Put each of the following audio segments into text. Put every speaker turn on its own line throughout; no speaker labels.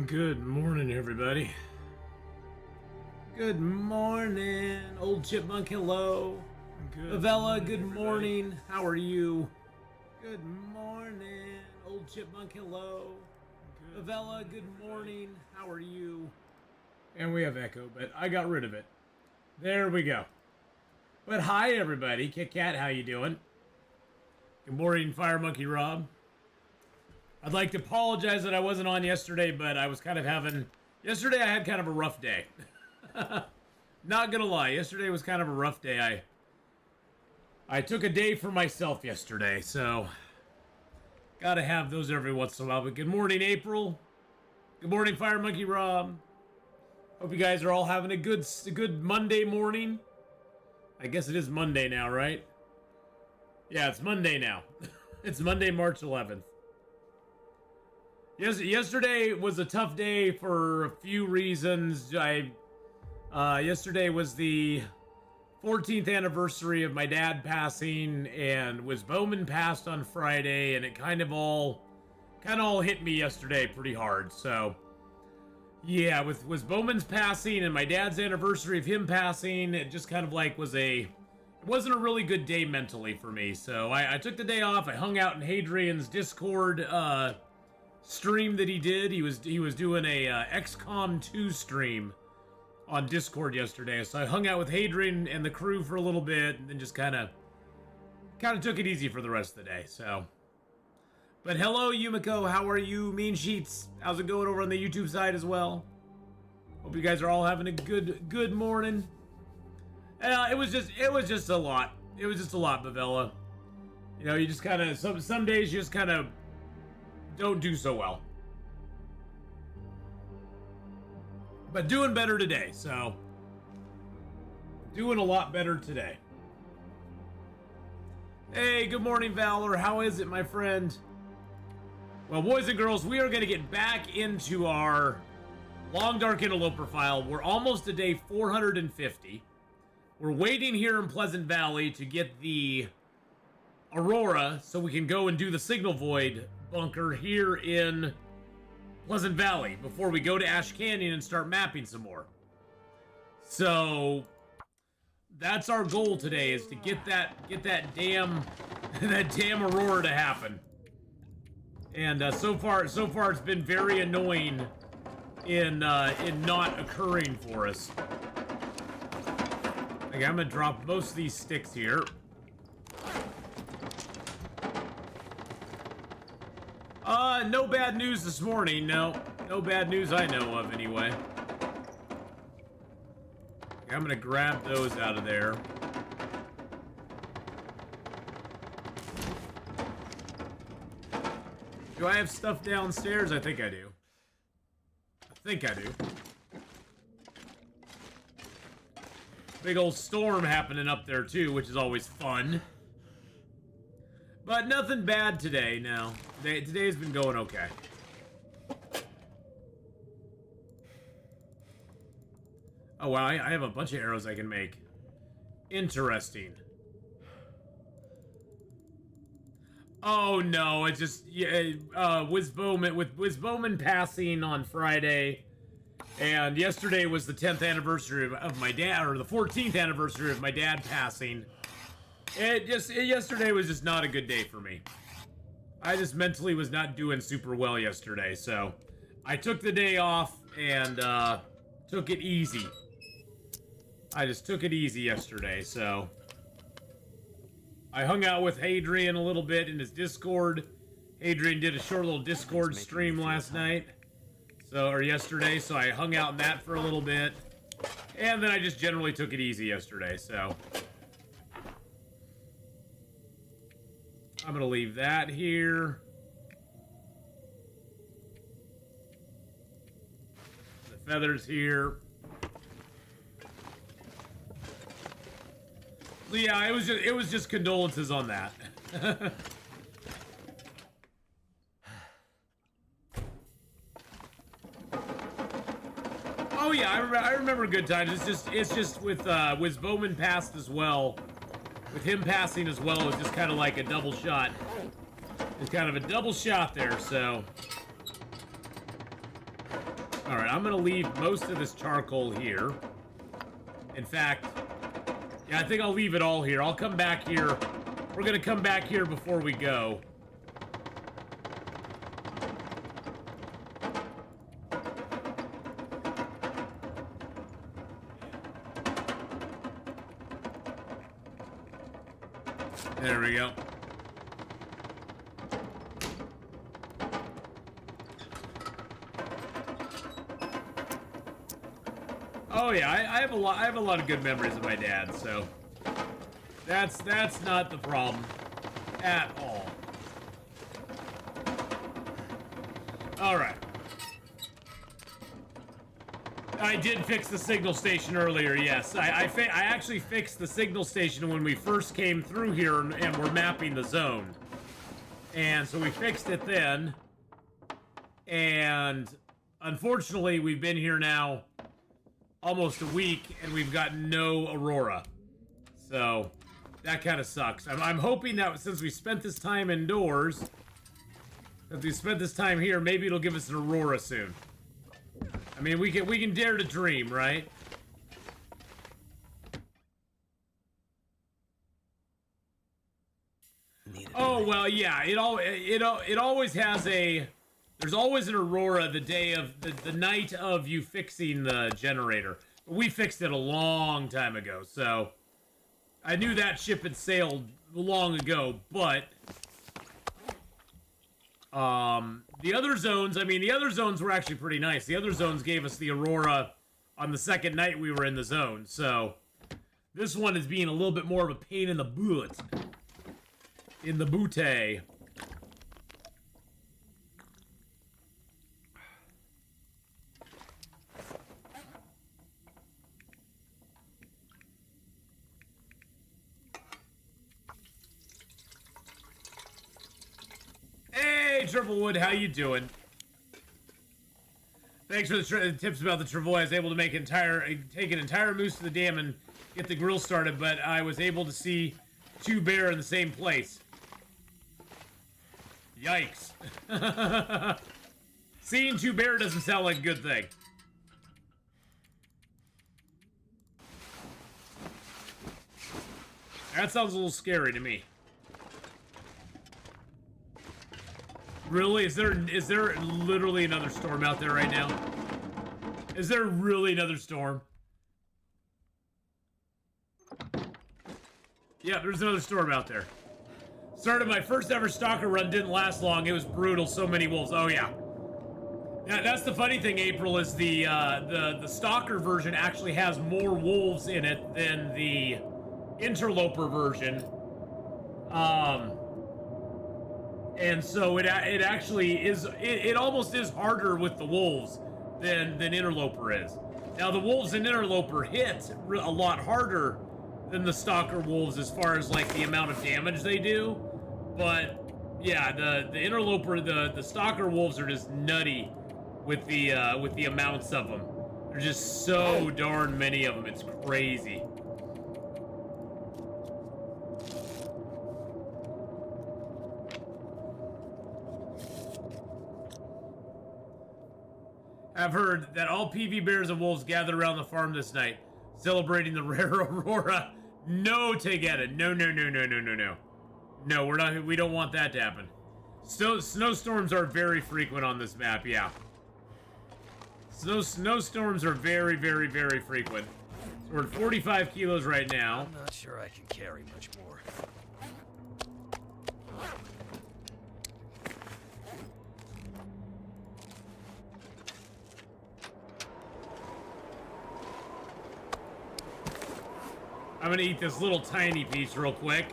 Good morning, everybody. Good morning, old chipmunk. Hello. Avella, good morning. How are you? Good morning, old chipmunk. Hello. Avella, good morning. How are you? And we have echo, but I got rid of it. There we go. But hi, everybody. Kit Kat, how you doing? Good morning, Fire Monkey Rob. I'd like to apologize that I wasn't on yesterday, but I was kind of having... Yesterday I had kind of a rough day. Not gonna lie, yesterday was kind of a rough day. I took a day for myself yesterday, so... Gotta have those every once in a while. But good morning, April. Good morning, Fire Monkey Rob. Hope you guys are all having a good Monday morning. I guess it is Monday now, right? Yeah, it's Monday now. It's Monday, March 11th. Yesterday was a tough day for a few reasons. Yesterday was the 14th anniversary of my dad passing, and Wiz Bowman passed on Friday, and it kind of all hit me yesterday pretty hard. So, yeah, with Wiz Bowman's passing and my dad's anniversary of him passing, it just kind of like it wasn't a really good day mentally for me. So I took the day off. I hung out in Hadrian's Discord stream that he did. He was doing a XCOM 2 stream on Discord yesterday, so I hung out with Hadrian and the crew for a little bit, and then just kind of took it easy for the rest of the day. So, but hello, Yumiko, how are you? Mean Sheets, how's it going over on the YouTube side as well? Hope you guys are all having a good morning. It was just a lot. It was just a lot, Bavella. You know, you just kind of some days you just kind of don't do so well. But doing better today, so doing a lot better today. Hey, good morning, Valor. How is it, my friend? Well, boys and girls, we are going to get back into our Long Dark Interloper file. We're almost to day 450. We're waiting here in Pleasant Valley to get the Aurora so we can go and do the Signal Void bunker here in Pleasant Valley before we go to Ash Canyon and start mapping some more. So that's our goal today, is to get that damn Aurora to happen. And so far it's been very annoying in not occurring for us. Okay, I'm gonna drop most of these sticks here. No bad news this morning. No bad news I know of, anyway. Okay, I'm gonna grab those out of there. Do I have stuff downstairs? I think I do. Big old storm happening up there, too, which is always fun. But nothing bad today, no. Today's been going okay. Oh, wow, I have a bunch of arrows I can make. Interesting. Oh, no, it's just... Yeah, Wiz Bowman passing on Friday, and yesterday was the 10th anniversary of my dad, or the 14th anniversary of my dad passing. Yesterday was just not a good day for me. I just mentally was not doing super well yesterday, so I took the day off and took it easy. I just took it easy yesterday, so I hung out with Hadrian a little bit in his Discord. Hadrian did a short little Discord stream last night, or yesterday, so I hung out in that for a little bit, and then I just generally took it easy yesterday, so I'm gonna leave that here. The feathers here. So yeah, it was just condolences on that. Oh yeah, I remember good times. It's just with Wiz Bowman passed as well. With him passing as well, it was just kind of like a double shot. It's kind of a double shot there, so Alright, I'm gonna leave most of this charcoal here. In fact, yeah, I think I'll leave it all here. I'll come back here. We're gonna come back here before we go. There we go. Oh yeah, I have a lot of good memories of my dad, so that's not the problem at all. All right. I did fix the signal station earlier, yes. I actually fixed the signal station when we first came through here and we're mapping the zone. And so we fixed it then. And unfortunately, we've been here now almost a week and we've got no Aurora. So that kind of sucks. I'm hoping that since we spent this time indoors, that we spent this time here, maybe it'll give us an Aurora soon. I mean, we can dare to dream, right? Oh well, yeah. It always has a. There's always an Aurora the day of the night of you fixing the generator. We fixed it a long time ago, so I knew that ship had sailed long ago. But the other zones, I mean, the other zones were actually pretty nice. The other zones gave us the Aurora on the second night we were in the zone. So this one is being a little bit more of a pain in the butt. In the booty. Hey, Triplewood, how you doing? Thanks for the tips about the travois. I was able to take an entire moose to the dam and get the grill started, but I was able to see 2 bear in the same place. Yikes. Seeing 2 bear doesn't sound like a good thing. That sounds a little scary to me. Really? Is there literally another storm out there right now? Is there really another storm? Yeah, there's another storm out there. Started my first ever Stalker run, didn't last long. It was brutal, so many wolves. Oh yeah. That's the funny thing, April, is the Stalker version actually has more wolves in it than the Interloper version. And so it actually is, it almost is harder with the wolves than Interloper is. Now the wolves in Interloper hit a lot harder than the Stalker wolves as far as like the amount of damage they do. But yeah, the Interloper, the Stalker wolves are just nutty with the amounts of them. There's just so darn many of them. It's crazy. I've heard that all PV bears and wolves gathered around the farm this night, celebrating the rare Aurora. No, Tegeta. No. No, we're not. We don't want that to happen. Snowstorms are very frequent on this map. Yeah. Snowstorms are very, very, very frequent. So we're at 45 kilos right now.
I'm not sure I can carry much more.
I'm gonna eat this little tiny piece real quick.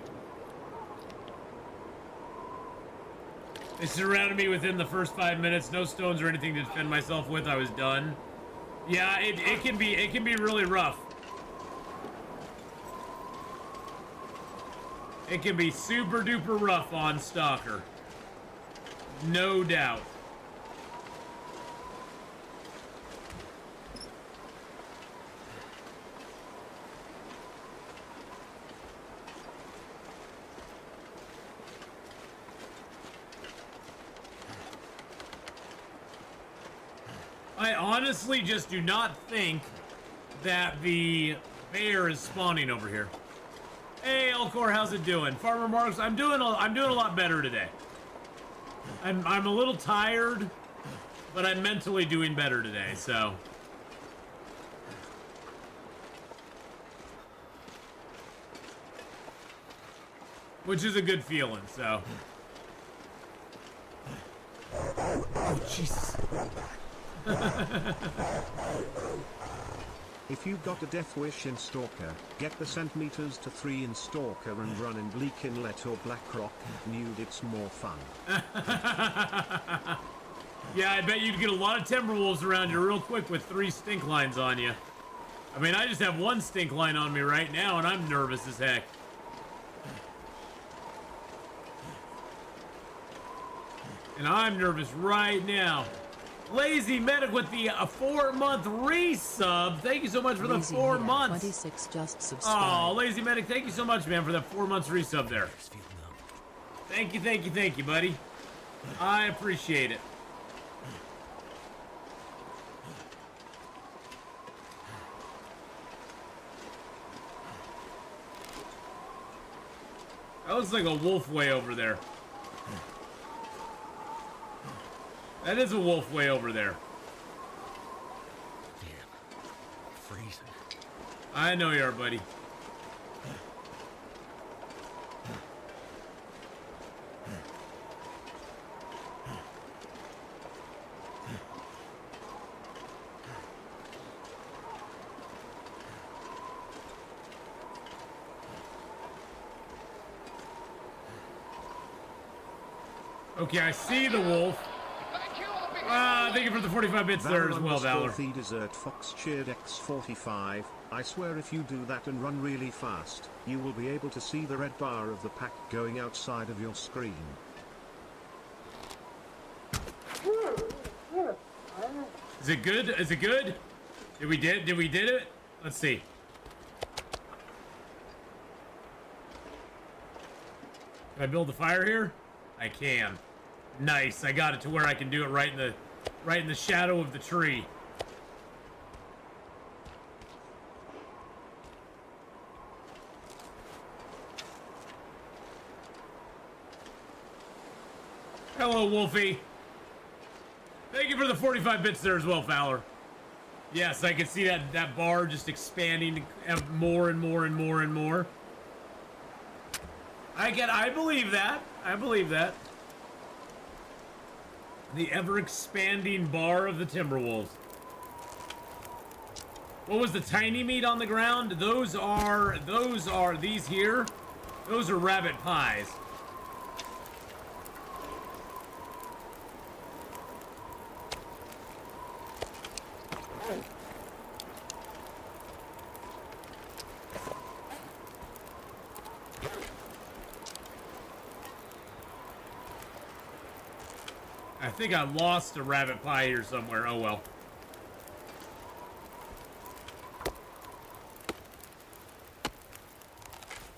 They surrounded me within the first 5 minutes. No stones or anything to defend myself with. I was done. Yeah, it can be really rough. It can be super duper rough on Stalker. No doubt. I honestly just do not think that the bear is spawning over here. Hey, Elcor, how's it doing? Farmer Marks, I'm doing a lot better today. I'm a little tired, but I'm mentally doing better today, so. Which is a good feeling, so. Oh, Jesus.
If you got a death wish in Stalker, get the centimeters to 3 in Stalker and run in Bleak Inlet or Blackrock. Nude, it's more fun.
Yeah, I bet you'd get a lot of Timberwolves around you real quick with 3 stink lines on you. I mean, I just have 1 stink line on me right now, and I'm nervous as heck. And I'm nervous right now. Lazy Medic with the 4-month resub. Thank you so much for the 4 months.
26 just subscribed.
Oh, Lazy Medic, thank you so much, man, for that 4 months resub there. Thank you, buddy. I appreciate it. That looks like a wolf way over there. That is a wolf way over there.
Damn. Freezing.
I know you are, buddy. Okay, I see the wolf. Thank you for the 45 bits there as well, Valor.
Desert Fox cheered X45. I swear if you do that and run really fast, you will be able to see the red bar of the pack going outside of your screen.
Is it good? Is it good? Did we did it? Let's see. Can I build the fire here? I can. Nice. I got it to where I can do it right in the shadow of the tree. Hello, Wolfie. Thank you for the 45 bits there as well, Fowler. Yes, I can see that bar just expanding more and more and more and more. I believe that. I believe that. The ever-expanding bar of the Timberwolves. What was the tiny meat on the ground? Those are these here. Those are rabbit pies. I think I lost a rabbit pie here somewhere. Oh well.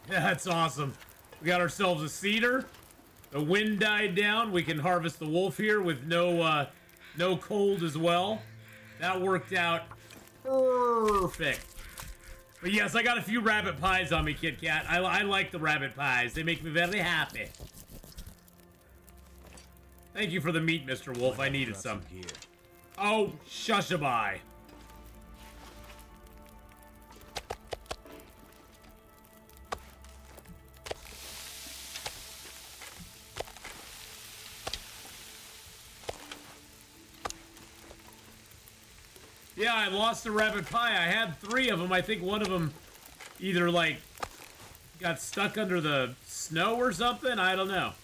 Yeah, that's awesome. We got ourselves a cedar. The wind died down. We can harvest the wolf here with no cold as well. That worked out perfect. But yes, I got a few rabbit pies on me, Kit Kat. I like the rabbit pies. They make me very happy. Thank you for the meat, Mr. Wolf. I needed some. Oh, shushaby. Yeah, I lost a rabbit pie. I had 3 of them. I think one of them either, like, got stuck under the snow or something. I don't know.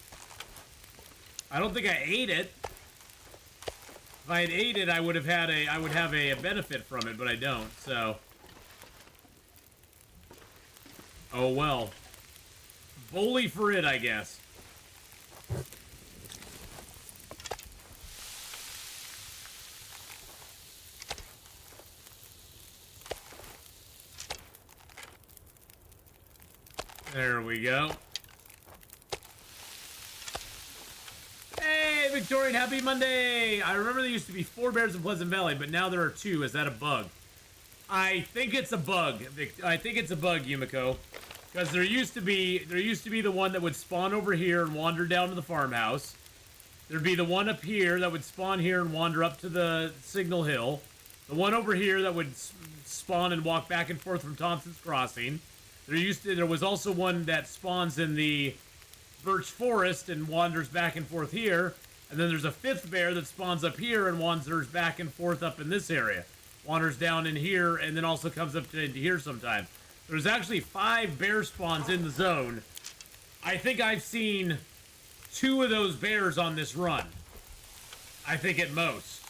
I don't think I ate it. If I had ate it, I would have a benefit from it, but I don't, so. Oh well. Bully for it, I guess. There we go. Hey, Hey, Victorian, happy Monday! I remember there used to be 4 bears in Pleasant Valley, but now there are 2. Is that a bug? I think it's a bug. I think it's a bug, Yumiko. Because there used to be the one that would spawn over here and wander down to the farmhouse. There'd be the one up here that would spawn here and wander up to the Signal Hill. The one over here that would spawn and walk back and forth from Thompson's Crossing. There was also one that spawns in the Birch Forest and wanders back and forth here. And then there's a 5th bear that spawns up here and wanders back and forth up in this area. Wanders down in here and then also comes up to here sometimes. There's actually 5 bear spawns in the zone. I think I've seen 2 of those bears on this run. I think at most.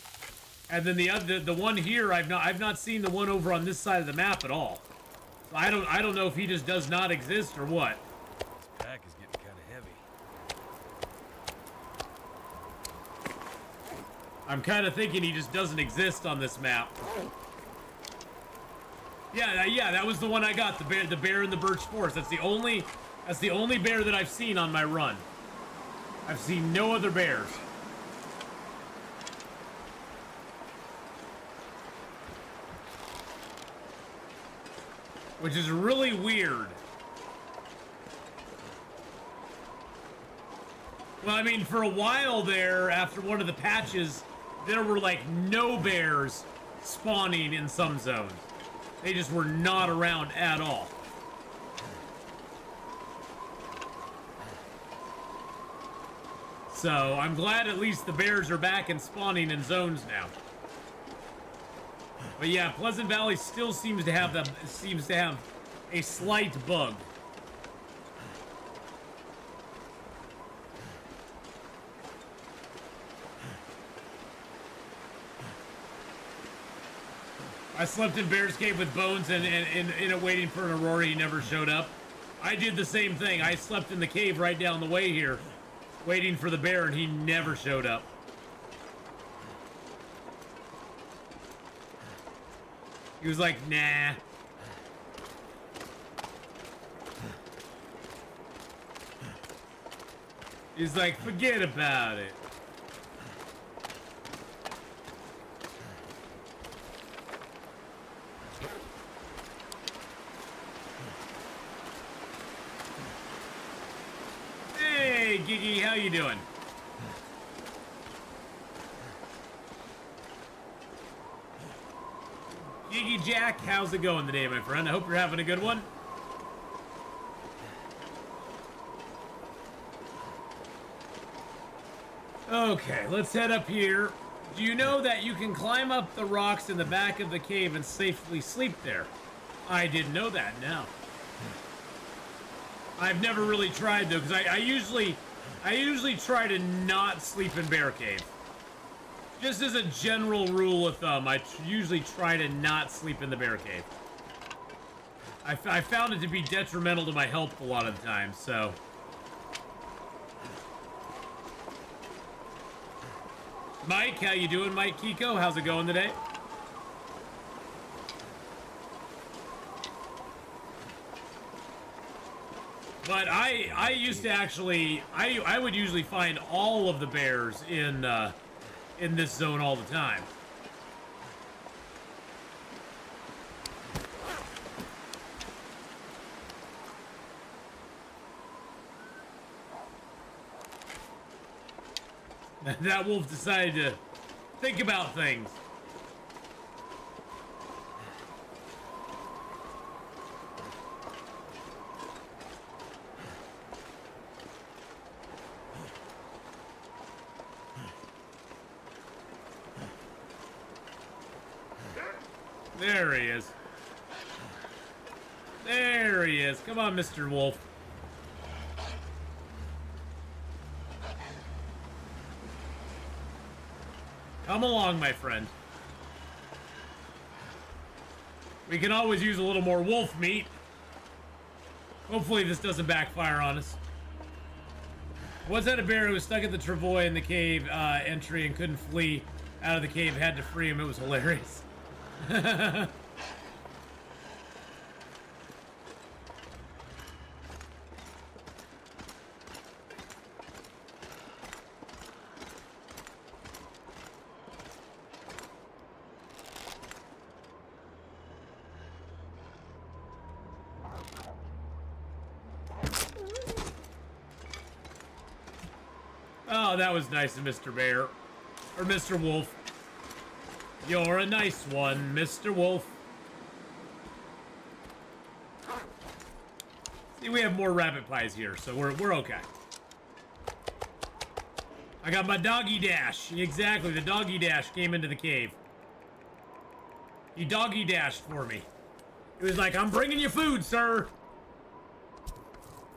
And then the one here, I've not seen the one over on this side of the map at all. So I don't know if he just does not exist or what.
This pack is getting kind of heavy.
I'm kind of thinking he just doesn't exist on this map. Yeah, that was the one I got. The bear in the Birch Forest. That's the only bear that I've seen on my run. I've seen no other bears. Which is really weird. Well, I mean, for a while there, after one of the patches, there were like no bears spawning in some zones. They just were not around at all. So I'm glad at least the bears are back and spawning in zones now. But yeah, Pleasant Valley still seems to have a slight bug. I slept in Bear's Cave with Bones and in it waiting for an Aurora. He never showed up. I did the same thing. I slept in the cave right down the way here, waiting for the bear, and he never showed up. He was like, nah. He's like, forget about it. Hey, Gigi, how you doing? Gigi Jack, how's it going today, my friend? I hope you're having a good one. Okay, let's head up here. Do you know that you can climb up the rocks in the back of the cave and safely sleep there? I didn't know that, no. I've never really tried though, because I usually try to not sleep in Bear Cave. Just as a general rule of thumb, I usually try to not sleep in the Bear Cave. I found it to be detrimental to my health a lot of the time, so. Mike, how you doing, Mike Kiko? How's it going today? But I used to actually, I would usually find all of the bears in this zone all the time. That wolf decided to think about things. There he is. There he is. Come on, Mr. Wolf. Come along, my friend. We can always use a little more wolf meat. Hopefully this doesn't backfire on us. Was that a bear who was stuck at the travois in the cave entry and couldn't flee out of the cave? Had to free him. It was hilarious. Oh, that was nice of Mr. Bear. Or Mr. Wolf. You're a nice one, Mr. Wolf. See, we have more rabbit pies here, so we're okay. I got my doggy dash. Exactly, the doggy dash came into the cave. He doggy dashed for me. He was like, I'm bringing you food, sir.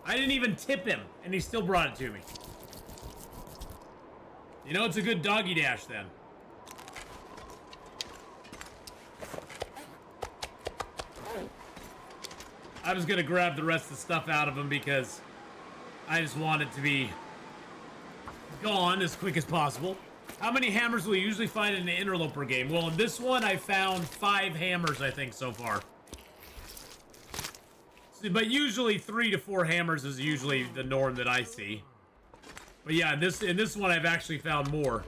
I didn't even tip him, and he still brought it to me. You know, it's a good doggy dash then. I was gonna grab the rest of the stuff out of him because I just want it to be gone as quick as possible. How many hammers will you usually find in an Interloper game? Well, in this one, I found 5 hammers, I think, so far. But usually 3 to 4 hammers is usually the norm that I see. But yeah, in this one, I've actually found more.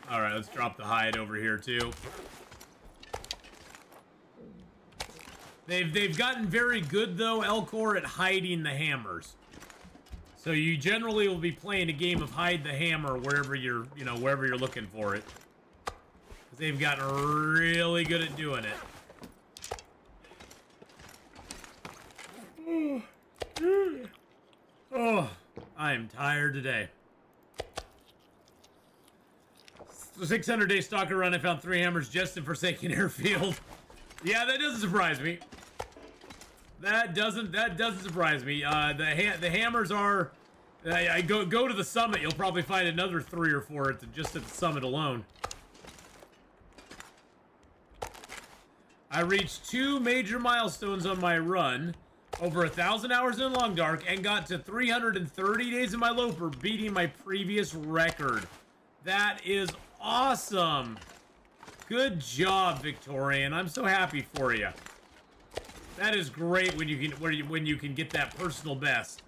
All right, let's drop the hide over here too. They've gotten very good though, Elcor, at hiding the hammers. So you generally will be playing a game of hide the hammer wherever you're looking for it. Because they've gotten really good at doing it. Oh, I am tired today. 600-day Stalker run, I found 3 hammers just in Forsaken Airfield. Yeah, that doesn't surprise me. That doesn't surprise me. The hammers are... I go to the summit, you'll probably find another 3 or 4 just at the summit alone. I reached 2 major milestones on my run. Over 1,000 hours in Long Dark and got to 330 days in my Loper, beating my previous record. That is awesome. Good job, Victorian. I'm so happy for you. That is great when you can get that personal best.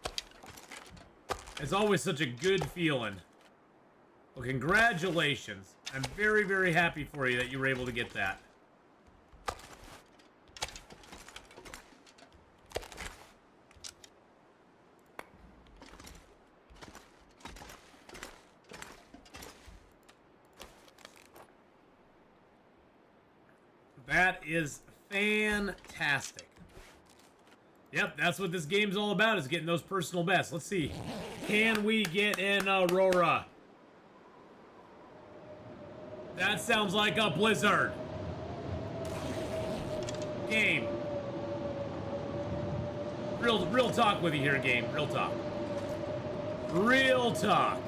It's always such a good feeling. Well, congratulations. I'm very, very happy for you that you were able to get that. That is fantastic. Yep, that's what this game's all about, is getting those personal bests. Let's see. Can we get an Aurora? That sounds like a blizzard. Game. Real talk with you here, game. Real talk. Real talk.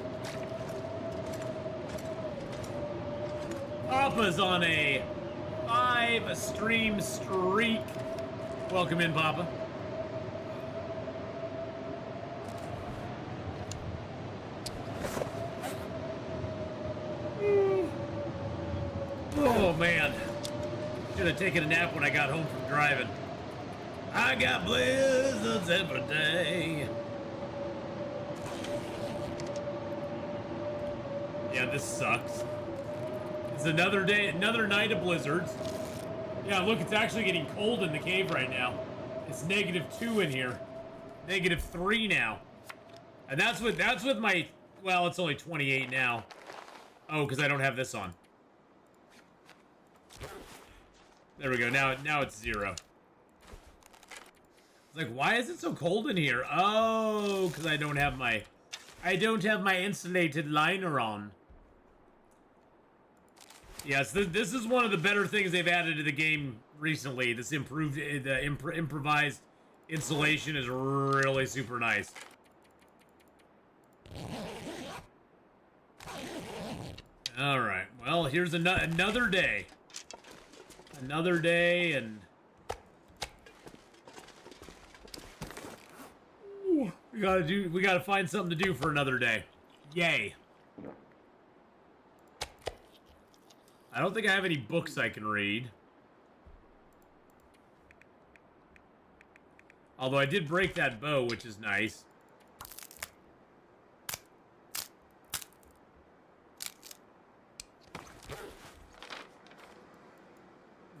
Papa's on a 5-stream streak. Welcome in, Papa. Oh, man. Should have taken a nap when I got home from driving. I got blizzards every day. Yeah, this sucks. It's another day, another night of blizzards. Yeah, look, it's actually getting cold in the cave right now. It's -2 in here. -3 now. And that's with my, well, it's only 28 now. Oh, because I don't have this on. There we go. Now it's 0. It's like, why is it so cold in here? Oh, because I don't have my insulated liner on. Yes, this is one of the better things they've added to the game recently. This improved, improvised insulation is really super nice. All right. Well, here's another day. Another day, and we gotta find something to do for another day. Yay. I don't think I have any books I can read. Although I did break that bow, which is nice.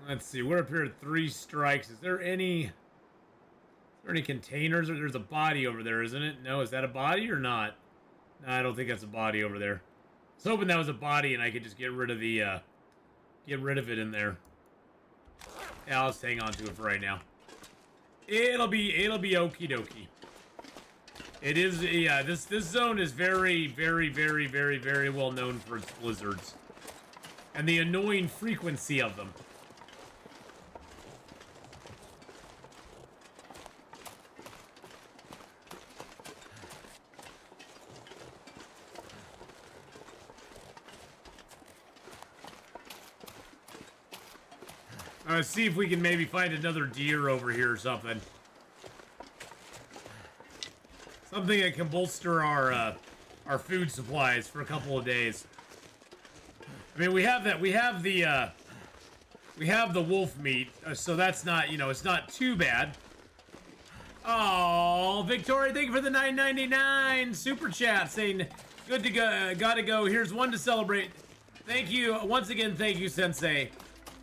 Let's see. We're up here at 3 strikes. Is there any containers? Or there's a body over there, isn't it? No, is that a body or not? No, I don't think that's a body over there. I was hoping that was a body and I could just get rid of the get rid of it in there. Yeah, I'll just hang on to it for right now. It'll be okie dokie. It is, yeah, this zone is very, very, very, very, very well known for its blizzards. And the annoying frequency of them. Let's see if we can maybe find another deer over here or something. Something that can bolster our food supplies for a couple of days. I mean, we have that. We have the wolf meat, so that's not, you know, it's not too bad. Oh, Victoria, thank you for the $9.99 super chat saying, "Good to go, gotta go. Here's one to celebrate." Thank you once again. Thank you, Sensei.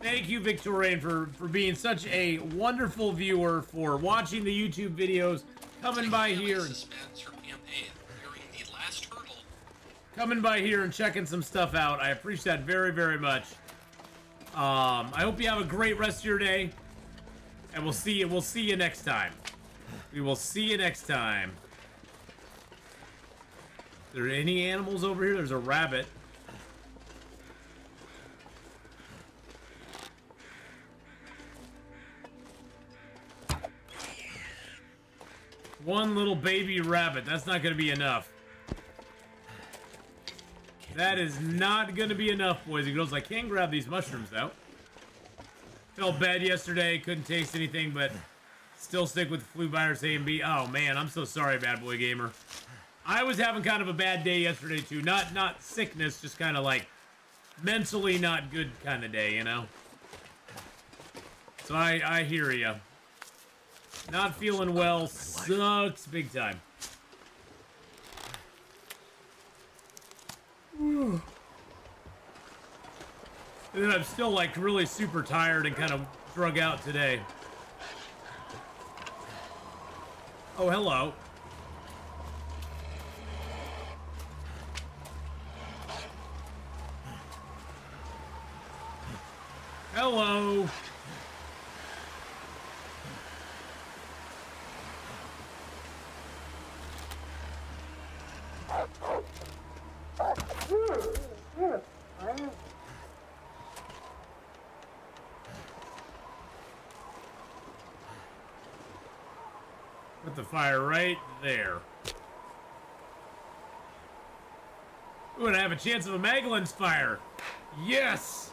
Thank you, Victorian, for being such a wonderful viewer, for watching the YouTube videos, coming by here. Coming by here and checking some stuff out. I appreciate that very, very much. I hope you have a great rest of your day. And we'll see you next time. We will see you next time. Are there any animals over here? There's a rabbit. One little baby rabbit. That's not going to be enough. That is not going to be enough, boys and girls. I can grab these mushrooms, though. Felt bad yesterday. Couldn't taste anything, but still stick with flu virus A and B. Oh, man. I'm so sorry, bad boy gamer. I was having kind of a bad day yesterday, too. Not sickness, just kind of like mentally not good kind of day, you know? So I hear you. Not feeling well sucks big time. And then I'm still like really super tired and kind of drug out today. Oh, hello. Hello. Put the fire right there. Ooh, and I have a chance of a Magellan's fire. Yes!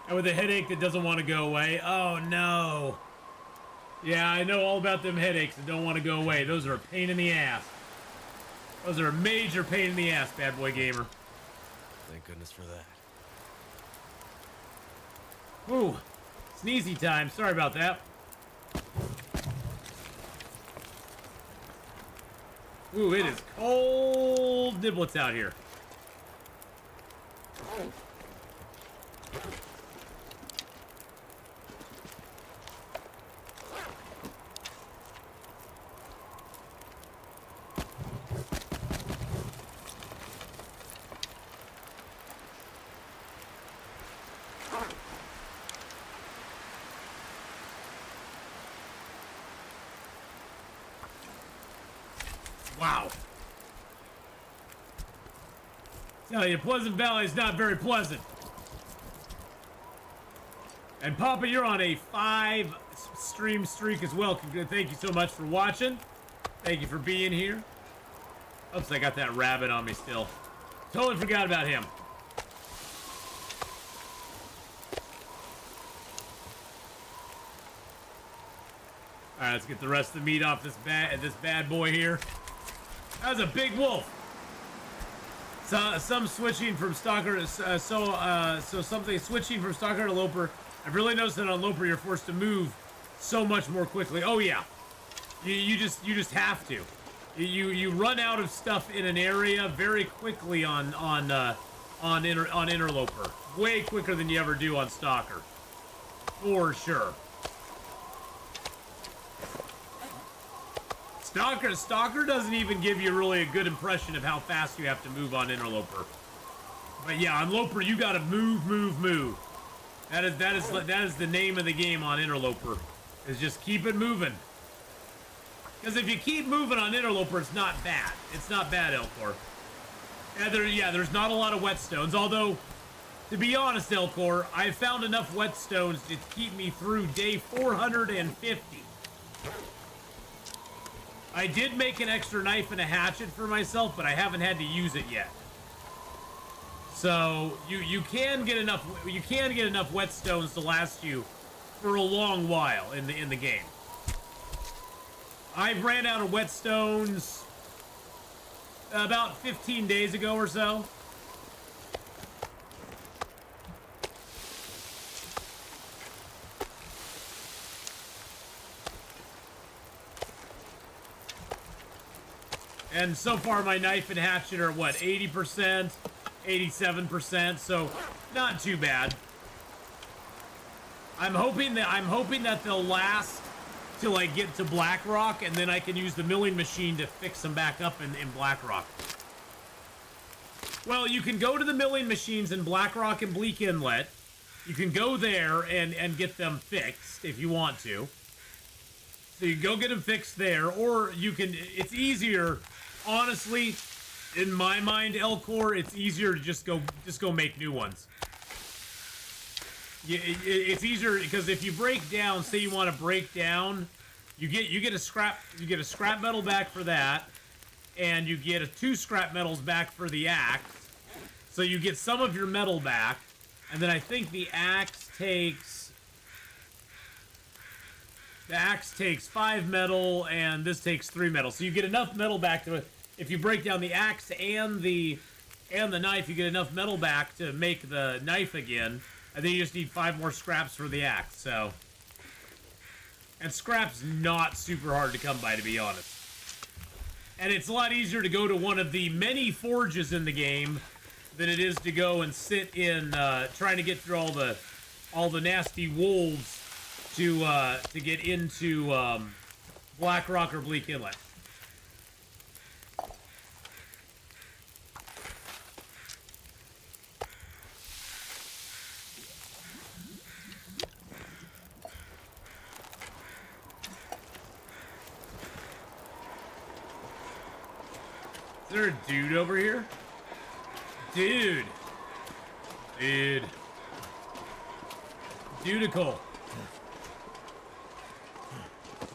And with a headache that doesn't want to go away. Oh, no. Yeah, I know all about them headaches that don't want to go away. Those are a pain in the ass. Those are a major pain in the ass, bad boy gamer.
Thank goodness for that.
Ooh, sneezy time. Sorry about that. Ooh, it is cold niblets out here. Wow. Tell you, Pleasant Valley is not very pleasant. And Papa, you're on a 5-stream streak as well. Thank you so much for watching. Thank you for being here. Oops, I got that rabbit on me still. Totally forgot about him. Alright, let's get the rest of the meat off this bad boy here. That was a big wolf. So, some switching from Stalker, something switching from Stalker to Loper. I've really noticed that on Loper you're forced to move so much more quickly. Oh yeah, you just have to. You run out of stuff in an area very quickly on Interloper, way quicker than you ever do on Stalker. For sure. Stalker doesn't even give you really a good impression of how fast you have to move on Interloper. But yeah, on Loper you gotta move, move, move. That is the name of the game on Interloper. Is just keep it moving. Because if you keep moving on Interloper, it's not bad. It's not bad, Elcor. There's not a lot of whetstones. Although, to be honest, Elcor, I've found enough whetstones to keep me through day 450. I did make an extra knife and a hatchet for myself, but I haven't had to use it yet. So you can get enough whetstones to last you for a long while in the game. I ran out of whetstones about 15 days ago or so. And so far my knife and hatchet are what, 80%, 87%, so not too bad. I'm hoping that they'll last till I get to Blackrock, and then I can use the milling machine to fix them back up in Blackrock. Well, you can go to the milling machines in Blackrock and Bleak Inlet. You can go there and get them fixed if you want to. So you can go get them fixed there, or you can, it's easier, honestly, in my mind, Elcor, it's easier to just go make new ones. It's easier because if you break down, say you want to break down, you get a scrap metal back for that, and you get 2 scrap metals back for the axe. So you get some of your metal back, and then I think the axe takes 5 metal, and this takes 3 metal. So you get enough metal back to, if you break down the axe and the knife, you get enough metal back to make the knife again. And then you just need 5 more scraps for the axe, so. And scrap's not super hard to come by, to be honest. And it's a lot easier to go to one of the many forges in the game than it is to go and sit in, trying to get through all the nasty wolves to get into Blackrock or Bleak Inlet. Is there a dude over here? Dude. Dudical.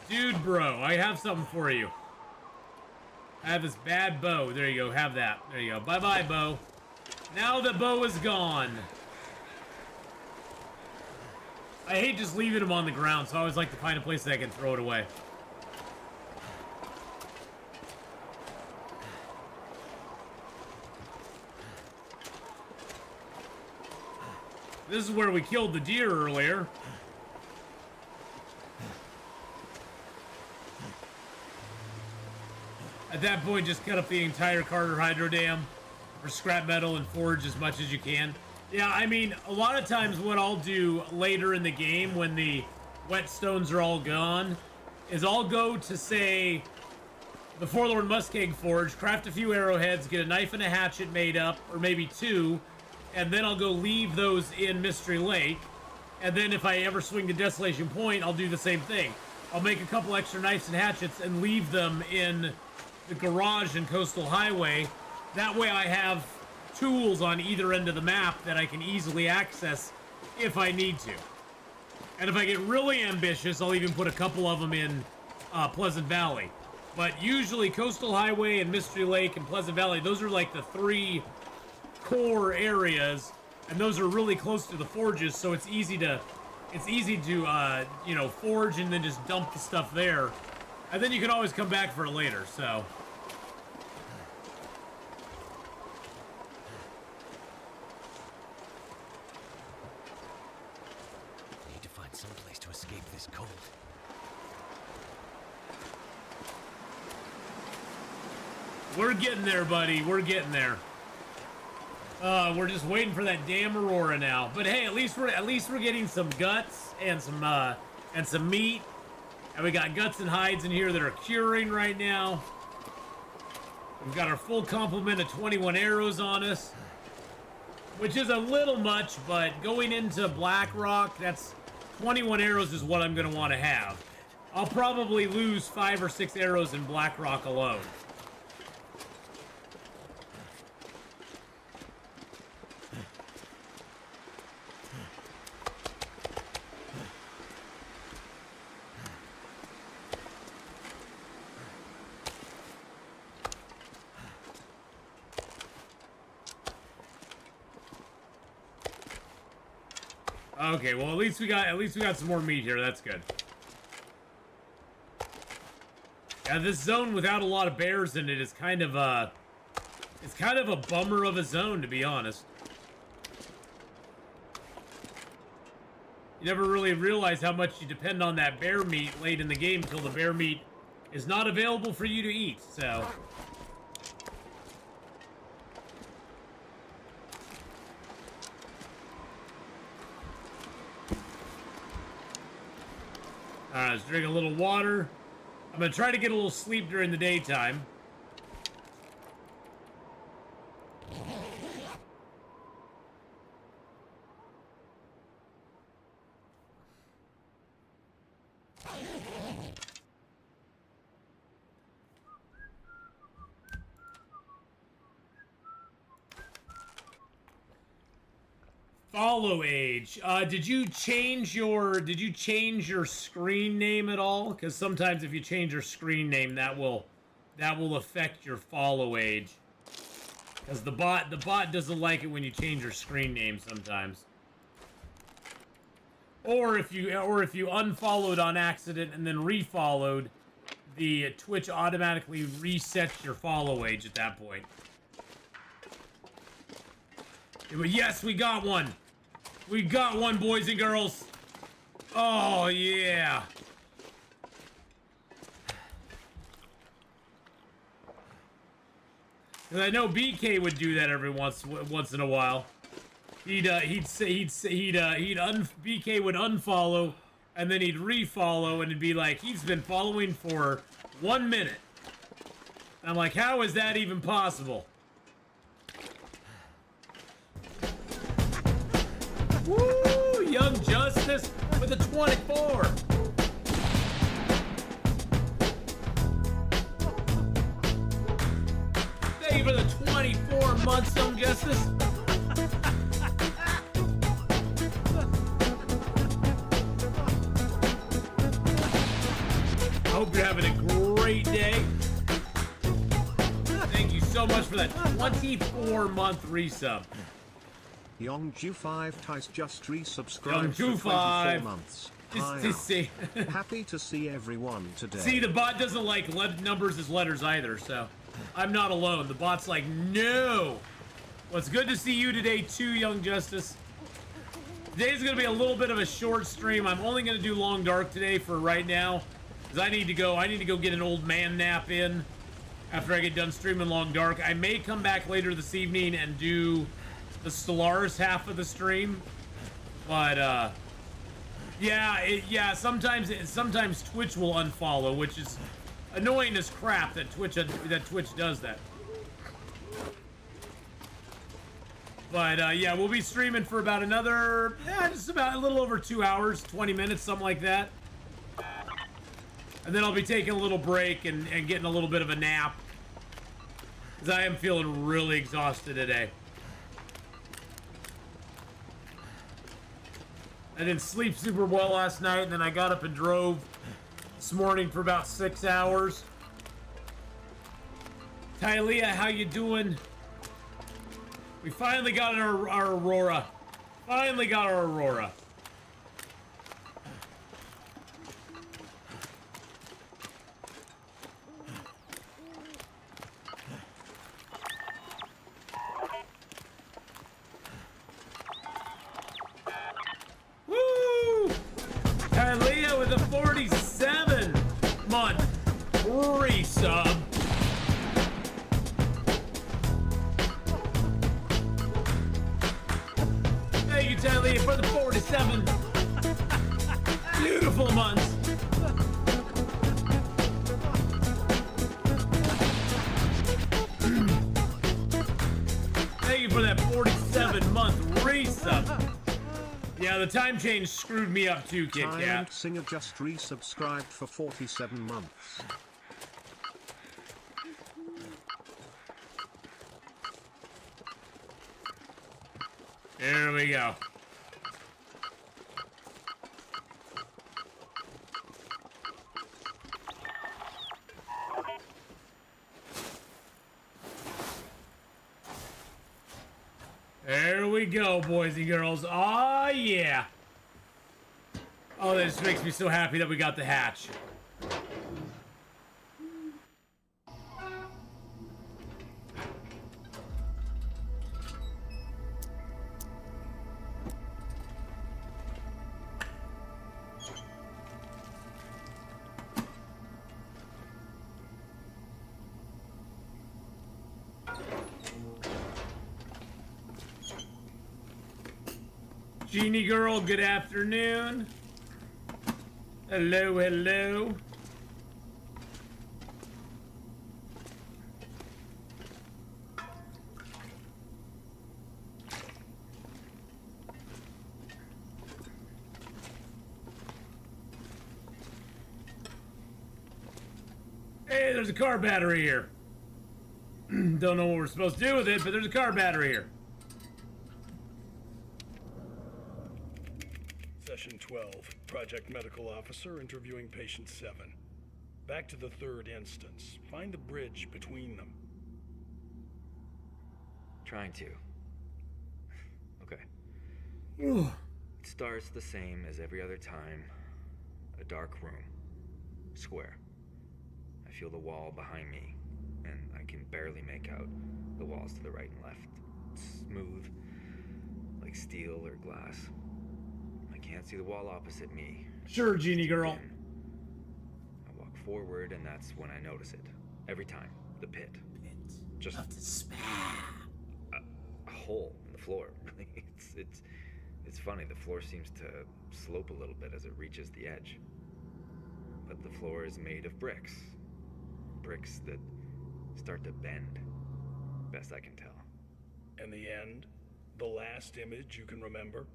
Dude, bro, I have something for you. I have this bad bow. There you go, have that. There you go. Bye-bye, bow. Now the bow is gone. I hate just leaving him on the ground, so I always like to find a place that I can throw it away. This is where we killed the deer earlier. At that point, just cut up the entire Carter Hydro Dam for scrap metal and forge as much as you can. Yeah, I mean, a lot of times what I'll do later in the game when the whetstones are all gone is I'll go to, say, the Forlorn Muskeg Forge, craft a few arrowheads, get a knife and a hatchet made up, or maybe 2, and then I'll go leave those in Mystery Lake. And then if I ever swing to Desolation Point, I'll do the same thing. I'll make a couple extra knives and hatchets and leave them in the garage in Coastal Highway. That way I have tools on either end of the map that I can easily access if I need to. And if I get really ambitious, I'll even put a couple of them in Pleasant Valley. But usually Coastal Highway and Mystery Lake and Pleasant Valley, those are like the 3 core areas, and those are really close to the forges, so it's easy to you know, forge and then just dump the stuff there, and then you can always come back for it later. So
I need to find some place to escape this cold.
we're getting there, buddy. We're getting there. We're just waiting for that damn Aurora now. But hey, at least we're getting some guts and some meat. And we got guts and hides in here that are curing right now. We've got our full complement of 21 arrows on us, which is a little much, but going into Blackrock, that's 21 arrows is what I'm going to want to have. I'll probably lose 5 or 6 arrows in Blackrock alone. Okay, well at least we got some more meat here. That's good. Yeah, this zone without a lot of bears in it is kind of it's kind of a bummer of a zone, to be honest. You never really realize how much you depend on that bear meat late in the game until the bear meat is not available for you to eat. So. Alright, let's drink a little water. I'm gonna try to get a little sleep during the daytime. Follow age. Did you change your screen name at all? Because sometimes if you change your screen name, that will affect your follow age. Because the bot doesn't like it when you change your screen name sometimes. Or if you unfollowed on accident and then refollowed, the Twitch automatically resets your follow age at that point. But yes, we got one. We got one, boys and girls. Oh, yeah. Because I know BK would do that every once in a while. BK would unfollow, and then he'd refollow, and it'd be like, he's been following for 1 minute. And I'm like, how is that even possible? Woo! Young Justice with a 24. Thank you for the 24 months, Young Justice. I hope you're having a great day. Thank you so much for that 24-month resub.
Young Jew 5 Tice just resubscribed
for
24 months.
Just see.
Happy to see everyone today.
See, the bot doesn't like numbers as letters either, so I'm not alone. The bot's like, no. Well, it's good to see you today too, Young Justice. Today's gonna be a little bit of a short stream. I'm only gonna do Long Dark today for right now, because I need to go get an old man nap in after I get done streaming Long Dark. I may come back later this evening and do the Stellaris half of the stream, but sometimes Twitch will unfollow, which is annoying as crap that Twitch does that. But yeah, we'll be streaming for about another just about a little over 2 hours, 20 minutes, something like that, and then I'll be taking a little break and getting a little bit of a nap, because I am feeling really exhausted today. I didn't sleep super well last night, and then I got up and drove this morning for about 6 hours. Tylea, how you doing? We finally got our Aurora. Finally got our Aurora. Woo! Tylea with a 47-month resub. you for the 47 beautiful months. Thank you for that 47-month resub. Yeah, the time change screwed me up too, Kit Kat.
Silent Singer just resubscribed for 47 months.
There we go. There we go, boys and girls. Oh, yeah. Oh, this makes me so happy that we got the hatch. Genie girl, good afternoon. Hello, hello. Hey, there's a car battery here. Don't know what we're supposed to do with it, but there's a car battery here.
Session 12, Project Medical Officer interviewing Patient 7. Back to the third instance. Find the bridge between them.
Trying to. Okay.
Ooh.
It starts the same as every other time. A dark room. Square. I feel the wall behind me, and I can barely make out the walls to the right and left. Smooth, like steel or glass. I can't see the wall opposite me.
Sure, Genie girl.
Then I walk forward, and that's when I notice it. Every time. The pit. Just
of despair.
A hole in the floor. It's funny. The floor seems to slope a little bit as it reaches the edge. But the floor is made of bricks. Bricks that start to bend. Best I can tell.
And the end? The last image you can remember?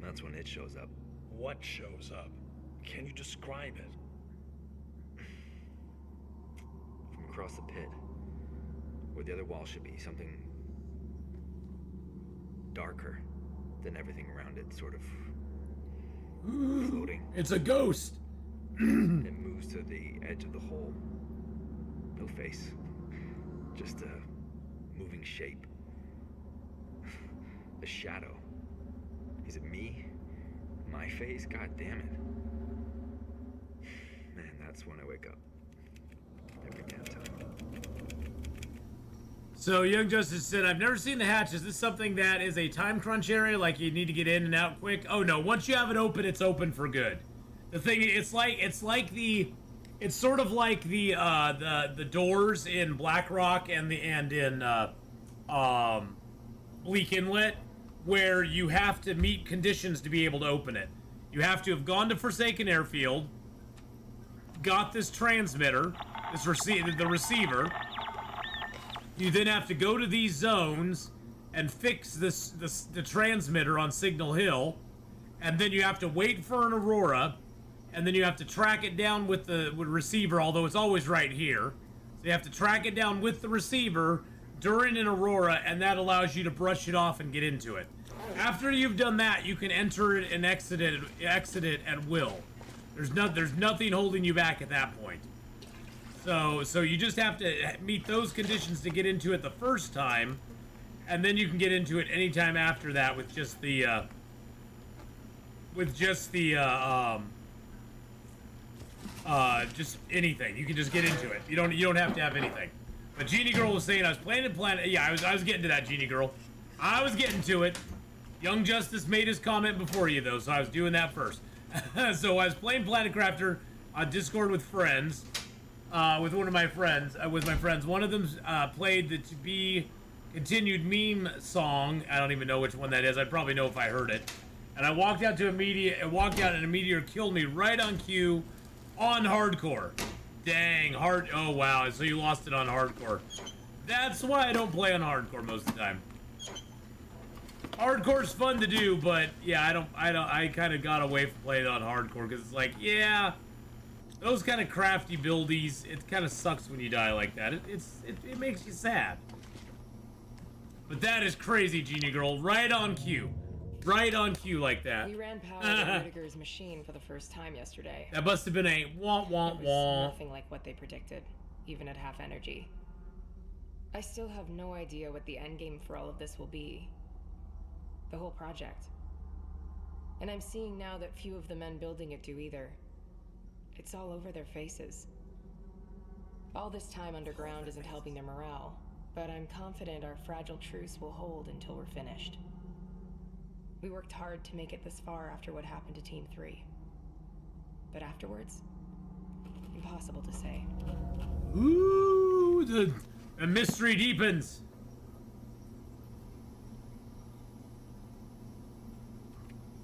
That's when it shows up.
What shows up? Can you describe it?
From across the pit, where the other wall should be, something darker than everything around it, sort of floating.
It's a ghost.
It moves to the edge of the hole. No face. Just a moving shape. A shadow. Is it me? My face? God damn it. Man, that's when I wake up. Every damn time.
So Young Justice said, I've never seen the hatch. Is this something that is a time crunch area? Like you need to get in and out quick? Oh no, once you have it open, it's open for good. The thing, it's sort of like the doors in Blackrock and in Bleak Inlet, where you have to meet conditions to be able to open it. You have to have gone to Forsaken Airfield, got this transmitter, the receiver. You then have to go to these zones and fix the transmitter on Signal Hill, and then you have to wait for an Aurora, and then you have to track it down with the receiver, although it's always right here. So you have to track it down with the receiver during an Aurora, and that allows you to brush it off and get into it. After you've done that, you can enter it and exit it at will. There's nothing holding you back at that point. So you just have to meet those conditions to get into it the first time, and then you can get into it anytime after that with just just anything. You can just get into it. You don't have to have anything. But Genie Girl was saying I was playing Planet. Yeah, I was getting to that, Genie Girl. I was getting to it. Young Justice made his comment before you though, so I was doing that first. So I was playing Planet Crafter on Discord with friends, with one of my friends. One of them played the To Be Continued meme song. I don't even know which one that is. I'd probably know if I heard it. And I walked out and a meteor killed me right on cue on hardcore. Dang, oh wow, so you lost it on hardcore. That's why I don't play on hardcore most of the time. Hardcore's fun to do, but yeah, I kind of got away from playing on hardcore because it's like, yeah, those kind of crafty buildies, it kind of sucks when you die like that. It makes you sad. But that is crazy, Genie Girl. Right on cue. Right on cue like that.
We ran power to Rudiger's machine for the first time yesterday.
That must have been a wah.
Nothing like what they predicted, even at half energy. I still have no idea what the endgame for all of this will be. The whole project. And I'm seeing now that few of the men building it do either. It's all over their faces. All this time underground isn't helping their morale, but I'm confident our fragile truce will hold until we're finished. We worked hard to make it this far after what happened to Team 3. But afterwards? Impossible to say.
Ooh, the mystery deepens.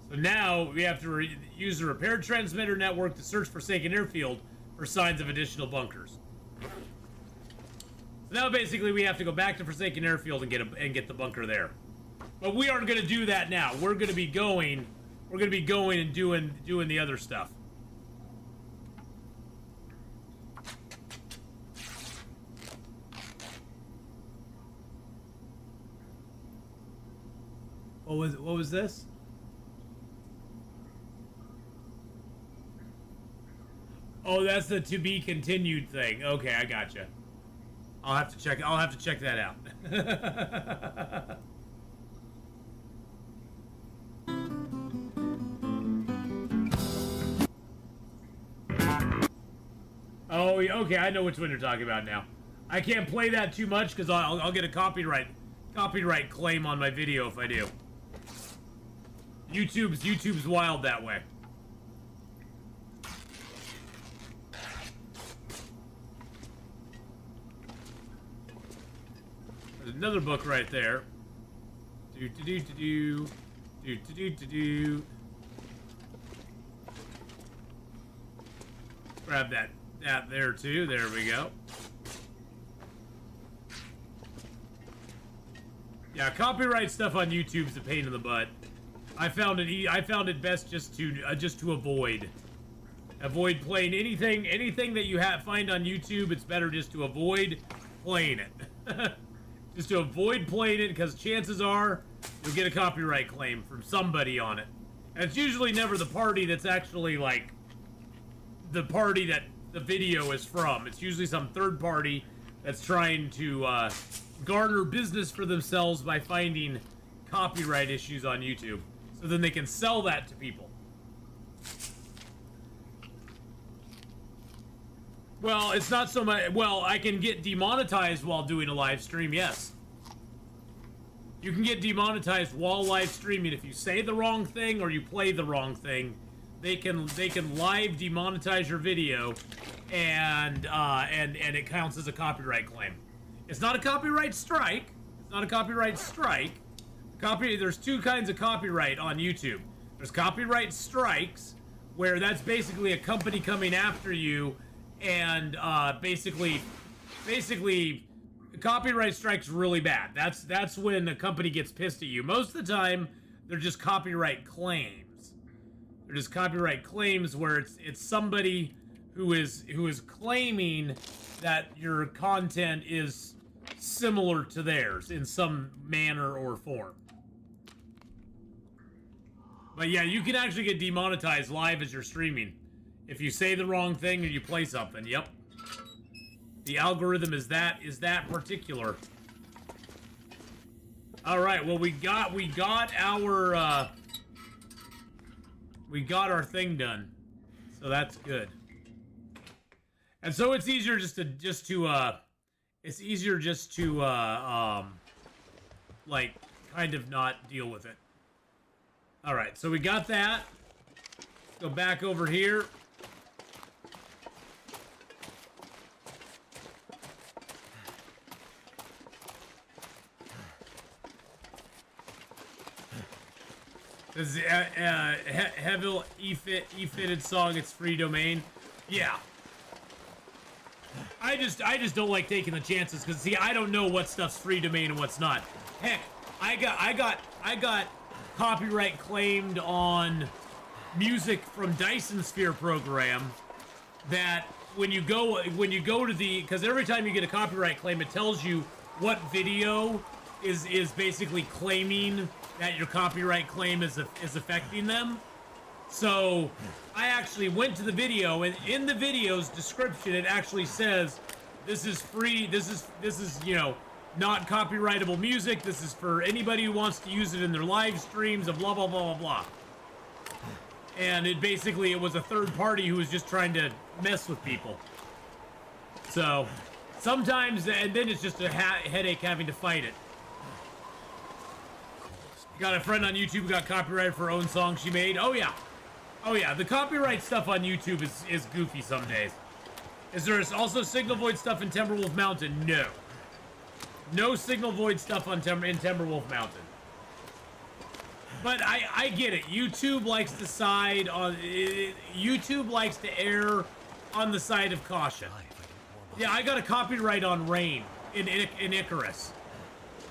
So now we have to use the repair transmitter network to search Forsaken Airfield for signs of additional bunkers. So now basically we have to go back to Forsaken Airfield and get the bunker there. But we aren't going to do that now. We're going to be going. We're going to be going and doing the other stuff. What was this? Oh, that's the to be continued thing. Okay, I gotcha. I'll have to check that out. Oh, okay, I know which one you're talking about now. I can't play that too much because I'll get a copyright claim on my video if I do. YouTube's wild that way. There's another book right there. Grab that there too. There we go. Yeah, copyright stuff on YouTube's a pain in the butt. I found it best just to avoid playing anything that you find on YouTube. It's better just to avoid playing it. Just to avoid playing it, because chances are you'll get a copyright claim from somebody on it. And it's usually never the party that's actually like the party that the video is from. It's usually some third party that's trying to garner business for themselves by finding copyright issues on YouTube, so then they can sell that to people. Well, it's not so much. Well, I can get demonetized while doing a live stream, yes. You can get demonetized while live streaming if you say the wrong thing or you play the wrong thing. They can live demonetize your video, and it counts as a copyright claim. It's not a copyright strike. It's not a copyright strike. There's two kinds of copyright on YouTube. There's copyright strikes, where that's basically a company coming after you, and basically copyright strike's really bad. That's when a company gets pissed at you. Most of the time, they're just copyright claims. They're just copyright claims where it's somebody who is claiming that your content is similar to theirs in some manner or form. But yeah, you can actually get demonetized live as you're streaming if you say the wrong thing or you play something. Yep. The algorithm is that particular. All right. Well, we got our thing done, so that's good. And so it's easier like kind of not deal with it. All right. So we got that. Go back over here. This is Hevil E-fitted song. It's free domain. Yeah. I just don't like taking the chances because see I don't know what stuff's free domain and what's not. Heck, I got copyright claimed on music from Dyson Sphere program that when you go to the because every time you get a copyright claim it tells you what video is basically claiming that your copyright claim is affecting them. So I actually went to the video, and in the video's description, it actually says, this is free, this is, you know, not copyrightable music, this is for anybody who wants to use it in their live streams of blah, blah, blah, blah, blah. And it was a third party who was just trying to mess with people. So, sometimes, and then it's just a headache having to fight it. Got a friend on YouTube who got copyrighted for her own song she made. Oh yeah. Oh yeah, the copyright stuff on YouTube is goofy some days. Is there also Signal Void stuff in Timberwolf Mountain? No. No Signal Void stuff in Timberwolf Mountain. But I get it. YouTube likes to side on... YouTube likes to err on the side of caution. Yeah, I got a copyright on Rain in Icarus.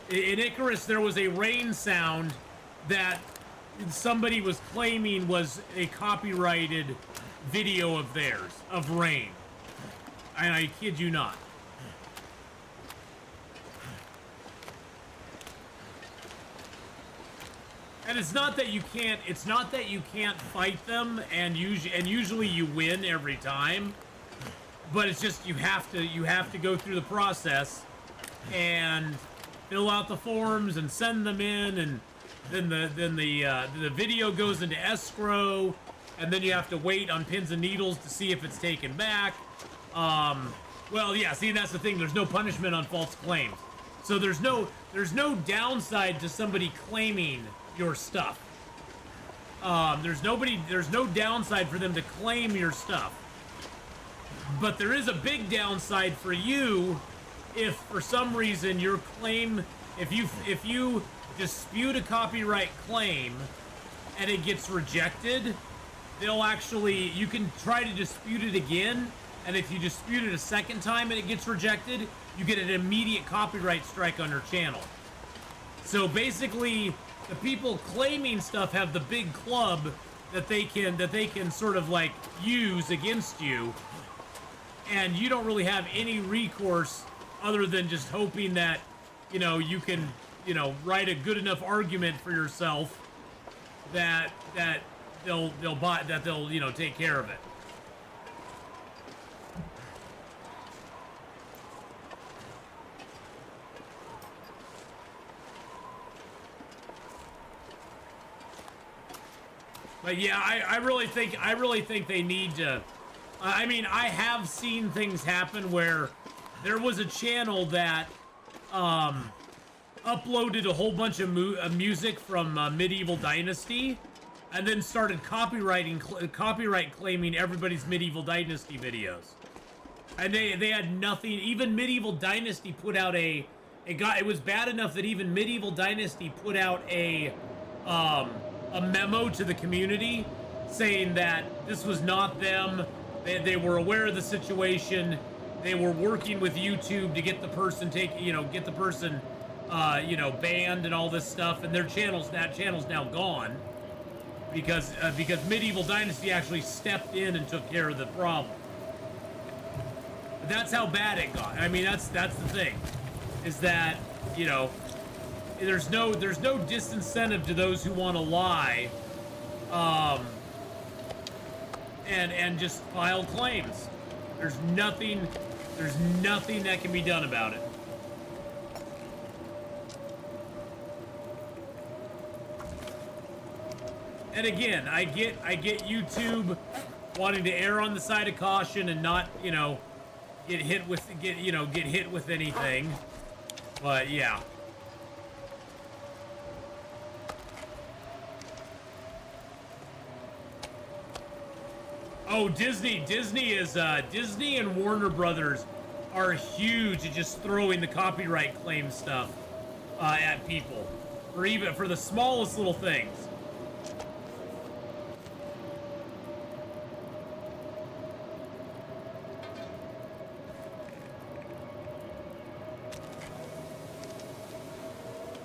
In Icarus, there was a rain sound that somebody was claiming was a copyrighted video of theirs, of Rain. And I kid you not. And it's not that you can't fight them and usually you win every time. But it's just you have to go through the process and fill out the forms and send them in, and then the video goes into escrow, and then you have to wait on pins and needles to see if it's taken back. Well, yeah, see, that's the thing. There's no punishment on false claims, so there's no downside to somebody claiming your stuff. There's no downside for them to claim your stuff, but there is a big downside for you. If for some reason your claim, if you dispute a copyright claim and it gets rejected, you can try to dispute it again, and if you dispute it a second time and it gets rejected, you get an immediate copyright strike on your channel. So basically, the people claiming stuff have the big club that they can sort of like use against you, and you don't really have any recourse other than just hoping that, you know, you can, you know, write a good enough argument for yourself that they'll you know, take care of it. But yeah, I really think they need to. I mean, I have seen things happen where there was a channel that uploaded a whole bunch of music from Medieval Dynasty, and then started copyright claiming everybody's Medieval Dynasty videos. And they had nothing. Even Medieval Dynasty put out it was bad enough that even Medieval Dynasty put out a memo to the community saying that this was not them. They were aware of the situation. They were working with YouTube to get the person banned and all this stuff, and that channel's now gone because Medieval Dynasty actually stepped in and took care of the problem. But that's how bad it got. I mean, that's the thing, is that, you know, there's no disincentive to those who want to lie, and just file claims. There's nothing that can be done about it. And again, I get YouTube wanting to err on the side of caution and not, you know, get hit with anything. But yeah. Oh, Disney and Warner Brothers are huge at just throwing the copyright claim stuff at people, for the smallest little things.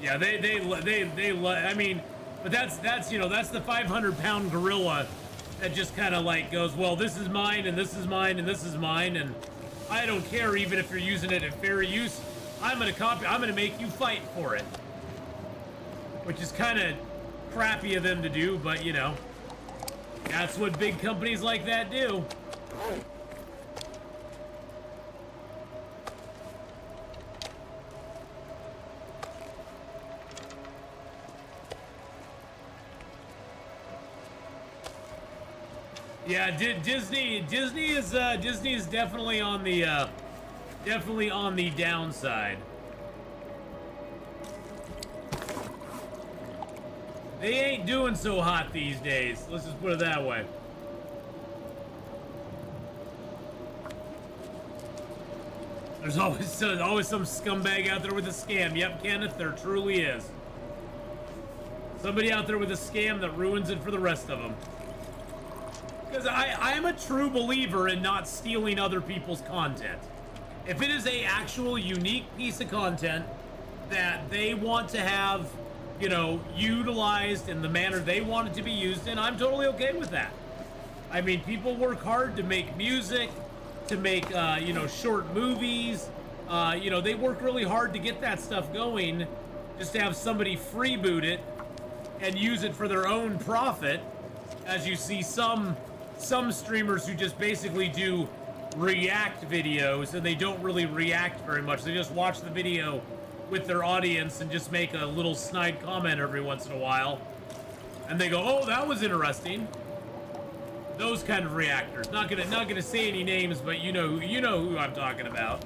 Yeah, I mean, but that's you know, that's the 500-pound gorilla that just kind of like goes, well, this is mine and this is mine and this is mine, and I don't care even if you're using it at fair use. I'm gonna make you fight for it, which is kind of crappy of them to do, but you know, that's what big companies like that do. Yeah, Disney is definitely on the downside. They ain't doing so hot these days. Let's just put it that way. There's always some scumbag out there with a scam. Yep, Kenneth, there truly is. Somebody out there with a scam that ruins it for the rest of them. Because I'm a true believer in not stealing other people's content. If it is a actual unique piece of content that they want to have, you know, utilized in the manner they want it to be used in, I'm totally okay with that. I mean, people work hard to make music, to make, you know, short movies. You know, they work really hard to get that stuff going, just to have somebody freeboot it and use it for their own profit. As you see some streamers who just basically do react videos, and they don't really react very much. They just watch the video with their audience and just make a little snide comment every once in a while, and they go, "Oh, that was interesting." Those kind of reactors. Not gonna say any names, but you know who I'm talking about.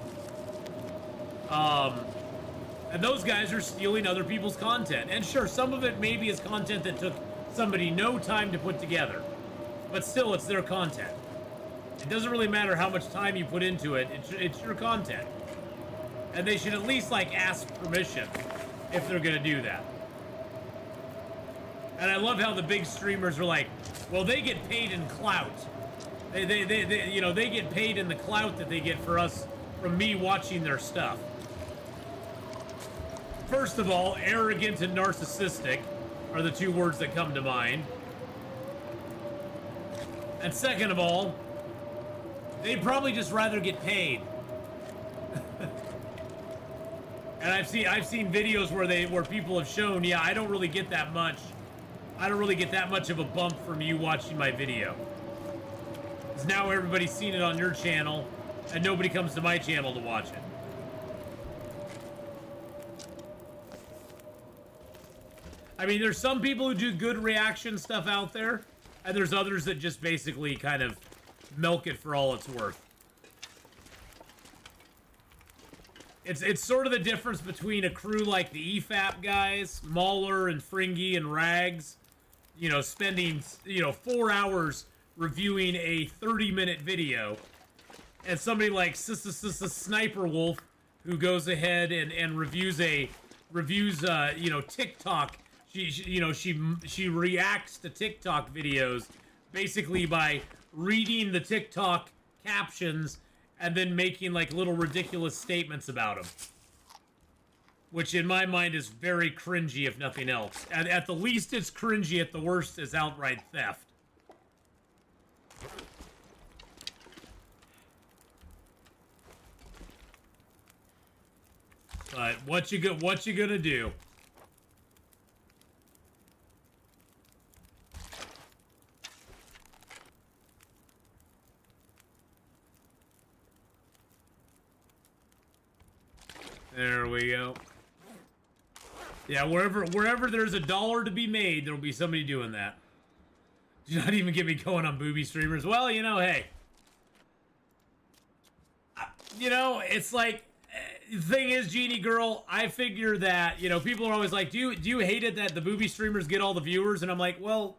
And those guys are stealing other people's content. And sure, some of it maybe is content that took somebody no time to put together, but still, it's their content. It doesn't really matter how much time you put into it. It's your content, and they should at least like ask permission if they're gonna do that. And I love how the big streamers are like, well, they get paid in clout. They you know, they get paid in the clout that they get from me watching their stuff. First of all, arrogant and narcissistic are the two words that come to mind. And second of all, they'd probably just rather get paid. And I've seen videos where people have shown, yeah, I don't really get that much. I don't really get that much of a bump from you watching my video. Because now everybody's seen it on your channel, and nobody comes to my channel to watch it. I mean, there's some people who do good reaction stuff out there, and there's others that just basically kind of milk it for all it's worth. It's sort of the difference between a crew like the EFAP guys, Mauler and Fringy and Rags, you know, spending, you know, 4 hours reviewing a 30-minute video, and somebody like Sniper Wolf, who goes ahead and reviews you know, TikTok. She reacts to TikTok videos basically by reading the TikTok captions and then making like little ridiculous statements about them, which in my mind is very cringy, if nothing else. At the least, it's cringy. At the worst, is outright theft. But what you gonna do? There we go. Yeah, wherever there's a dollar to be made, there'll be somebody doing that. Do not even get me going on booby streamers. Well, you know, hey. You know, it's like, the thing is, Genie Girl, I figure that, you know, people are always like, do you hate it that the booby streamers get all the viewers? And I'm like, well,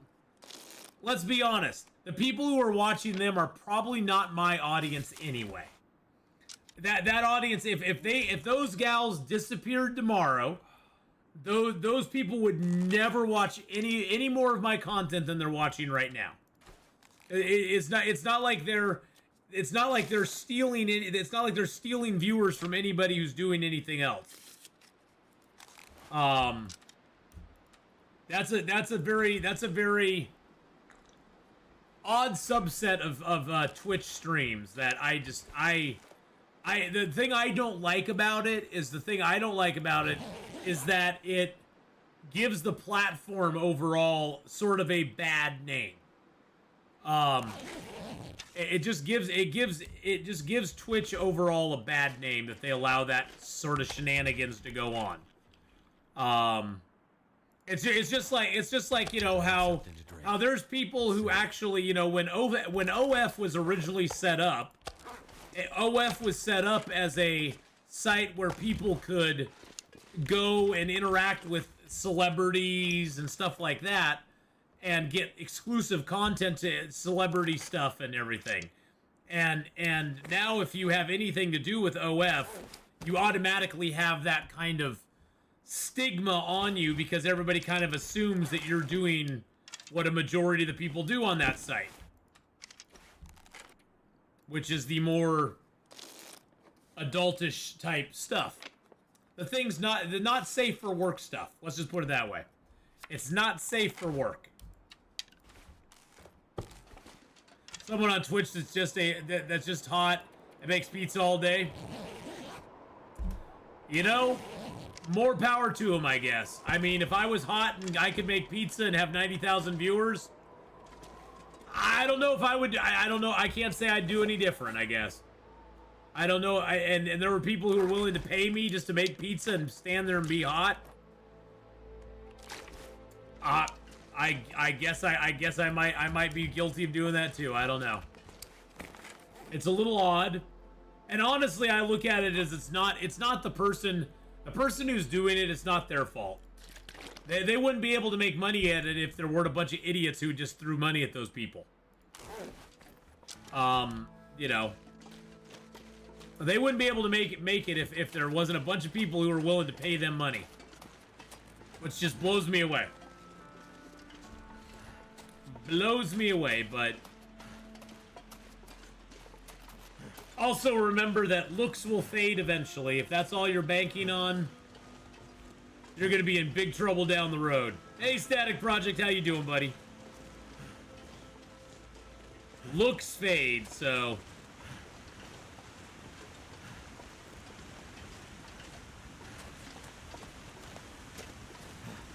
let's be honest. The people who are watching them are probably not my audience anyway. That audience, if those gals disappeared tomorrow, those people would never watch any more of my content than they're watching right now. It's not like they're stealing it. It's not like they're stealing viewers from anybody who's doing anything else. That's a very odd subset of Twitch streams that the thing I don't like about it is that it gives the platform overall sort of a bad name. It just gives Twitch overall a bad name that they allow that sort of shenanigans to go on. It's just like you know how there's people who actually, you know, when OF was originally set up, OF was set up as a site where people could go and interact with celebrities and stuff like that and get exclusive content to celebrity stuff and everything. And now if you have anything to do with OF, you automatically have that kind of stigma on you because everybody kind of assumes that you're doing what a majority of the people do on that site, which is the more adultish type stuff. The not safe for work stuff. Let's just put it that way. It's not safe for work. Someone on Twitch that's just hot and makes pizza all day. You know, more power to him, I guess. I mean, if I was hot and I could make pizza and have 90,000 viewers, I don't know if I would. I don't know. I can't say I'd do any different, I guess. I don't know. And there were people who were willing to pay me just to make pizza and stand there and be hot. I guess I might be guilty of doing that too. I don't know. It's a little odd. And honestly, I look at it as it's not the person who's doing it, it's not their fault. They wouldn't be able to make money at it if there weren't a bunch of idiots who just threw money at those people. You know, they wouldn't be able to make it if there wasn't a bunch of people who were willing to pay them money. Which just blows me away. Blows me away, but also remember that looks will fade eventually. If that's all you're banking on, you're gonna be in big trouble down the road. Hey, Static Project, how you doing, buddy? Looks fade, so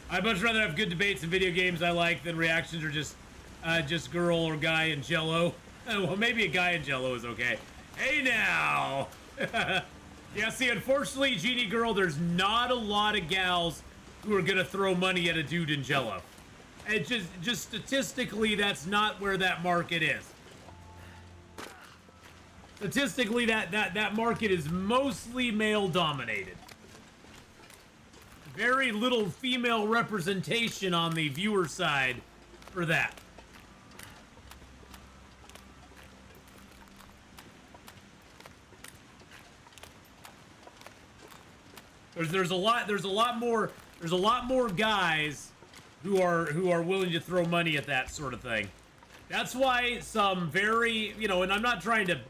I'd much rather have good debates in video games I like than reactions are just girl or guy in Jello. Well, maybe a guy in Jello is okay. Hey now! Yeah, see, unfortunately, Genie Girl, there's not a lot of gals who are gonna throw money at a dude in Jello. And just statistically, that's not where that market is. Statistically, that market is mostly male-dominated. Very little female representation on the viewer side for that. There's a lot more guys who are willing to throw money at that sort of thing. That's why some very, you know, and I'm not trying to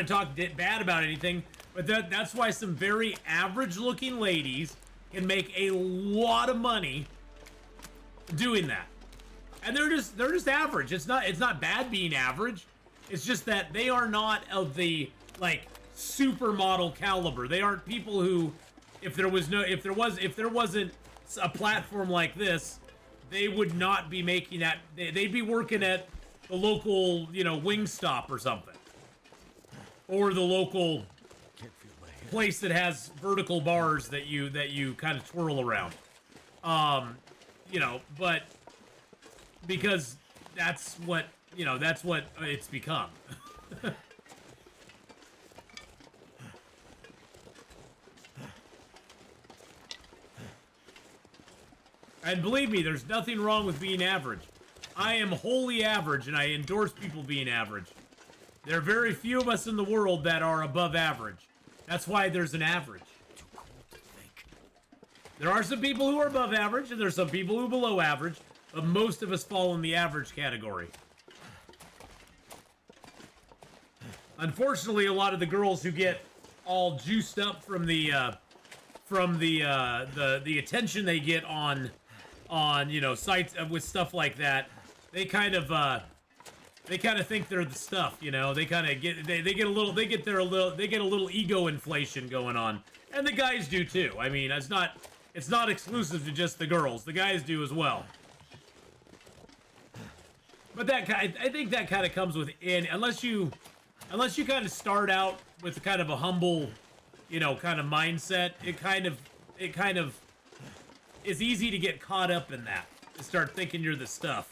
talk bad about anything, but that's why some very average looking ladies can make a lot of money doing that. And they're just average. It's not bad being average. It's just that they are not of the like supermodel caliber. They aren't people who, if there wasn't a platform like this, they would not be making that. They'd be working at the local, you know, Wingstop or something, or the local place that has vertical bars that you kind of twirl around. You know, but because that's what it's become. And believe me, there's nothing wrong with being average. I am wholly average, and I endorse people being average. There are very few of us in the world that are above average. That's why there's an average.
Too cold to think.
There are some people who are above average, and there's some people who are below average, but most of us fall in the average category. Unfortunately, a lot of the girls who get all juiced up from the from the attention they get on you know, sites with stuff like that. They kind of think they're the stuff, you know. They kind of get they get a little ego inflation going on, and the guys do too. I mean, it's not exclusive to just the girls. The guys do as well. But I think that kind of comes within, unless you kind of start out with kind of a humble, you know, kind of mindset. It kind of is easy to get caught up in that, to start thinking you're the stuff.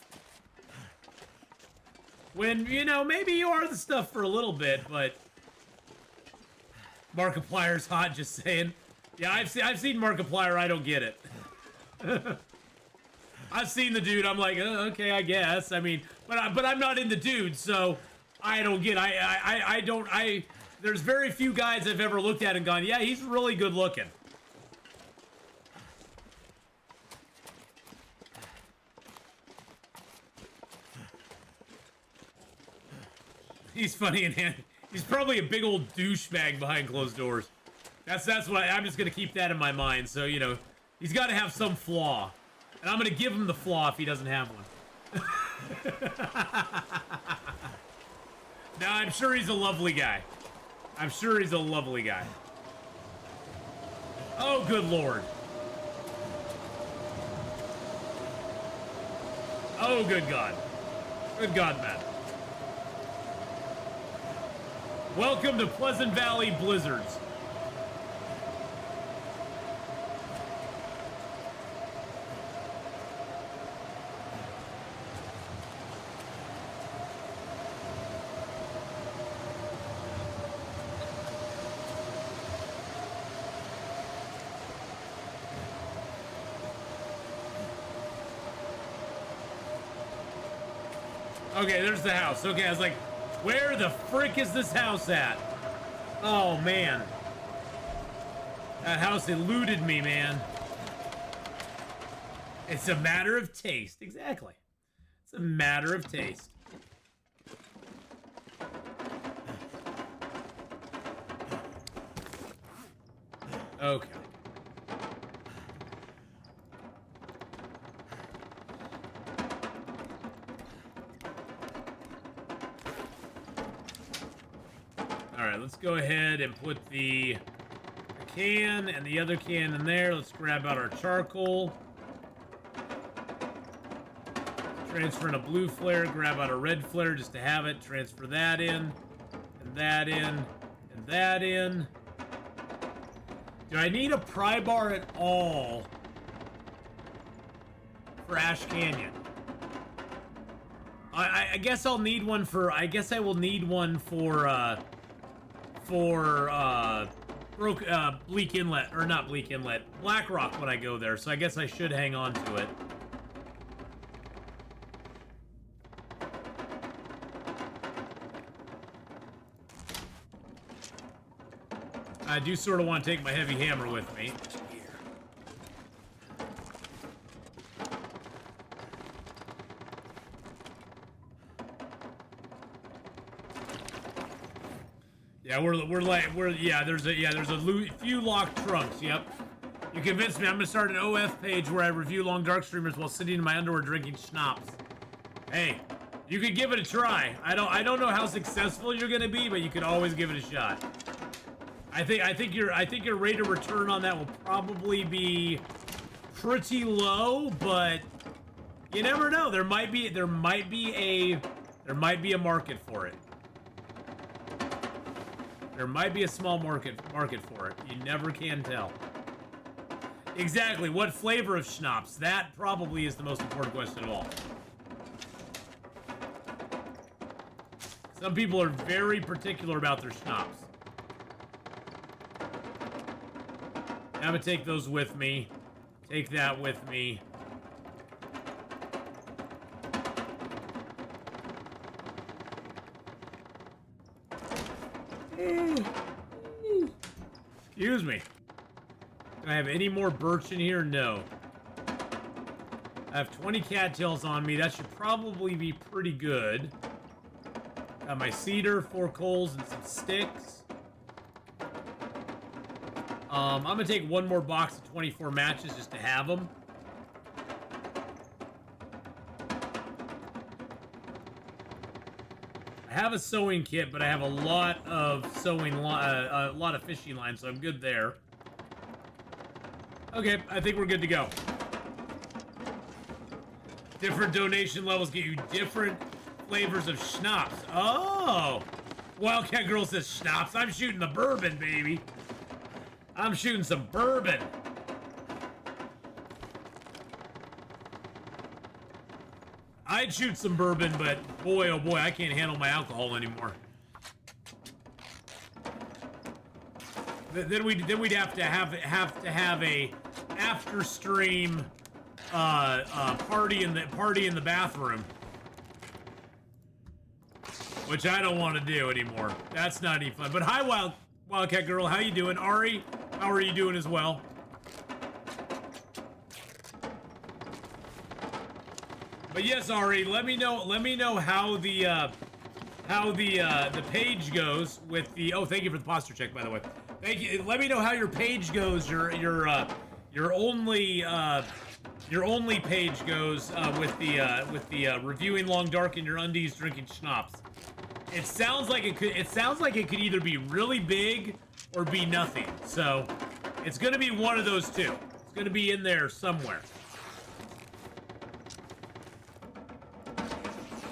When, you know, maybe you are the stuff for a little bit, but Markiplier's hot, just saying. Yeah, I've seen Markiplier, I don't get it. I've seen the dude, I'm like, okay, I guess. I mean, but I'm not in the dude, so I don't get. There's very few guys I've ever looked at and gone, yeah, he's really good looking. He's funny and he's probably a big old douchebag behind closed doors. That's what I'm just gonna keep that in my mind. So, you know, he's got to have some flaw, and I'm gonna give him the flaw if he doesn't have one. Now, I'm sure he's a lovely guy. I'm sure he's a lovely guy. Oh, good lord. Oh, good God. Good God, man. Welcome to Pleasant Valley Blizzards. Okay, there's the house. Okay, I was like, where the frick is this house at? Oh, man. That house eluded me, man. It's a matter of taste. Exactly. It's a matter of taste. Okay. Alright, let's go ahead and put the can and the other can in there. Let's grab out our charcoal. Transfer in a blue flare, grab out a red flare just to have it. Transfer that in, and that in, and that in. Do I need a pry bar at all for Ash Canyon? I guess I'll need one for, I guess I will need one for Bleak Inlet, or not Bleak Inlet, Black Rock when I go there, so I guess I should hang on to it. I do sort of want to take my heavy hammer with me. Yeah, there's a few locked trunks. Yep. You convinced me. I'm gonna start an OF page where I review long dark streamers while sitting in my underwear drinking schnapps. Hey, you could give it a try. I don't know how successful you're gonna be, but you could always give it a shot. I think your rate of return on that will probably be pretty low, but you never know. There might be a market for it. There might be a small market for it. You never can tell. Exactly. What flavor of schnapps? That probably is the most important question of all. Some people are very particular about their schnapps. I'm gonna take those with me. Take that with me. Excuse me. Do I have any more birch in here? No. I have 20 cattails on me. That should probably be pretty good. Got my cedar, 4 coals, and some sticks. I'm gonna take one more box of 24 matches just to have them. I have a sewing kit, but I have a lot of a lot of fishing lines, so I'm good there. Okay, I think we're good to go. Different donation levels get you different flavors of schnapps. Oh! Wildcat Girl says schnapps. I'm shooting the bourbon, baby. I'm shooting some bourbon. I'd shoot some bourbon, but boy, oh boy, I can't handle my alcohol anymore. Then we'd have to have a after stream party in the bathroom, which I don't want to do anymore. That's not any fun. But hi, Wildcat Girl, how you doing? Ari, how are you doing as well? But yes, Ari, let me know how the page goes with the. Oh, thank you for the posture check, by the way. Thank you. Let me know how your page goes. Your only page goes with the reviewing Long Dark in your undies, drinking schnapps. It sounds like it could either be really big or be nothing. So it's gonna be one of those two. It's gonna be in there somewhere.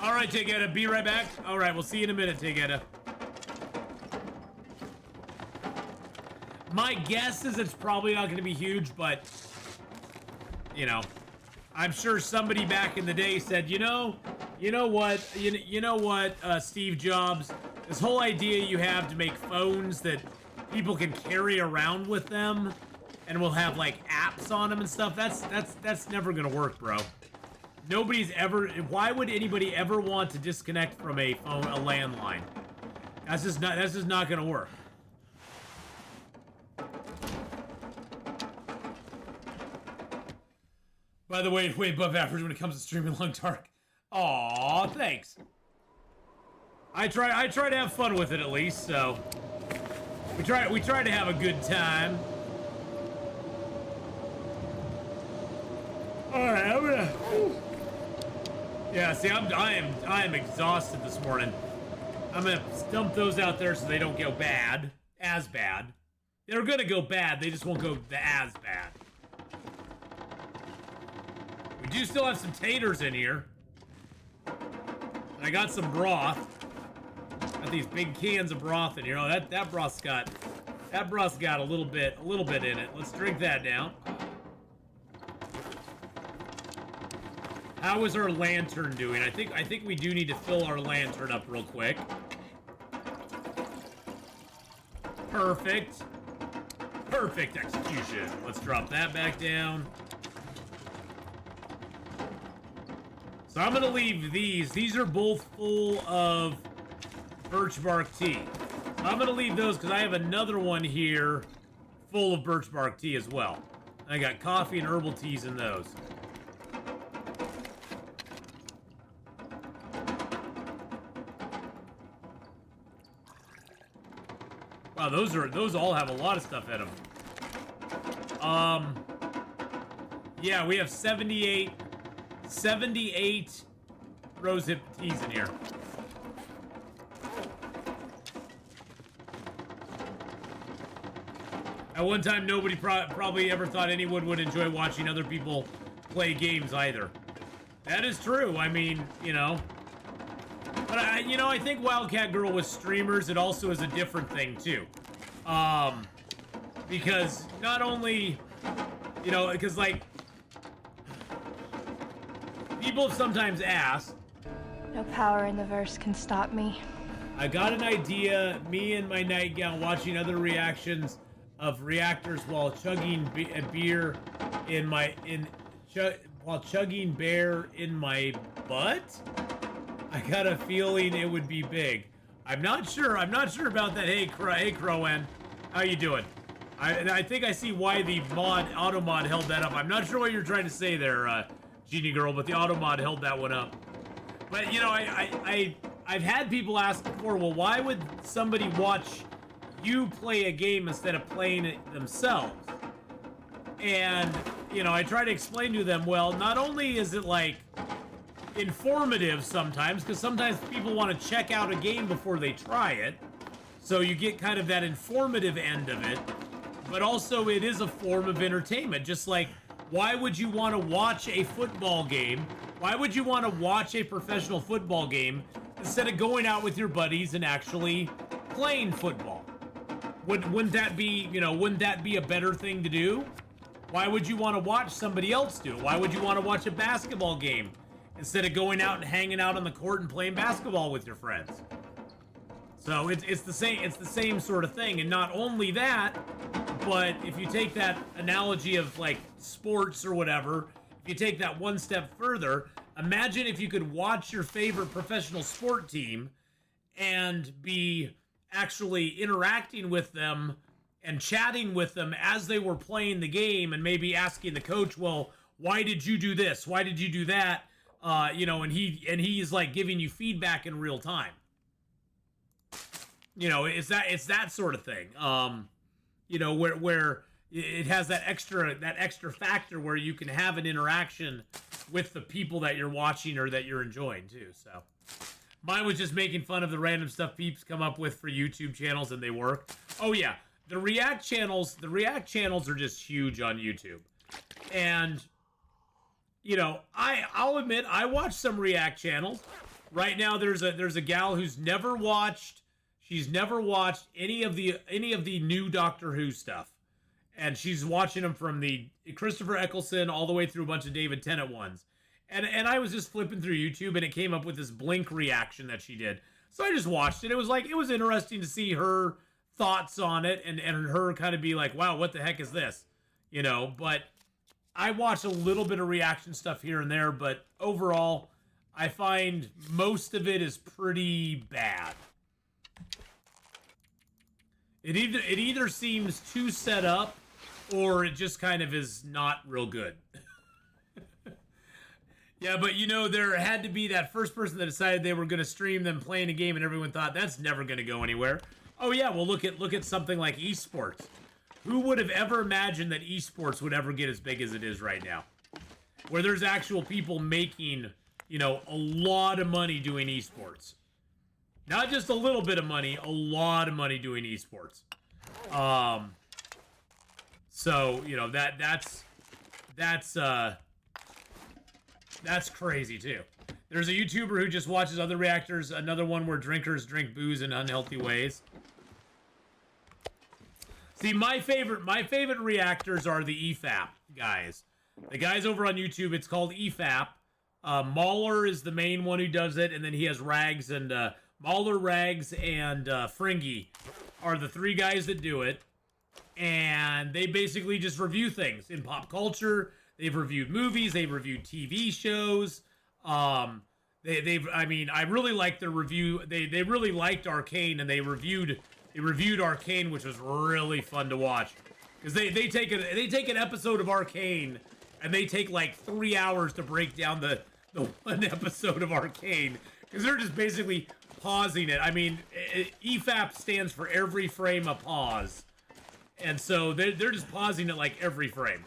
All right, Tegeta, be right back. All right, we'll see you in a minute, Tegeta. My guess is it's probably not going to be huge, but, you know, I'm sure somebody back in the day said, you know what, Steve Jobs, this whole idea you have to make phones that people can carry around with them and will have like apps on them and stuff, that's never going to work, bro. Nobody's ever. Why would anybody ever want to disconnect from a phone, a landline? That's just not gonna work. By the way, way above average when it comes to streaming Long Dark. Aw, thanks. I try to have fun with it at least. So we try to have a good time. All right, I'm gonna. Yeah, see, I am exhausted this morning. I'm gonna dump those out there so they don't go bad, as bad. They're gonna go bad, they just won't go as bad. We do still have some taters in here. I got some broth. Got these big cans of broth in here. Oh, that broth's got a little bit in it. Let's drink that down. How is our lantern doing? I think we do need to fill our lantern up real quick. Perfect. Perfect execution. Let's drop that back down. So I'm gonna leave these. These are both full of birch bark tea. So I'm gonna leave those because I have another one here full of birch bark tea as well. I got coffee and herbal teas in those. Wow, those all have a lot of stuff in them. Yeah, we have 78 rosehip teas in here. At one time, nobody probably ever thought anyone would enjoy watching other people play games either. That is true. I mean, you know. But I think Wildcat Girl with streamers, it also is a different thing too. Because not only, because like, people have sometimes asked.
No power in the verse can stop me.
I got an idea, me and my nightgown watching other reactions of reactors while chugging beer while chugging bear in my butt? I got a feeling it would be big. I'm not sure about that. Hey, Crowan. How you doing? I think I see why the auto mod held that up. I'm not sure what you're trying to say there, Genie Girl, but the auto mod held that one up. But, I've had people ask before, well, why would somebody watch you play a game instead of playing it themselves. And, you know, I try to explain to them, well, not only is it like informative sometimes, because sometimes people want to check out a game before they try it, so you get kind of that informative end of it, but also it is a form of entertainment. Just like, why would you want to watch a football game? Why would you want to watch a professional football game instead of going out with your buddies and actually playing football? Wouldn't that be, you know, wouldn't that be a better thing to do? Why would you want to watch somebody else do it? Why would you want to watch a basketball game instead of going out and hanging out on the court and playing basketball with your friends? So it's the same sort of thing. And not only that, but if you take that analogy of like sports or whatever, if you take that one step further, imagine if you could watch your favorite professional sport team and be actually interacting with them and chatting with them as they were playing the game, and maybe asking the coach, well, why did you do this? Why did you do that? You know, and he's like giving you feedback in real time. You know, it's that sort of thing. You know, where it has that extra factor where you can have an interaction with the people that you're watching or that you're enjoying too. So mine was just making fun of the random stuff peeps come up with for YouTube channels, and they work. Oh yeah. The React channels are just huge on YouTube. And, you know, I'll admit, I watch some React channels. Right now, there's a gal who's never watched any of the new Doctor Who stuff. And she's watching them from the Christopher Eccleston all the way through a bunch of David Tennant ones. And I was just flipping through YouTube, and it came up with this Blink reaction that she did. So I just watched it. It was interesting to see her thoughts on it, and her kind of be like, wow, what the heck is this, you know? But I watch a little bit of reaction stuff here and there, but overall I find most of it is pretty bad. It either seems too set up, or it just kind of is not real good. Yeah, but you know, there had to be that first person that decided they were going to stream them playing a game, and everyone thought that's never going to go anywhere. Oh yeah, well look at something like esports. Who would have ever imagined that esports would ever get as big as it is right now? Where there's actual people making, you know, a lot of money doing esports. Not just a little bit of money, a lot of money doing esports. So, you know, that's crazy too. There's a YouTuber who just watches other reactors, another one where drinkers drink booze in unhealthy ways. See, my favorite reactors are the EFAP guys. The guys over on YouTube, it's called EFAP. Mauler is the main one who does it, and then he has Rags, and Mauler, Rags, and Fringy are the three guys that do it. And they basically just review things in pop culture. They've reviewed movies, they've reviewed TV shows. I really like their review. They really liked Arcane, and they reviewed Arcane, which was really fun to watch, because they take an episode of Arcane and they take like 3 hours to break down the one episode of Arcane, because they're just basically pausing it. I mean, EFAP stands for every frame a pause, and so they're just pausing it like every frame,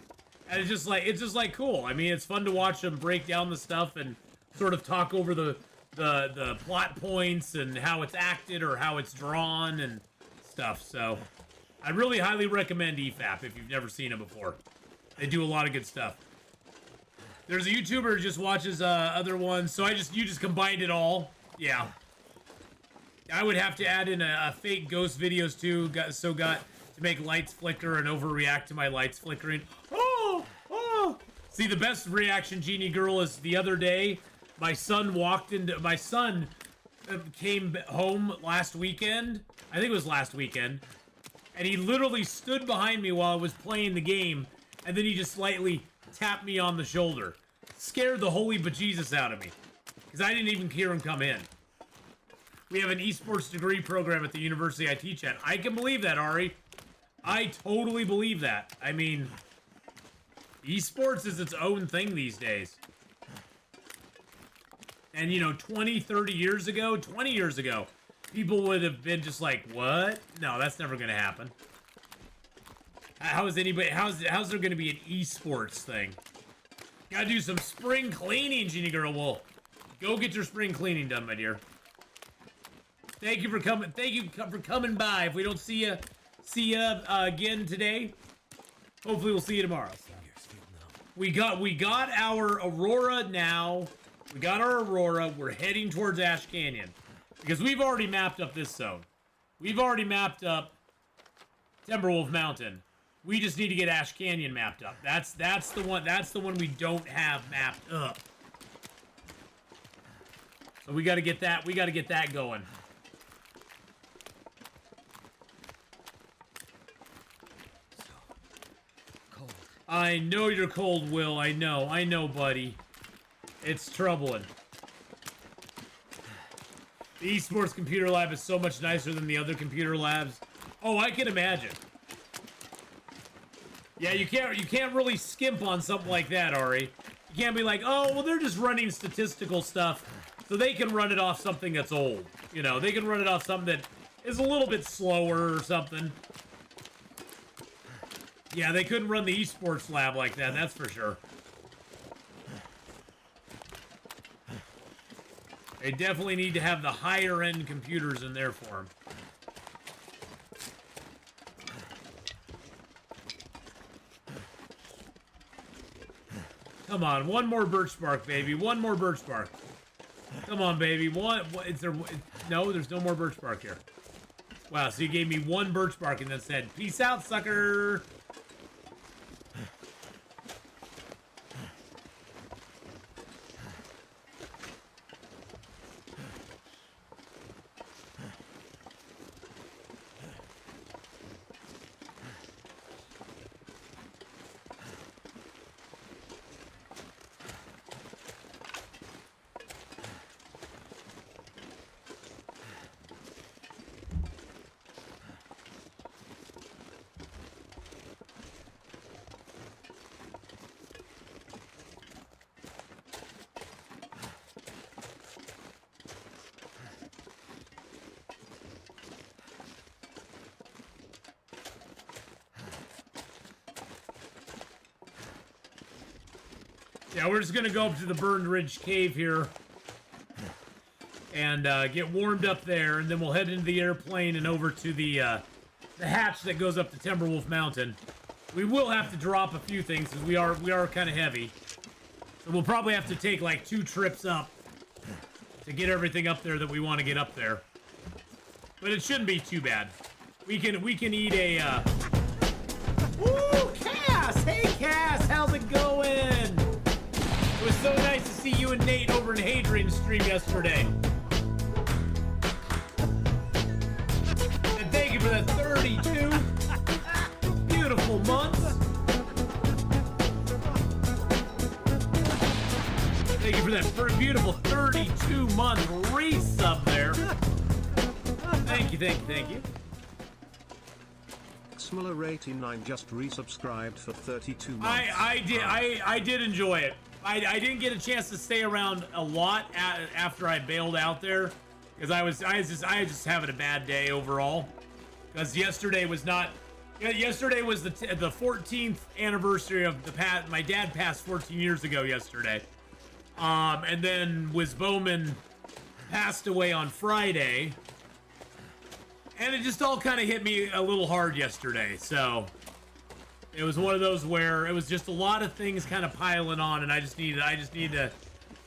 and it's just like cool. I mean, it's fun to watch them break down the stuff and sort of talk over the plot points and how it's acted or how it's drawn and stuff. So I really highly recommend EFAP if you've never seen it before. They do a lot of good stuff. There's a YouTuber who just watches other ones, so you just combined it all. Yeah. I would have to add in a fake ghost videos too, got to make lights flicker and overreact to my lights flickering. Oh! See, the best reaction, Genie Girl, is the other day, my son came home last weekend. I think it was last weekend. And he literally stood behind me while I was playing the game, and then he just slightly tapped me on the shoulder. Scared the holy bejesus out of me, because I didn't even hear him come in. We have an esports degree program at the university I teach at. I can believe that, Ari. I totally believe that. I mean, esports is its own thing these days. And, you know, 20 years ago, people would have been just like, what? No, that's never gonna happen. How's there gonna be an esports thing? Gotta do some spring cleaning, Genie Girl. Well, go get your spring cleaning done, my dear. Thank you for coming. Thank you for coming by. If we don't see you again today, hopefully we'll see you tomorrow. We got our Aurora now. We got our Aurora. We're heading towards Ash Canyon because we've already mapped up this zone. We've already mapped up Timberwolf Mountain. We just need to get Ash Canyon mapped up. That's the one. That's the one we don't have mapped up. So we got to get that. We got to get that going. I know you're cold, Will. I know, buddy. It's troubling. The esports computer lab is so much nicer than the other computer labs. Oh, I can imagine. Yeah, you can't really skimp on something like that, Ari. You can't be like, oh, well, they're just running statistical stuff, so they can run it off something that's old. You know, they can run it off something that is a little bit slower or something. Yeah, they couldn't run the esports lab like that, that's for sure. They definitely need to have the higher end computers in there for them. Come on, one more birch bark, baby. One more birch bark. Come on, baby. Is there? No, there's no more birch bark here. Wow, so you gave me one birch bark and then said, peace out, sucker. Yeah, we're just gonna go up to the Burned Ridge Cave here and get warmed up there, and then we'll head into the airplane and over to the hatch that goes up to Timberwolf Mountain. We will have to drop a few things because we are kind of heavy, so we'll probably have to take like 2 trips up to get everything up there that we want to get up there. But it shouldn't be too bad. We can eat a. Ooh, Cass! Hey, Cass, how's it going? It was so nice to see you and Nate over in Hadrian's stream yesterday. And thank you for that 32 beautiful months. Thank you for that beautiful 32-month resub there. Thank you.
Xmiller89 just resubscribed for 32 months.
I did enjoy it. I didn't get a chance to stay around a lot after I bailed out there because I was just having a bad day overall. Because yesterday was the 14th anniversary of my dad passed 14 years ago yesterday. And then Wiz Bowman passed away on Friday. And it just all kind of hit me a little hard yesterday, so it was one of those where it was just a lot of things kind of piling on, and I just need to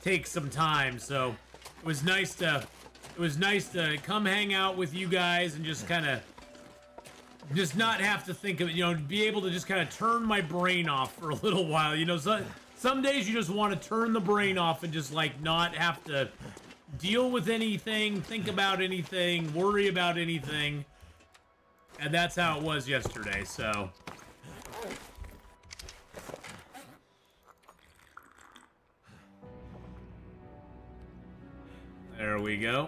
take some time. So it was nice to come hang out with you guys and just kind of just not have to think of it, be able to just kind of turn my brain off for a little while. So some days you just want to turn the brain off and just like not have to deal with anything, think about anything, worry about anything. And that's how it was yesterday, so. There we go.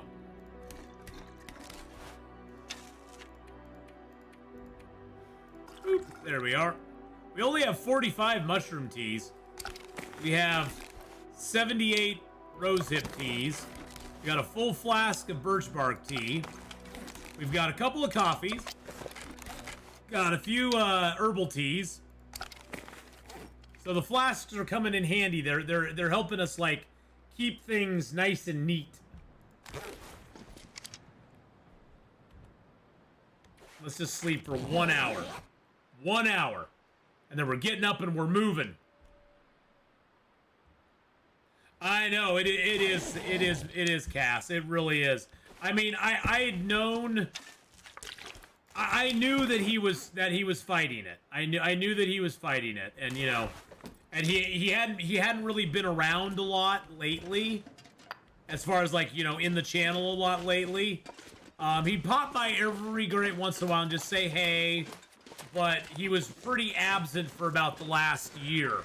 Oop, there we are. We only have 45 mushroom teas. We have 78 rosehip teas. We got a full flask of birch bark tea. We've got a couple of coffees. Got a few herbal teas. So the flasks are coming in handy. They're helping us like keep things nice and neat. Let's just sleep for 1 hour. 1 hour. And then we're getting up and we're moving. I know, it is, Cass. It really is. I mean, I had known... I knew that he was fighting it. I knew that he was fighting it, and you know, and he hadn't really been around a lot lately, as far as like, you know, in the channel a lot lately. He'd pop by every great once in a while and just say hey, but he was pretty absent for about the last year.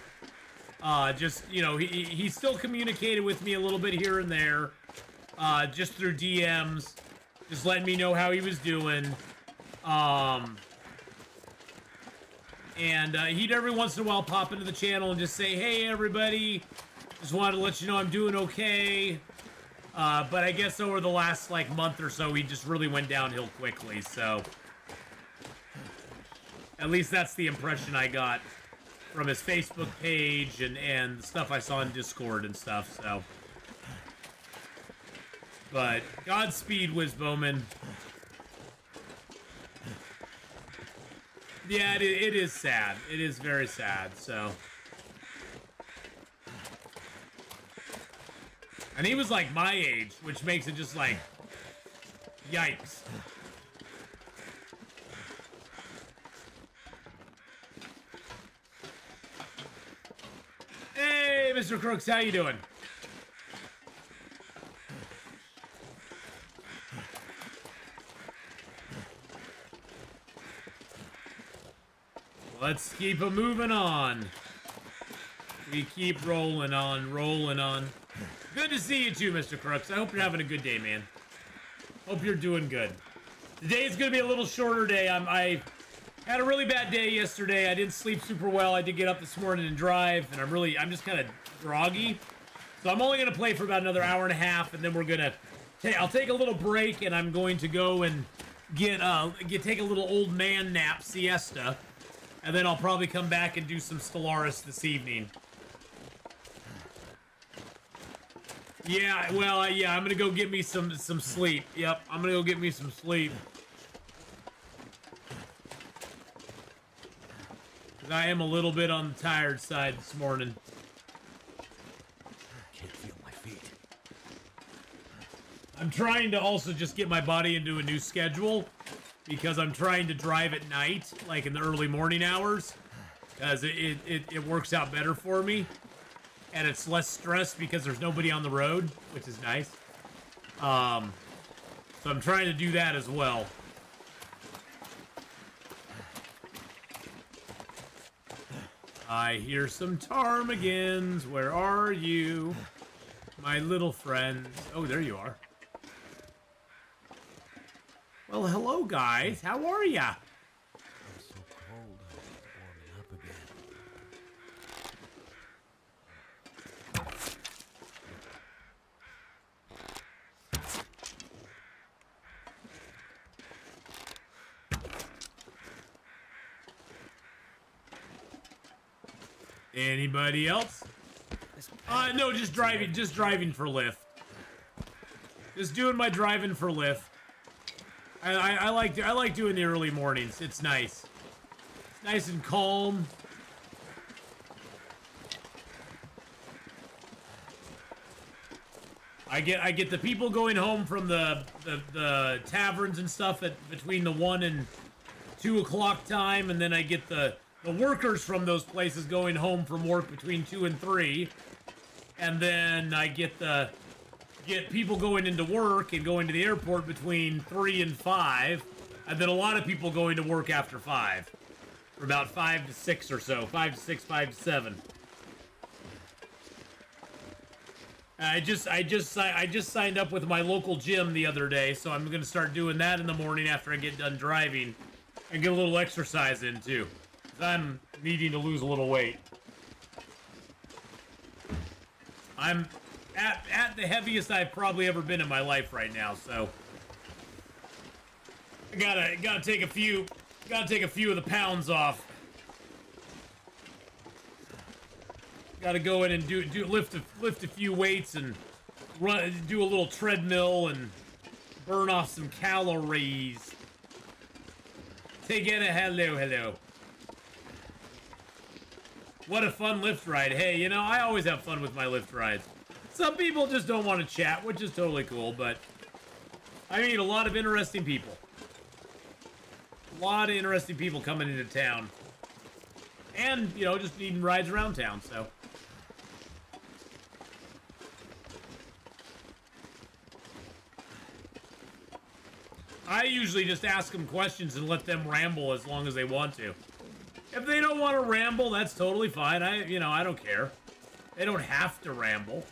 Just, you know, he still communicated with me a little bit here and there, just through DMs, just letting me know how he was doing. And he'd every once in a while pop into the channel and just say, hey everybody, just wanted to let you know I'm doing okay. But I guess over the last like month or so, he just really went downhill quickly, so. At least that's the impression I got from his Facebook page and the stuff I saw in Discord and stuff, so. But Godspeed, Wizbowman. Yeah, it is sad. It is very sad, so. And he was like my age, which makes it just like, yikes. Hey, Mr. Crooks, how you doing? Let's keep it moving on. We keep rolling on, rolling on. Good to see you too, Mr. Crooks. I hope you're having a good day, man. Hope you're doing good. Today is going to be a little shorter day. I had a really bad day yesterday. I didn't sleep super well. I did get up this morning and drive, and I'm just kind of groggy. So I'm only going to play for about another hour and a half, and then we're going to... I'll take a little break, and I'm going to go and take a little old man nap, siesta. And then I'll probably come back and do some Stellaris this evening. Yeah, well, yeah, I'm gonna go get me some sleep. Yep, I'm gonna go get me some sleep. 'Cause I am a little bit on the tired side this morning.
Can't feel my feet.
I'm trying to also just get my body into a new schedule. Because I'm trying to drive at night, like in the early morning hours, because it works out better for me, and it's less stress because there's nobody on the road, which is nice. So I'm trying to do that as well. I hear some ptarmigans. Where are you, my little friends? Oh, there you are. Well, hello, guys. How are ya?
I'm so cold. Warming up again.
Anybody else? No, just driving for Lyft. Just doing my driving for Lyft. I like doing the early mornings. It's nice. It's nice and calm. I get the people going home from the taverns and stuff at between the 1 and 2 o'clock time, and then I get the workers from those places going home from work between 2 and 3, and then I get people going into work and going to the airport between 3 and 5, and then a lot of people going to work after 5, for about 5 to 6 or so, 5 to 6, 5 to 7. I just signed up with my local gym the other day, so I'm gonna start doing that in the morning after I get done driving, and get a little exercise in too. 'Cause I'm needing to lose a little weight. I'm at the heaviest I've probably ever been in my life right now, so. Gotta take a few of the pounds off. Gotta go in and lift a few weights and do a little treadmill and burn off some calories. Take it a hello. What a fun lift ride. Hey, you know, I always have fun with my lift rides. Some people just don't want to chat, which is totally cool, but I meet a lot of interesting people. A lot of interesting people coming into town. And, you know, just needing rides around town, so. I usually just ask them questions and let them ramble as long as they want to. If they don't want to ramble, that's totally fine. I don't care. They don't have to ramble.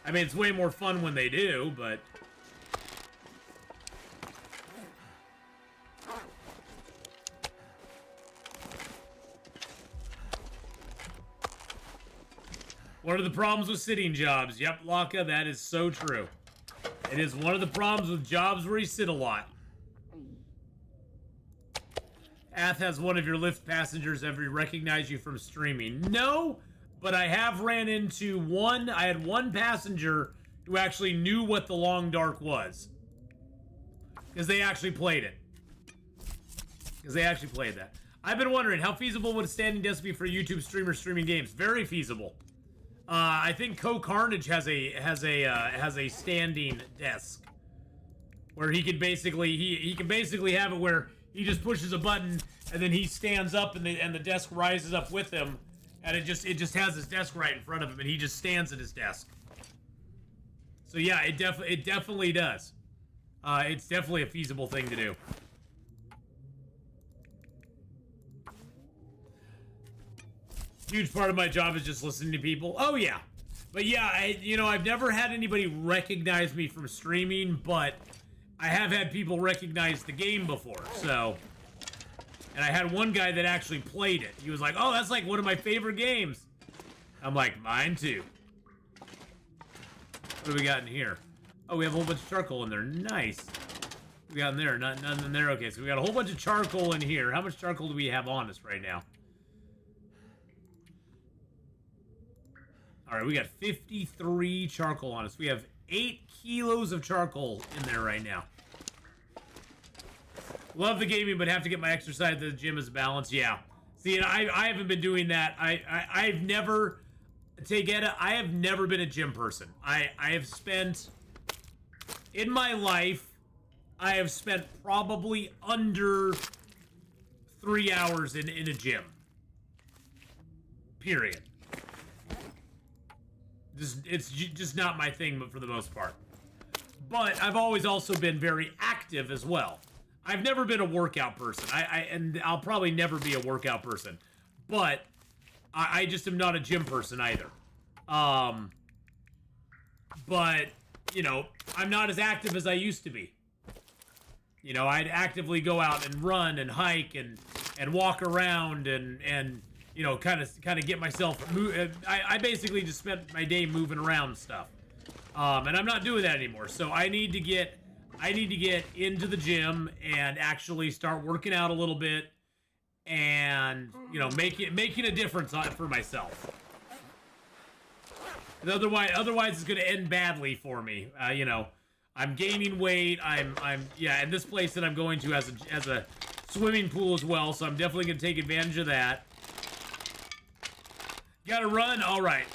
I mean, it's way more fun when they do, but... What are the problems with sitting jobs? Yep, Laka, that is so true. It is one of the problems with jobs where you sit a lot. Ath has one of your Lyft passengers ever recognized you from streaming. No, but I have ran into one. I had one passenger who actually knew what the Long Dark was. Because they actually played it. Because they actually played that. I've been wondering, how feasible would a standing desk be for a YouTube streamer streaming games? Very feasible. I think Co-Carnage has a standing desk where he can basically he can basically have it where he just pushes a button and then he stands up and the desk rises up with him, and it just has his desk right in front of him and he just stands at his desk. So yeah, it definitely does. It's definitely a feasible thing to do. Huge part of my job is just listening to people. Oh yeah, but yeah, I've never had anybody recognize me from streaming, but I have had people recognize the game before. So, and I had one guy that actually played it. He was like, "Oh, that's like one of my favorite games." I'm like, "Mine too." What do we got in here? Oh, we have a whole bunch of charcoal in there. Nice. What we got in there? None in there. Okay, so we got a whole bunch of charcoal in here. How much charcoal do we have on us right now? All right, we got 53 charcoal on us. We have 8 kilos of charcoal in there right now. Love the gaming, but have to get my exercise at the gym as a balance. Yeah. See, and I haven't been doing that. I've never, Tegeta, I have never been a gym person. I have spent, in my life, I have spent probably under 3 hours in a gym. Period. It's just not my thing, but for the most part. But I've always also been very active as well. I've never been a workout person. And I'll probably never be a workout person. But I just am not a gym person either. But, you know, I'm not as active as I used to be. You know, I'd actively go out and run and hike and walk around and you know, kind of get myself I basically just spent my day moving around stuff, and I'm not doing that anymore. So I need to get into the gym and actually start working out a little bit, and you know, making a difference for myself. And otherwise it's going to end badly for me. You know, I'm gaining weight. Yeah, and this place that I'm going to has a swimming pool as well, so I'm definitely going to take advantage of that. Gotta run? Alright.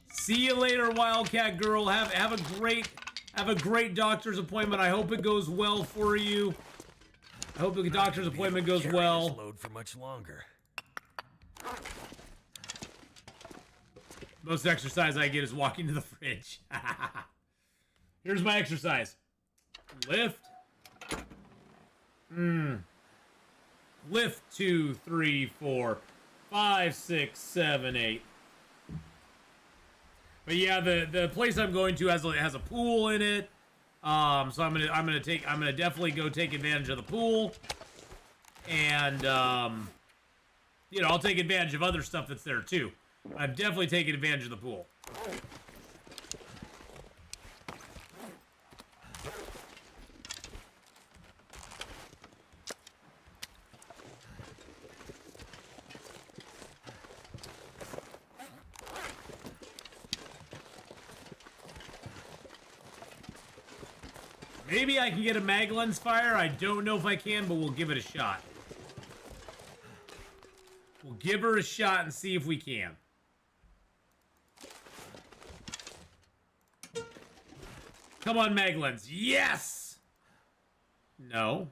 See you later, Wildcat Girl. Have a great doctor's appointment. I hope it goes well for you. I hope the doctor's appointment goes well.
Load for much longer.
Most exercise I get is walking to the fridge. Here's my exercise. Lift. Lift 2, 3, 4, 5, 6, 7, 8. But yeah, the place I'm going to has a pool in it. So I'm gonna definitely go take advantage of the pool. And you know, I'll take advantage of other stuff that's there too. I'm definitely taking advantage of the pool. Maybe I can get a mag lens fire. I don't know if I can, but we'll give it a shot. We'll give her a shot and see if we can. Come on, mag lens. Yes! No.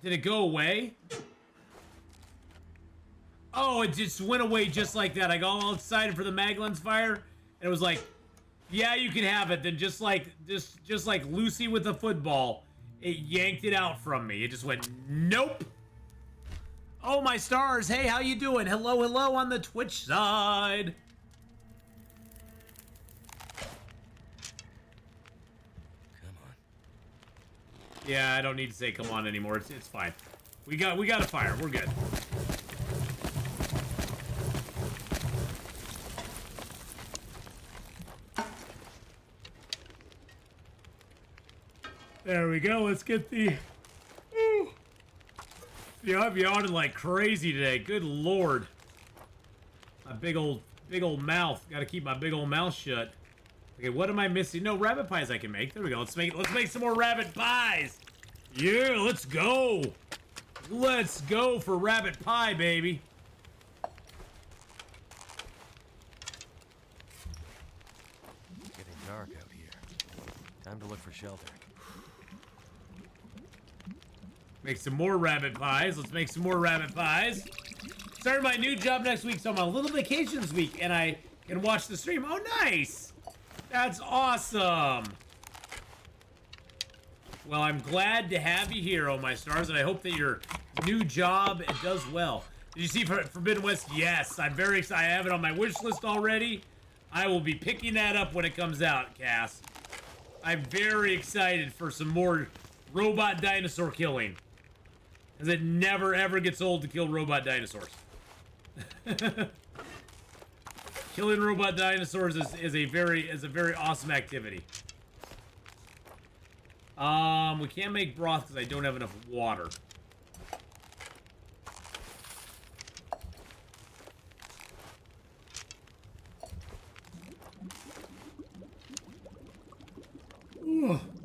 Did it go away? Oh, it just went away just like that. I got all excited for the mag lens fire, and it was like, yeah, you can have it. Then just like Lucy with the football, it yanked it out from me. It just went, nope. Oh, my stars. Hey, how you doing? Hello, hello on the Twitch side.
Come on.
Yeah, I don't need to say come on anymore. It's fine. We got a fire. We're good. There we go. Let's get the... Yeah, I'm yawning like crazy today. Good lord. My big old mouth. Gotta keep my big old mouth shut. Okay, what am I missing? No, rabbit pies I can make. There we go. Let's make some more rabbit pies. Yeah, let's go. Let's go for rabbit pie, baby.
It's getting dark out here. Time to look for shelter.
Make some more rabbit pies. Let's make some more rabbit pies. Starting my new job next week, so I'm on a little vacation this week, and I can watch the stream. Oh, nice! That's awesome! Well, I'm glad to have you here, oh my stars, and I hope that your new job does well. Did you see Forbidden West? Yes, I'm very excited. I have it on my wish list already. I will be picking that up when it comes out, Cass. I'm very excited for some more robot dinosaur killing. Because it never ever gets old to kill robot dinosaurs. Killing robot dinosaurs is a very awesome activity. We can't make broth because I don't have enough water.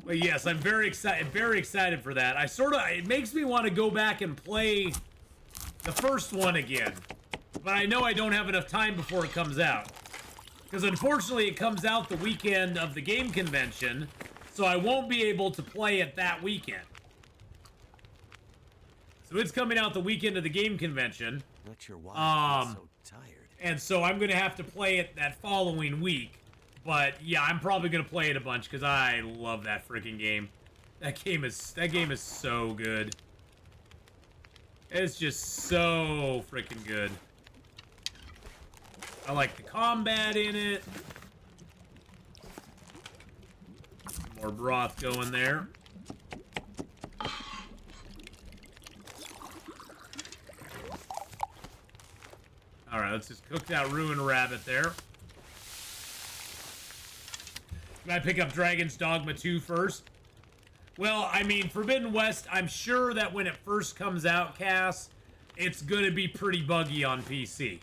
But yes, I'm very excited for that. It makes me want to go back and play the first one again. But I know I don't have enough time before it comes out. Because unfortunately it comes out the weekend of the game convention, so I won't be able to play it that weekend. So it's coming out the weekend of the game convention.
Not sure why I'm so tired.
And so I'm going to have to play it that following week. But yeah, I'm probably gonna play it a bunch because I love that freaking game. That game is so good. It's just so freaking good. I like the combat in it. More broth going there. All right, let's just cook that ruined rabbit there. Can I pick up Dragon's Dogma 2 first? Well, I mean, Forbidden West, I'm sure that when it first comes out, Cass, it's going to be pretty buggy on PC.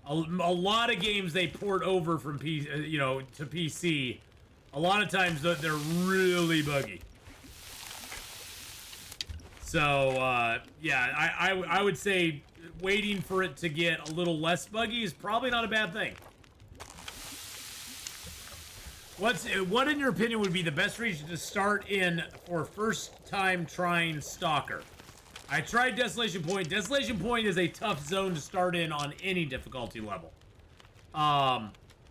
A lot of games they port over from to PC. A lot of times they're really buggy. So, yeah, I would say waiting for it to get a little less buggy is probably not a bad thing. What in your opinion would be the best region to start in for first time trying Stalker? I tried Desolation Point. Desolation Point is a tough zone to start in on any difficulty level.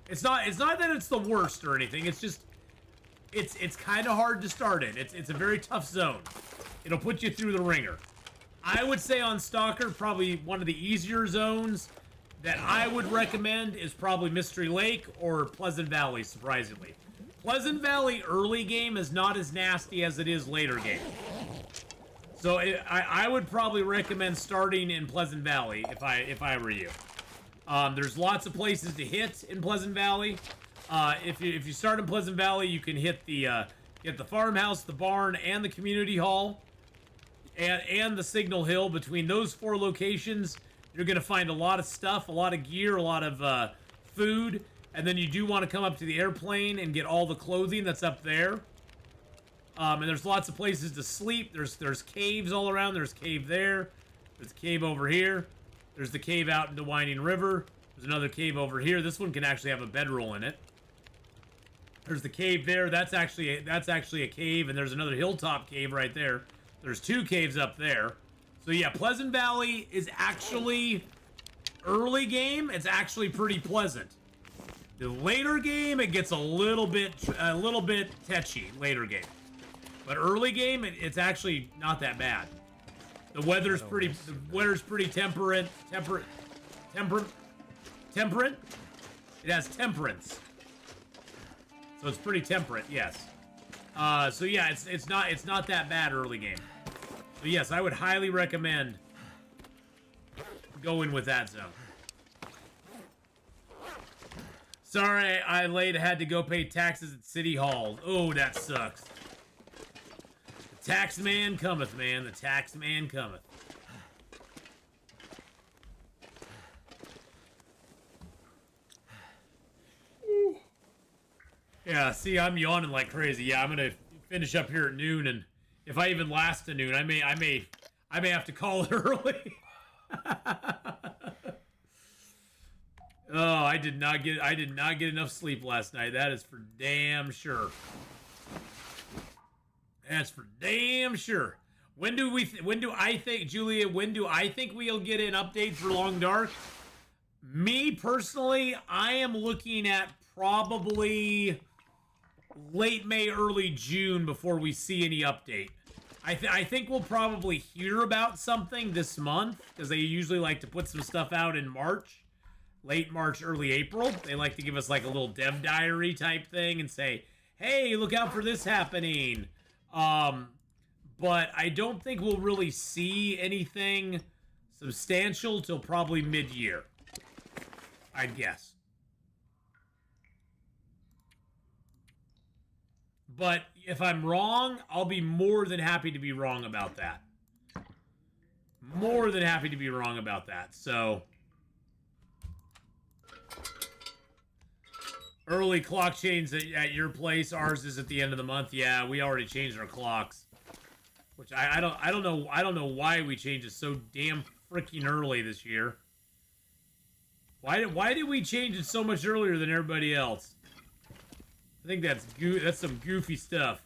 It's not that it's the worst or anything. It's just it's kind of hard to start in. It's a very tough zone. It'll put you through the ringer. I would say on Stalker, probably one of the easier zones that I would recommend is probably Mystery Lake or Pleasant Valley, surprisingly. Pleasant Valley early game is not as nasty as it is later game. So I would probably recommend starting in Pleasant Valley if I were you. There's lots of places to hit in Pleasant Valley. If you start in Pleasant Valley, you can hit the farmhouse, the barn, and the community hall, and the Signal Hill. Between those 4 locations, you're going to find a lot of stuff, a lot of gear, a lot of food, and then you do want to come up to the airplane and get all the clothing that's up there. And there's lots of places to sleep. There's caves all around. There's cave there. There's a cave over here. There's the cave out into Winding River. There's another cave over here. This one can actually have a bedroll in it. There's the cave there. That's actually a cave, and there's another hilltop cave right there. There's 2 caves up there. So yeah, Pleasant Valley is actually early game. It's actually pretty pleasant. The later game, it gets a little bit tetchy. Later game, but early game, it's actually not that bad. The weather's pretty temperate. Temperate. It has temperance, so it's pretty temperate. Yes. So yeah, it's not that bad early game. So yes, I would highly recommend going with that zone. Sorry, I had to go pay taxes at City Hall. Oh, that sucks. The tax man cometh, man. The tax man cometh. Yeah, see, I'm yawning like crazy. Yeah, I'm gonna finish up here at noon, and if I even last to noon, I may have to call it early. Oh, I did not get enough sleep last night. That is for damn sure. That's for damn sure. When do I think, Julia, when do I think we'll get an update for Long Dark? Me personally, I am looking at probably late May, early June before we see any update. I think we'll probably hear about something this month, because they usually like to put some stuff out in March. Late March, early April. They like to give us like a little dev diary type thing and say, hey, look out for this happening. But I don't think we'll really see anything substantial till probably mid-year, I'd guess. But if I'm wrong, I'll be more than happy to be wrong about that. More than happy to be wrong about that. So, early clock change at your place. Ours is at the end of the month. Yeah, we already changed our clocks. Which I don't know why we changed it so damn freaking early this year. Why did we change it so much earlier than everybody else? I think that's some goofy stuff.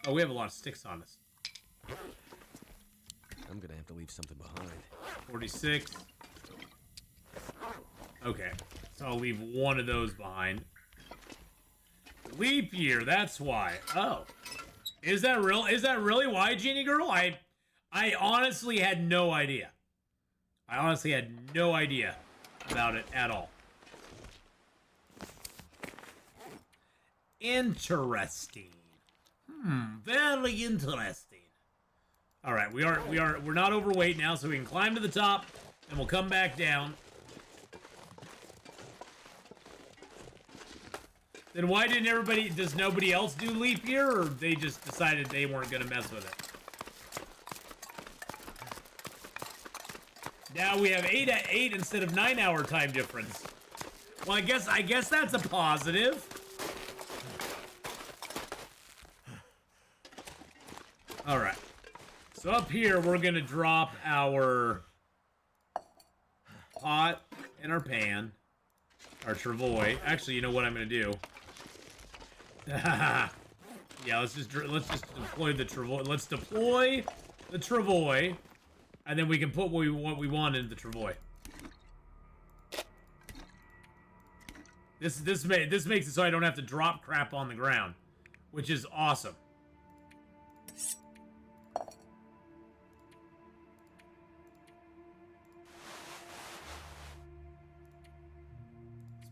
Oh, we have a lot of sticks on us.
I'm gonna have to leave something behind.
46. Okay, so I'll leave one of those behind. Leap year, that's why. Oh. Is that real? Is that really why, Genie Girl? I honestly had no idea. I honestly had no idea about it at all. Interesting. Very interesting. All right, we're not overweight now, so we can climb to the top, and we'll come back down. Then why didn't does nobody else do leap year, or they just decided they weren't gonna mess with it? Now we have 8 instead of 9-hour time difference. Well, I guess that's a positive. All right. So up here, we're going to drop our pot and our pan, our travois. Actually, you know what I'm going to do? Yeah, let's just deploy the travois. Let's deploy the travois, and then we can put what we want into the travois. This makes it so I don't have to drop crap on the ground, which is awesome.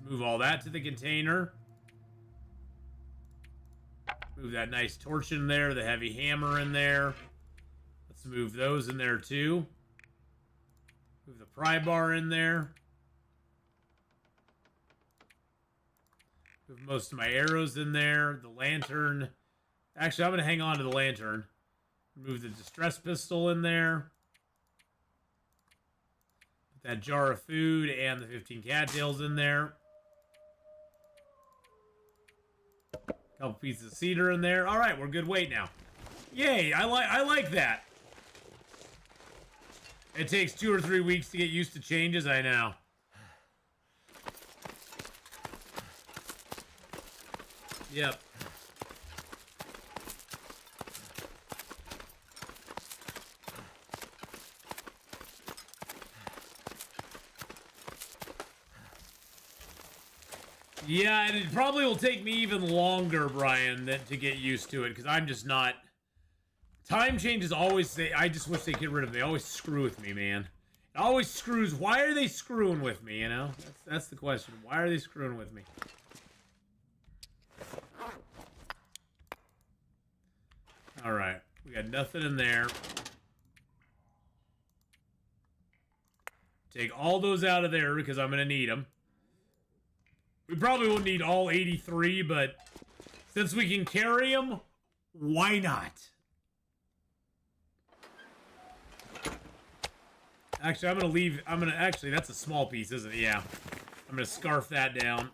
Move all that to the container. Move that nice torch in there, the heavy hammer in there. Let's move those in there too. Move the pry bar in there. Move most of my arrows in there. The lantern. Actually, I'm going to hang on to the lantern. Move the distress pistol in there. Put that jar of food and the 15 cattails in there. Couple pieces of cedar in there. All right, we're good weight now. Yay, I like that. It takes 2 or 3 weeks to get used to changes, I know. Yep. Yeah, and it probably will take me even longer, Brian, to get used to it, because I'm just not... Time changes always... I just wish they'd get rid of them. They always screw with me, man. It always screws... Why are they screwing with me, you know? That's the question. Why are they screwing with me? Alright. We got nothing in there. Take all those out of there, because I'm going to need them. We probably won't need all 83, but since we can carry them, why not? Actually, I'm gonna leave. Actually, that's a small piece, isn't it? Yeah. I'm gonna scarf that down.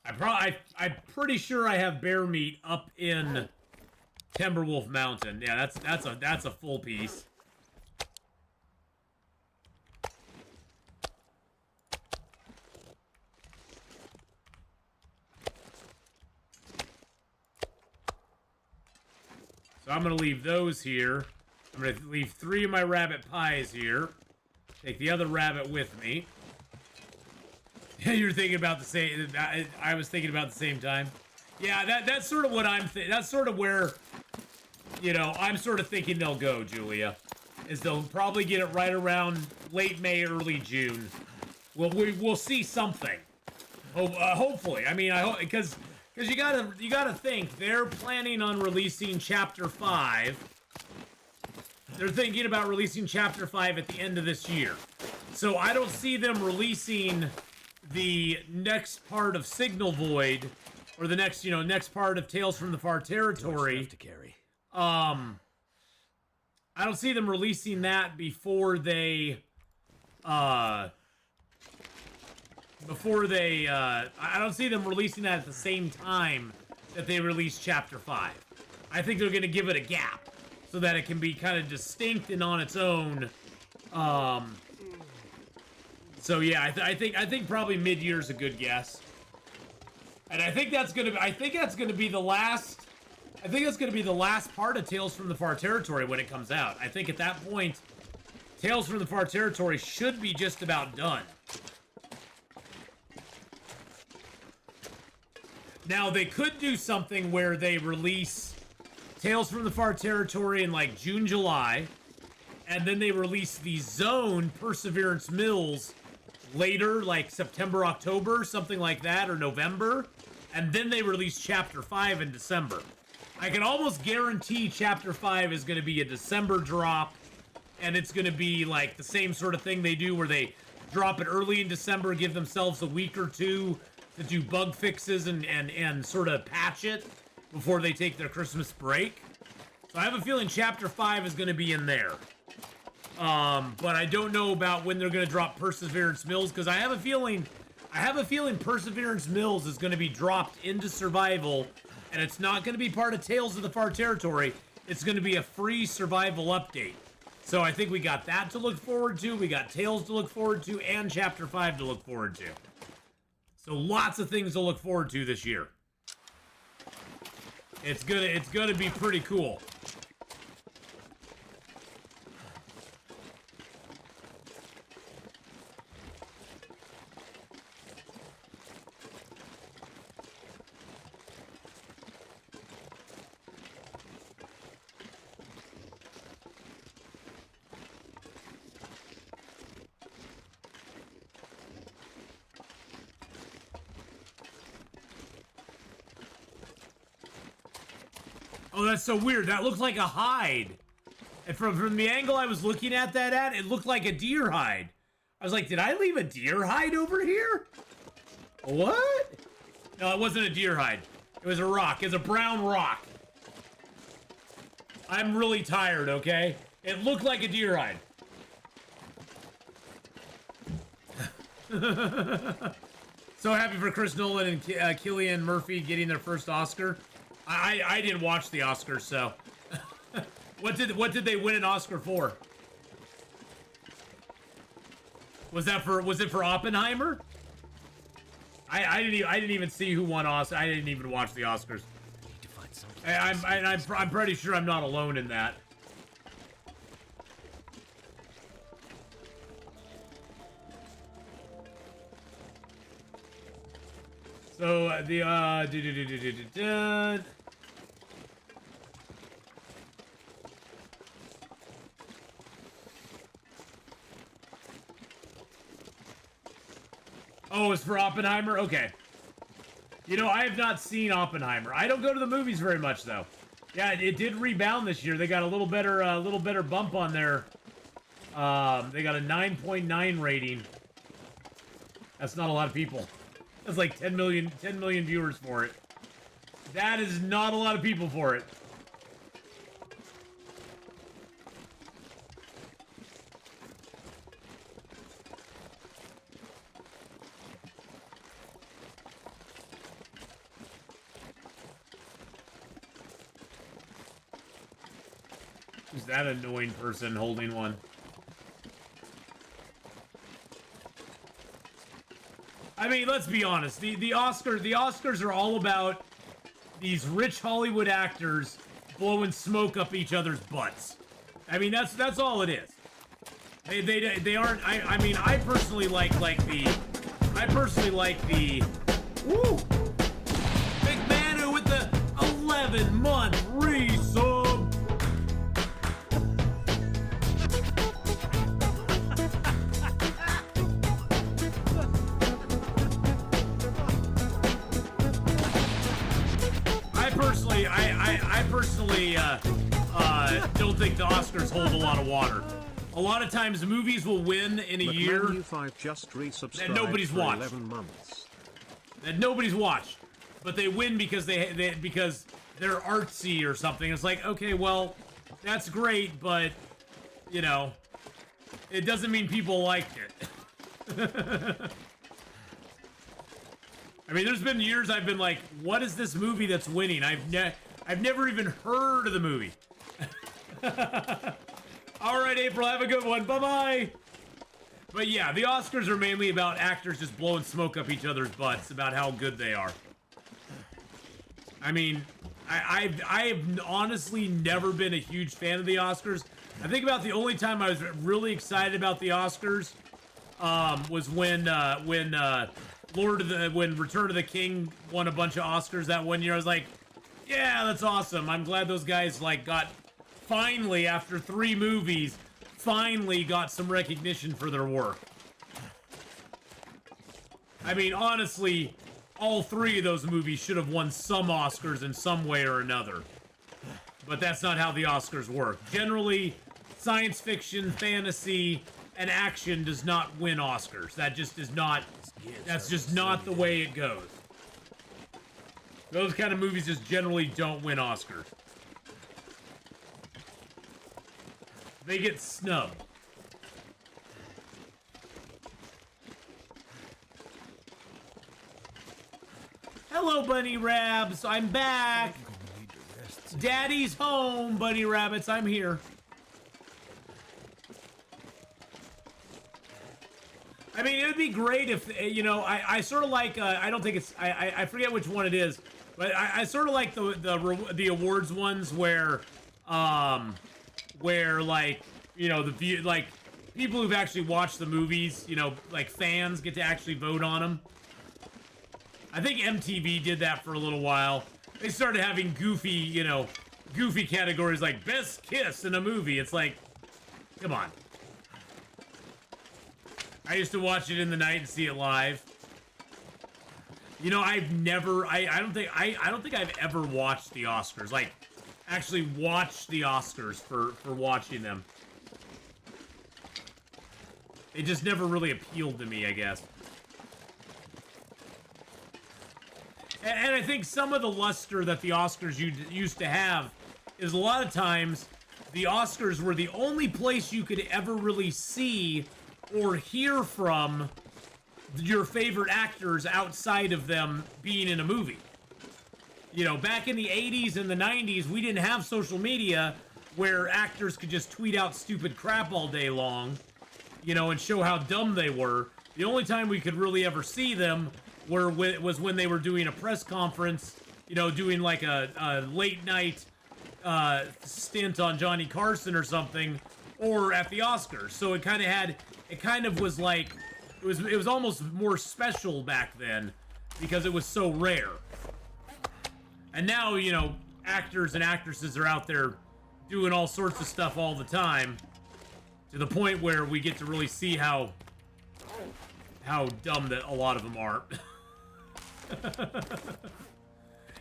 I'm pretty sure I have bear meat up in Timberwolf Mountain. Yeah, that's a full piece. So I'm going to leave those here. I'm going to leave 3 of my rabbit pies here. Take the other rabbit with me. You're thinking about the same... I was thinking about the same time. Yeah, that's sort of what I'm thinking. That's sort of where, you know, I'm sort of thinking they'll go, Julia. Is they'll probably get it right around late May, early June. We'll see something. Hopefully. I mean, I hope... Because you gotta think, they're planning on releasing Chapter 5. They're thinking about releasing Chapter 5 at the end of this year. So I don't see them releasing the next part of Signal Void, or the next, you know, next part of Tales from the Far Territory.
To carry.
I don't see them releasing that before they, I don't see them releasing that at the same time that they release Chapter 5. I think they're going to give it a gap so that it can be kind of distinct and on its own. So yeah, I think probably mid-year is a good guess. And I think that's going to be the last... I think that's going to be the last part of Tales from the Far Territory when it comes out. I think at that point, Tales from the Far Territory should be just about done. Now, they could do something where they release Tales from the Far Territory in, like, June, July, and then they release the Zone Perseverance Mills later, like September, October, something like that, or November, and then they release Chapter 5 in December. I can almost guarantee Chapter 5 is going to be a December drop, and it's going to be, like, the same sort of thing they do where they drop it early in December, give themselves a week or two to do bug fixes and sort of patch it before they take their Christmas break. So I have a feeling Chapter 5 is going to be in there. But I don't know about when they're going to drop Perseverance Mills, because I have a feeling Perseverance Mills is going to be dropped into Survival, and it's not going to be part of Tales of the Far Territory. It's going to be a free Survival update. So I think we got that to look forward to, we got Tales to look forward to, and Chapter 5 to look forward to. So lots of things to look forward to this year. It's gonna be pretty cool. Oh, that's so weird. That looks like a hide. And from the angle I was looking at that at, it looked like a deer hide. I was like, did I leave a deer hide over here? What? No, it wasn't a deer hide. It was a rock. It's a brown rock. I'm really tired, okay? It looked like a deer hide. So happy for Chris Nolan and Cillian Murphy getting their first Oscar. I didn't watch the Oscars, so what did they win an Oscar for? Was it for Oppenheimer? I didn't even see who won Oscar. I didn't even watch the Oscars. I'm pretty sure I'm not alone in that. So oh, it's for Oppenheimer? Okay. You know, I have not seen Oppenheimer. I don't go to the movies very much, though. Yeah, it did rebound this year. They got a little better bump on their. They got a 9.9 rating. That's not a lot of people. That's like 10 million viewers for it. That is not a lot of people for it. Who's that annoying person holding one? I mean, let's be honest. The Oscars are all about these rich Hollywood actors blowing smoke up each other's butts. I mean, that's all it is. They aren't. I mean, I personally like the. Woo! Big Manu with the 11-month resub. I personally don't think the Oscars hold a lot of water. A lot of times movies will win in a year that nobody's watched.
11 months.
That nobody's watched. But they win because because they're artsy or something. It's like, okay, well, that's great, but you know, it doesn't mean people liked it. I mean, there's been years I've been like, what is this movie that's winning? I've never even heard of the movie. All right, April, have a good one. Bye-bye. But yeah, the Oscars are mainly about actors just blowing smoke up each other's butts about how good they are. I mean, I've honestly never been a huge fan of the Oscars. I think about the only time I was really excited about the Oscars was when Return of the King won a bunch of Oscars that one year. I was like, yeah, that's awesome. I'm glad those guys got finally, after 3 movies, finally got some recognition for their work. I mean, honestly, all 3 of those movies should have won some Oscars in some way or another. But that's not how the Oscars work. Generally, science fiction, fantasy, and action does not win Oscars. That just is not. That's just not the way it goes. Those kind of movies just generally don't win Oscars. They get snubbed. Hello, Bunny Rabs. I'm back. Daddy's home, Bunny Rabbits. I'm here. I mean, it would be great if, you know, I sort of like, I don't think it's, I forget which one it is, but I sort of like the awards ones where like, you know, like people who've actually watched the movies, you know, like fans get to actually vote on them. I think MTV did that for a little while. They started having goofy, you know, goofy categories like best kiss in a movie. It's like, come on. I used to watch it in the night and see it live. You know, I've never, I don't think I've ever watched the Oscars. Like, actually watched the Oscars for watching them. It just never really appealed to me, I guess. And I think some of the luster that the Oscars used to have is a lot of times the Oscars were the only place you could ever really see or hear from your favorite actors outside of them being in a movie. You know, back in the 80s and the 90s, we didn't have social media where actors could just tweet out stupid crap all day long, you know, and show how dumb they were. The only time we could really ever see them was when they were doing a press conference, you know, doing like a late night stint on Johnny Carson or something, or at the Oscars. So it kind of was like, it was almost more special back then because it was so rare. And now, you know, actors and actresses are out there doing all sorts of stuff all the time, to the point where we get to really see how dumb that a lot of them are.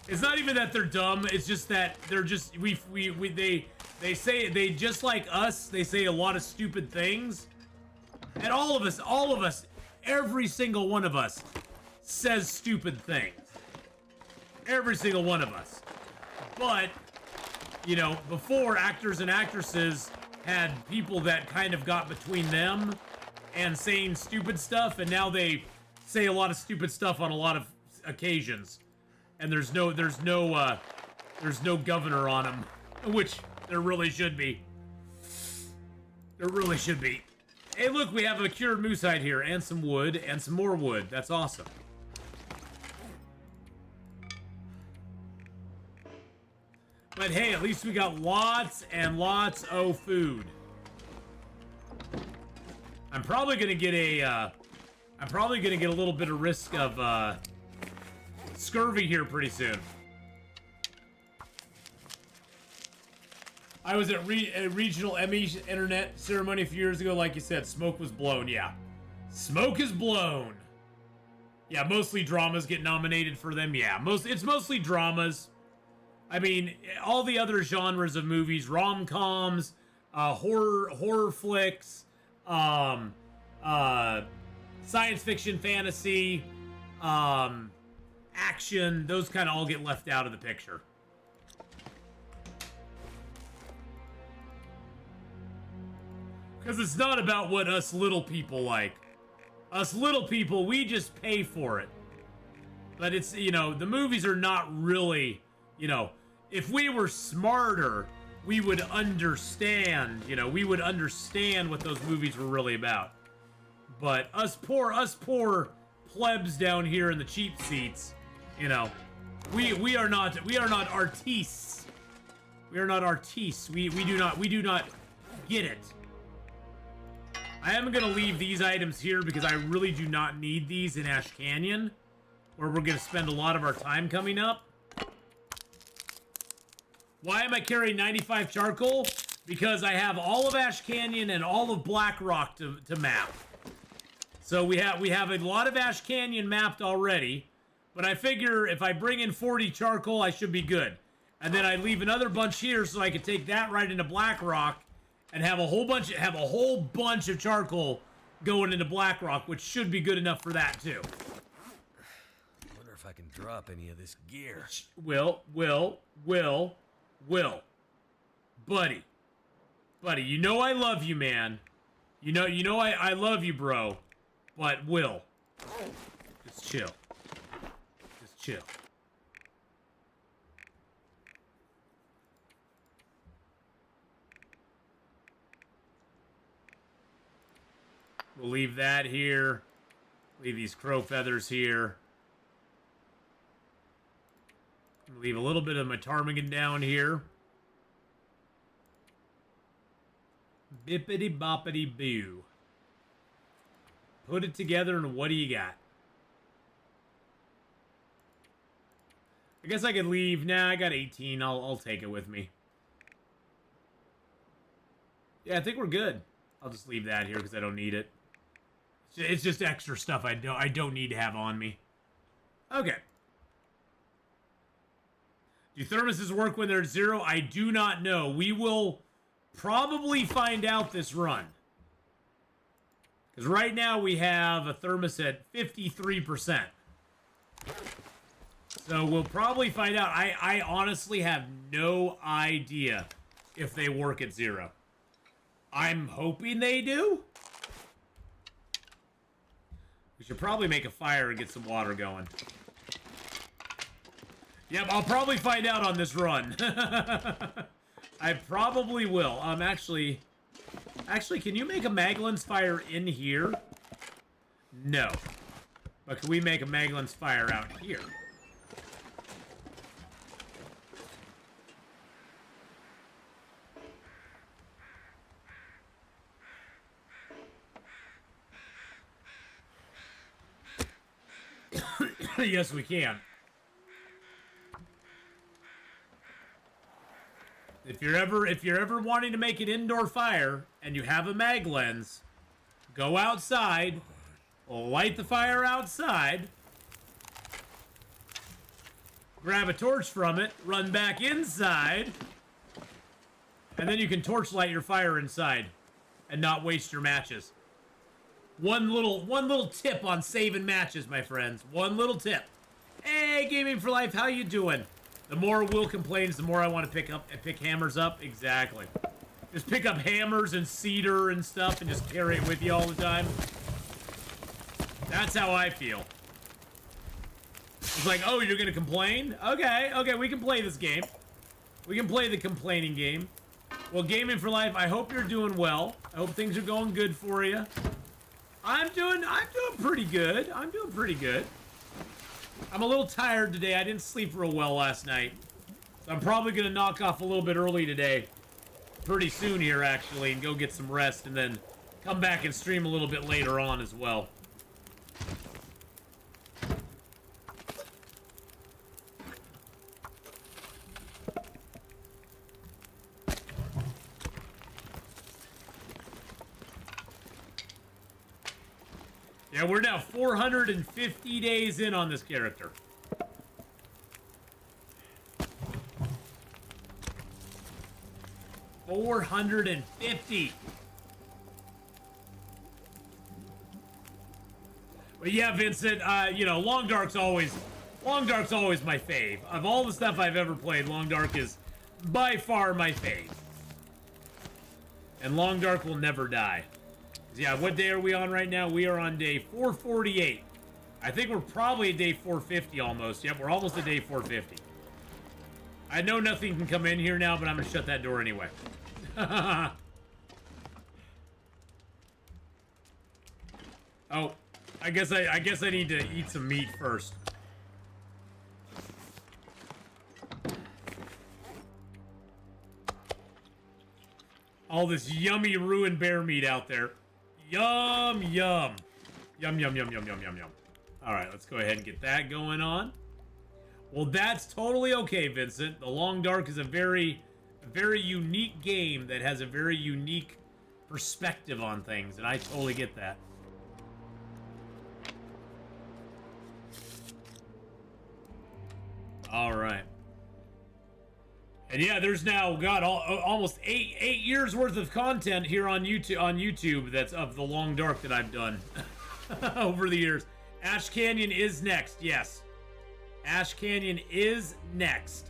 It's not even that they're dumb, it's just that they're just, they say, just like us, they say a lot of stupid things. And all of us, every single one of us says stupid things. Every single one of us. But, you know, before, actors and actresses had people that kind of got between them and saying stupid stuff, and now they say a lot of stupid stuff on a lot of occasions. And there's no governor on them, which there really should be. There really should be. Hey, look, we have a cured moose hide here, and some wood, and some more wood. That's awesome. But hey, at least we got lots and lots of food. I'm probably gonna get a little bit of risk of scurvy here pretty soon. I was at a regional Emmy internet ceremony a few years ago. Like you said, smoke was blown. Yeah, smoke is blown. Yeah, mostly dramas get nominated for them. Yeah, it's mostly dramas. I mean, all the other genres of movies, rom-coms, horror flicks, science fiction, fantasy, action, those kind of all get left out of the picture. Because it's not about what us little people like. Us little people, we just pay for it. But it's, you know, the movies are not really, you know, if we were smarter, we would understand, you know, we would understand what those movies were really about. But us poor plebs down here in the cheap seats, you know, we are not artistes. We are not artistes. We do not get it. I am gonna leave these items here because I really do not need these in Ash Canyon, where we're gonna spend a lot of our time coming up. Why am I carrying 95 charcoal? Because I have all of Ash Canyon and all of Black Rock to map. So we have a lot of Ash Canyon mapped already, but I figure if I bring in 40 charcoal, I should be good. And then I leave another bunch here so I can take that right into Black Rock and have a whole bunch of charcoal going into Black Rock, which should be good enough for that too.
Wonder if I can drop any of this gear.
Will. Buddy, you know I love you, man. You know I love you, bro. But Will, just chill. Just chill. We'll leave that here. Leave these crow feathers here. Leave a little bit of my ptarmigan down here. Bippity boppity boo. Put it together and what do you got? I guess I could leave. Nah, I got 18. I'll take it with me. Yeah, I think we're good. I'll just leave that here because I don't need it. It's just extra stuff I don't need to have on me. Okay. Do thermoses work when they're at 0? I do not know. We will probably find out this run. Because right now we have a thermos at 53%. So we'll probably find out. I honestly have no idea if they work at 0. I'm hoping they do. should probably make a fire and get some water going. Yep, I'll probably find out on this run. I probably will. Actually, can you make a Maglin's fire in here? No. But can we make a Maglin's fire out here? Yes, we can. If you're ever wanting to make an indoor fire and you have a mag lens, go outside, light the fire outside, grab a torch from it, run back inside, and then you can torchlight your fire inside and not waste your matches. One little tip on saving matches, my friends. One little tip. Hey, Gaming for Life, how you doing? The more Will complains, the more I want to pick hammers up. Exactly. Just pick up hammers and cedar and stuff and just carry it with you all the time. That's how I feel. It's like, oh, you're gonna complain? Okay, we can play this game. We can play the complaining game. Well, Gaming for Life, I hope you're doing well. I hope things are going good for you. I'm doing pretty good. I'm doing pretty good. I'm a little tired today. I didn't sleep real well last night. So I'm probably going to knock off a little bit early today. Pretty soon here, actually, and go get some rest, and then come back and stream a little bit later on as well. Yeah, we're now 450 days in on this character. $450. But yeah, Vincent, you know, Long Dark's always my fave. Of all the stuff I've ever played, Long Dark is by far my fave. And Long Dark will never die. Yeah, what day are we on right now? We are on day 448. I think we're probably at day 450 almost. Yep, we're almost at day 450. I know nothing can come in here now, but I'm gonna shut that door anyway. Oh, I guess I need to eat some meat first. All this yummy ruined bear meat out there. Yum, yum. Yum, yum, yum, yum, yum, yum, yum. All right, let's go ahead and get that going on. Well, that's totally okay, Vincent. The Long Dark is a very unique game that has a very unique perspective on things, and I totally get that. All right. And yeah, there's now almost eight years worth of content here on YouTube that's of the Long Dark that I've done over the years. Ash Canyon is next, yes. Ash Canyon is next.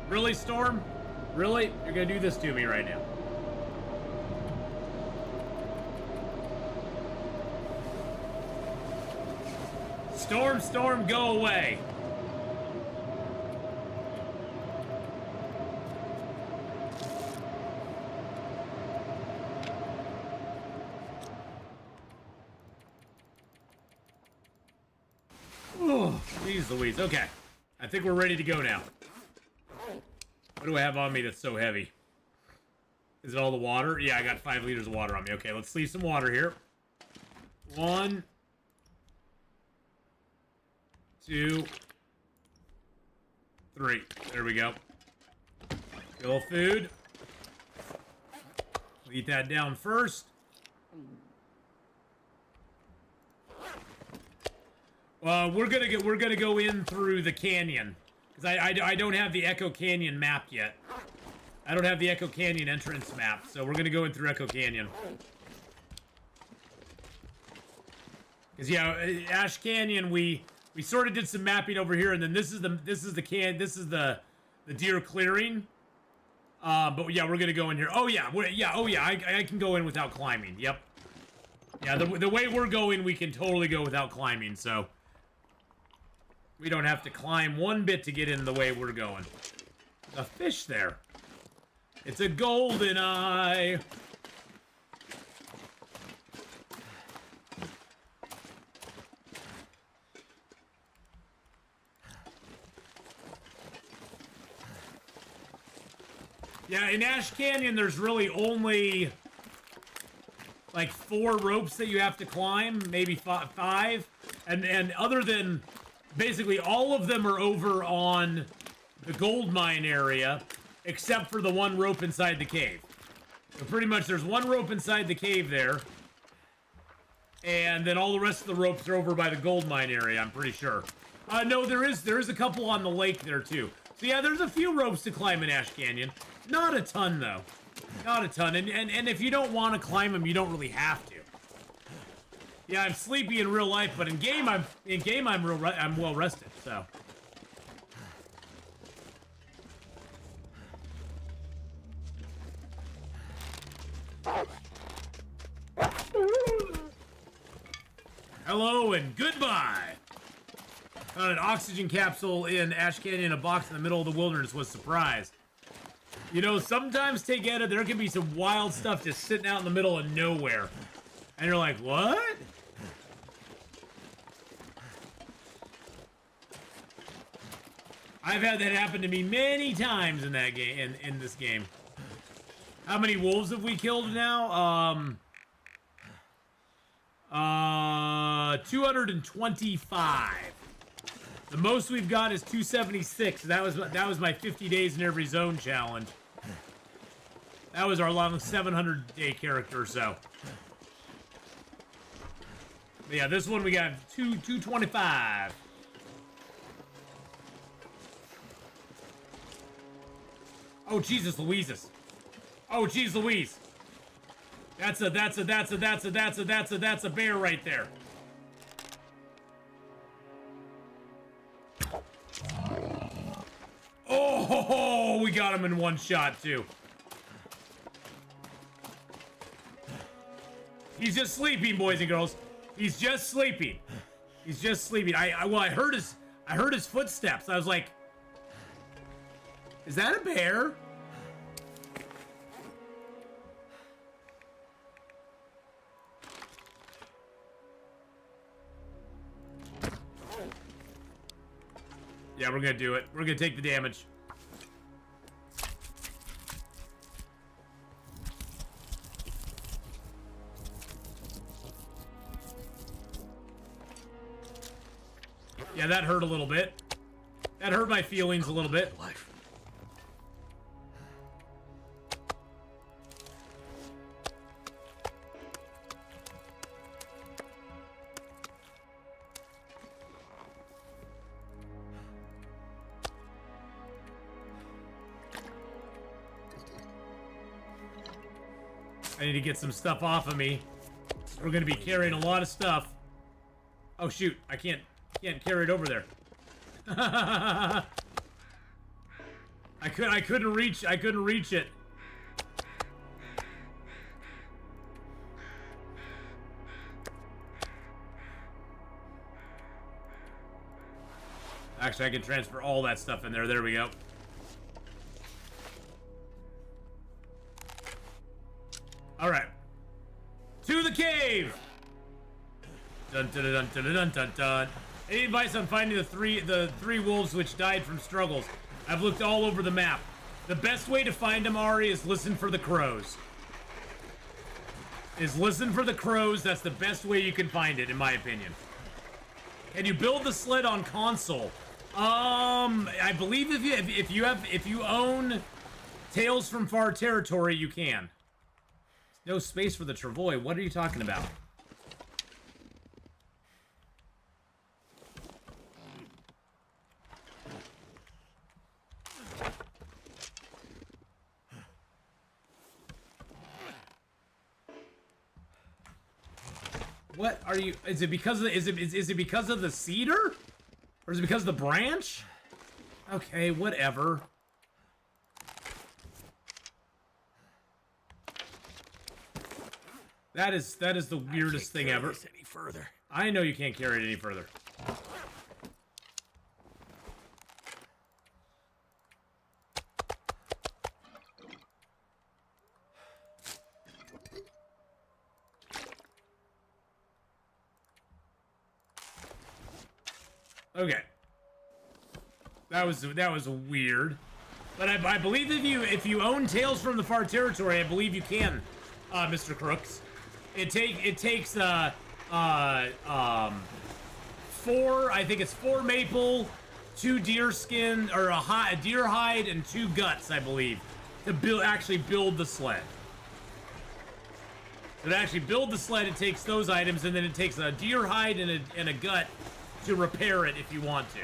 Really, Storm? Really? You're gonna do this to me right now? Storm, go away. Oh, jeez Louise. Okay. I think we're ready to go now. What do I have on me that's so heavy? Is it all the water? Yeah, I got 5 liters of water on me. Okay, let's leave some water here. 1, 2, 3. There we go. Fill food. We'll eat that down first. We're gonna go in through the canyon because I don't have the Echo Canyon map yet. I don't have the Echo Canyon entrance map, so we're gonna go in through Echo Canyon. Because yeah, Ash Canyon we sort of did some mapping over here, and then this is the deer clearing. But yeah, we're gonna go in here. Oh yeah, I can go in without climbing. Yep. Yeah, the way we're going, we can totally go without climbing, so we don't have to climb one bit to get in the way we're going. A fish there. It's a golden eye. Yeah, in Ash Canyon, there's really only like 4 ropes that you have to climb, maybe 5. And other than, basically all of them are over on the gold mine area, except for the one rope inside the cave. So pretty much there's one rope inside the cave there, and then all the rest of the ropes are over by the gold mine area, I'm pretty sure. No, there is a couple on the lake there too. So yeah, there's a few ropes to climb in Ash Canyon. Not a ton though. Not a ton. And if you don't want to climb them, you don't really have to. Yeah, I'm sleepy in real life, but in game I'm well rested, so. Hello and goodbye. Found an oxygen capsule in Ash Canyon, a box in the middle of the wilderness. Was surprised. You know, sometimes, Tegeta, there can be some wild stuff just sitting out in the middle of nowhere. And you're like, what? I've had that happen to me many times in that game, in this game. How many wolves have we killed now? 225. The most we've got is 276. That was my 50 days in every zone challenge. That was our long 700-day character, so. But yeah, this one we got 225. Oh Jesus Louises. Oh jeez Louise. That's a bear right there. Oh, we got him in one shot too. He's just sleeping, boys and girls. He's just sleeping. He's just sleeping. I heard his footsteps. I was like, is that a bear? Yeah, we're gonna do it. We're gonna take the damage. Yeah, that hurt a little bit. That hurt my feelings a little bit.
Life.
I need to get some stuff off of me. We're gonna be carrying a lot of stuff. Oh shoot, I can't carry it over there. I couldn't reach it. Actually, I can transfer all that stuff in there. There we go. All right. To the cave. Dun dun dun dun dun dun dun. Any advice on finding the three wolves which died from struggles? I've looked all over the map. The best way to find them, Ari, is listen for the crows. Listen for the crows. That's the best way you can find it, in my opinion. Can you build the sled on console? I believe if you own Tales from Far Territory, you can. No space for the travois. What are you talking about? What are you? Is it because of the, is it because of the cedar, or is it because of the branch? Okay, whatever. That is the weirdest thing ever.
Any further.
I know you can't carry it any further. Okay. That was weird. But I believe if you own Tales from the Far Territory, I believe you can, Mr. Crooks. It takes 4, I think it's 4 maple, 2 deer skin, or a deer hide and 2 guts, I believe, to actually build the sled. To actually build the sled, it takes those items, and then it takes a deer hide and a gut to repair it if you want to.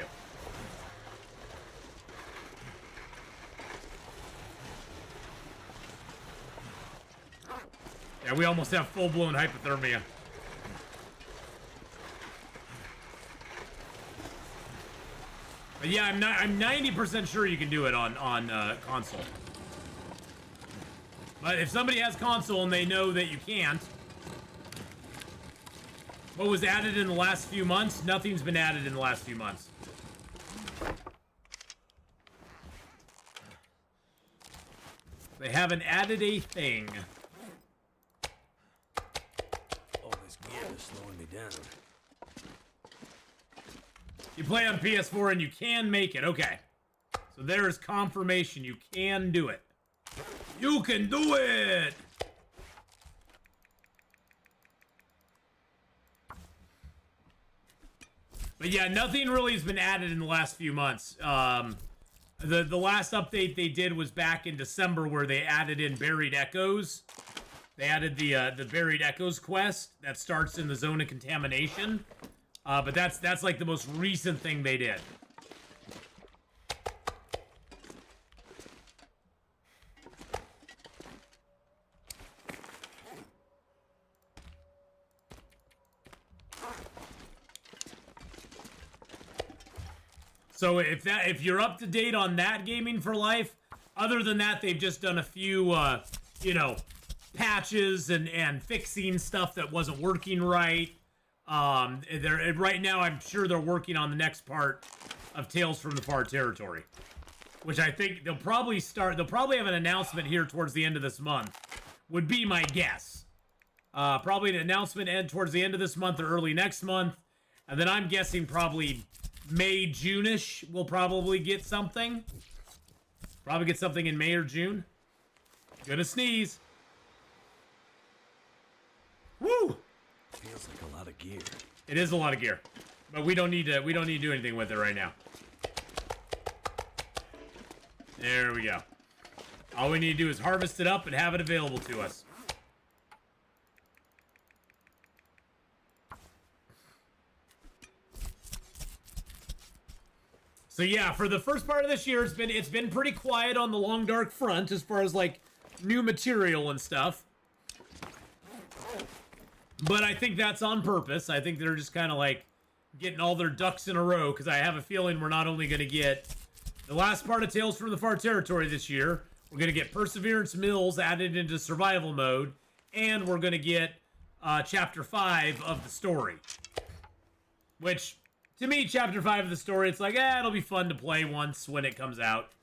Yeah, we almost have full-blown hypothermia. But yeah, I'm 90% sure you can do it on console. But if somebody has console and they know that you can't, what was added in the last few months? Nothing's been added in the last few months. They haven't added a thing.
All this gear is slowing me down.
You play on PS4 and you can make it. Okay. So there's confirmation you can do it. You can do it! But yeah, nothing really has been added in the last few months. The last update they did was back in December, where they added in Buried Echoes. They added the Buried Echoes quest that starts in the Zone of Contamination. But that's like the most recent thing they did. So if you're up to date on that, Gaming for Life, other than that, they've just done a few, patches and fixing stuff that wasn't working right. Right now, I'm sure they're working on the next part of Tales from the Far Territory, which I think they'll probably have an announcement here towards the end of this month, would be my guess. Probably an announcement towards the end of this month or early next month, and then I'm guessing probably May, June-ish, we'll probably get something. Probably get something in May or June. Gonna sneeze. Woo!
Feels like a lot of gear.
It is a lot of gear, but we don't need to do anything with it right now. There we go. All we need to do is harvest it up and have it available to us. So yeah, for the first part of this year, it's been pretty quiet on the Long Dark front as far as like new material and stuff. But I think that's on purpose. I think they're just kind of like getting all their ducks in a row, because I have a feeling we're not only going to get the last part of Tales from the Far Territory this year, we're going to get Perseverance Mills added into survival mode, and we're going to get Chapter 5 of the story. Which, to me, Chapter 5 of the story, it's like, it'll be fun to play once when it comes out,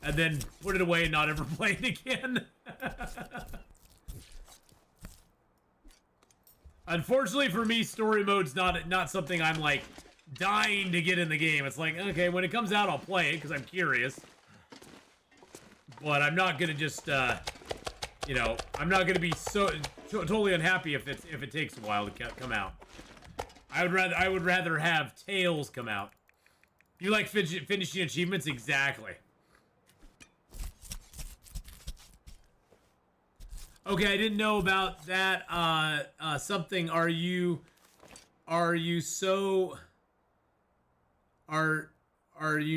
and then put it away and not ever play it again. Unfortunately for me, story mode's not something I'm like dying to get in the game. It's like, okay, when it comes out, I'll play it because I'm curious. But I'm not gonna just, I'm not gonna be totally unhappy if it takes a while to come out. I would rather have Tales come out. You like finishing achievements? Exactly. Okay, I didn't know about that. Something. Are you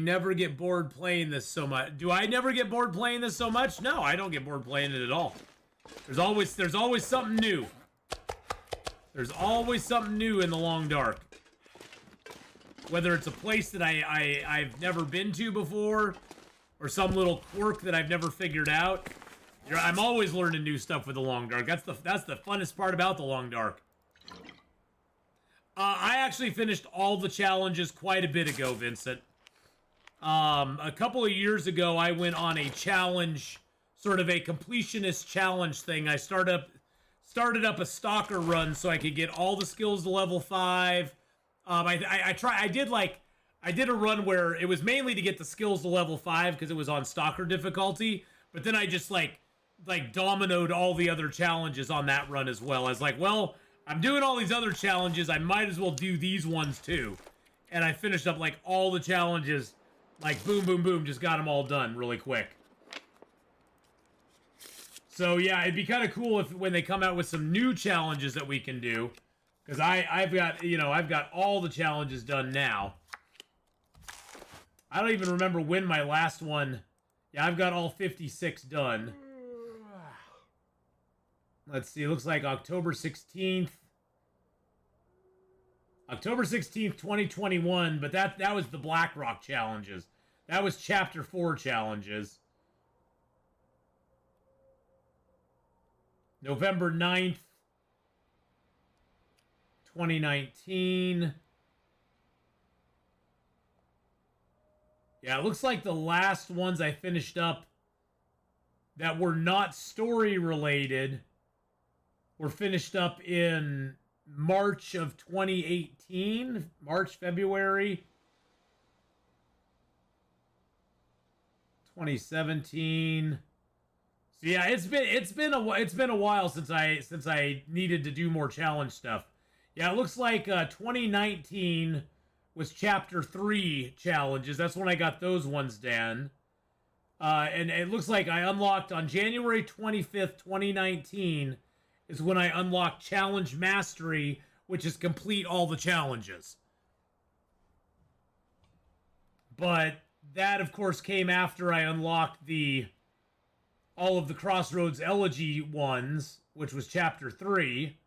never get bored playing this so much? Do I never get bored playing this so much? No, I don't get bored playing it at all. There's always something new. There's always something new in the Long Dark. Whether it's a place that I've never been to before, or some little quirk that I've never figured out. I'm always learning new stuff with the Long Dark. That's the funnest part about the Long Dark. I actually finished all the challenges quite a bit ago, Vincent. A couple of years ago, I went on a challenge, sort of a completionist challenge thing. I started up a Stalker run so I could get all the skills to level 5. I did a run where it was mainly to get the skills to level 5 because it was on Stalker difficulty. But then I just like dominoed all the other challenges on that run as well. I was like, well, I'm doing all these other challenges. I might as well do these ones too. And I finished up like all the challenges, like boom, boom, boom, just got them all done really quick. So yeah, it'd be kind of cool if when they come out with some new challenges that we can do, because I've got all the challenges done now. I don't even remember when my last one. Yeah, I've got all 56 done. Let's see, it looks like October 16th. October 16th, 2021, but that was the BlackRock challenges. That was Chapter 4 challenges. November 9th, 2019. Yeah, it looks like the last ones I finished up that were not story related were finished up in March of 2018, March, February 2017. So yeah, it's been a while since I needed to do more challenge stuff. Yeah, it looks like 2019 was Chapter 3 challenges. That's when I got those ones done. And it looks like I unlocked on January 25th, 2019 is when I unlocked Challenge Mastery, which is complete all the challenges. But that, of course, came after I unlocked all of the Crossroads Elegy ones, which was Chapter 3.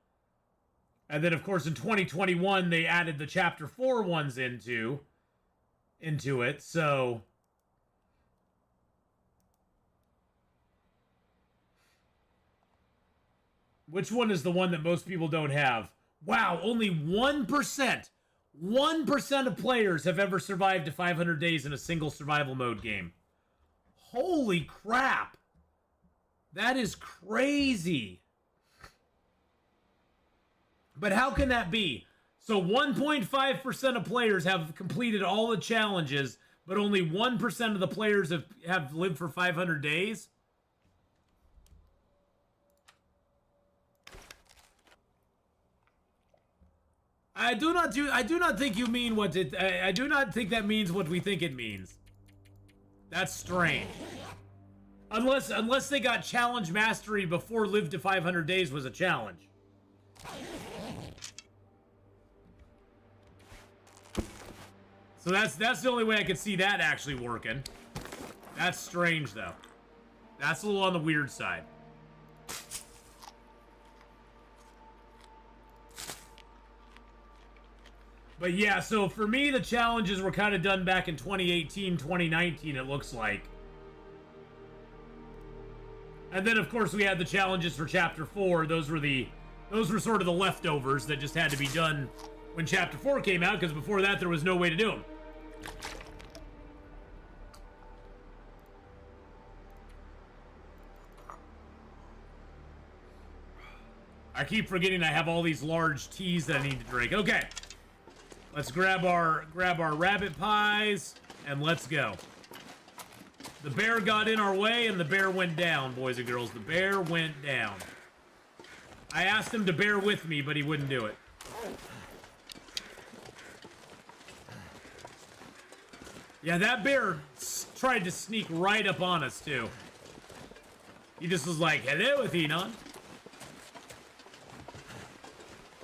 And then, of course, in 2021, they added the Chapter 4 ones into it, so... Which one is the one that most people don't have? Wow, only 1%. 1% of players have ever survived to 500 days in a single survival mode game. Holy crap. That is crazy. But how can that be? So 1.5% of players have completed all the challenges, but only 1% of the players have lived for 500 days? I do not think you mean what it... I do not think that means what we think it means. That's strange. Unless they got Challenge Mastery before Live to 500 Days was a challenge. So that's the only way I could see that actually working. That's strange, though. That's a little on the weird side. But yeah, so for me, the challenges were kind of done back in 2018, 2019, it looks like. And then, of course, we had the challenges for Chapter 4. Those were sort of the leftovers that just had to be done when Chapter 4 came out, because before that, there was no way to do them. I keep forgetting I have all these large teas that I need to drink. Okay. Let's grab our rabbit pies and let's go. The bear got in our way and the bear went down, boys and girls. The bear went down. I asked him to bear with me, but he wouldn't do it. Yeah, that bear tried to sneak right up on us, too. He just was like, hello, Atheenon.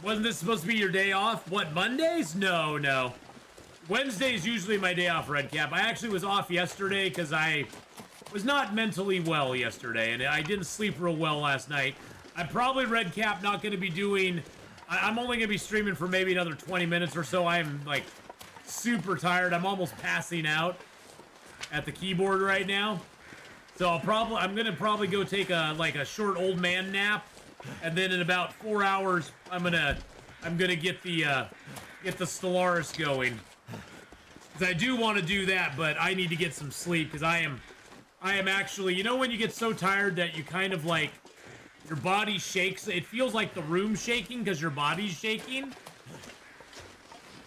Wasn't this supposed to be your day off? What, Mondays? No. Wednesday's usually my day off, Redcap. I actually was off yesterday because I was not mentally well yesterday, and I didn't sleep real well last night. I'm probably, Redcap, not going to be doing... I'm only going to be streaming for maybe another 20 minutes or so. I'm, like, super tired. I'm almost passing out at the keyboard right now. So I'm gonna probably go take a short old man nap, and then in about 4 hours I'm gonna get the Stellaris going. Because I do want to do that, but I need to get some sleep because I am actually, you know, when you get so tired that you kind of like your body shakes. It feels like the room's shaking because your body's shaking.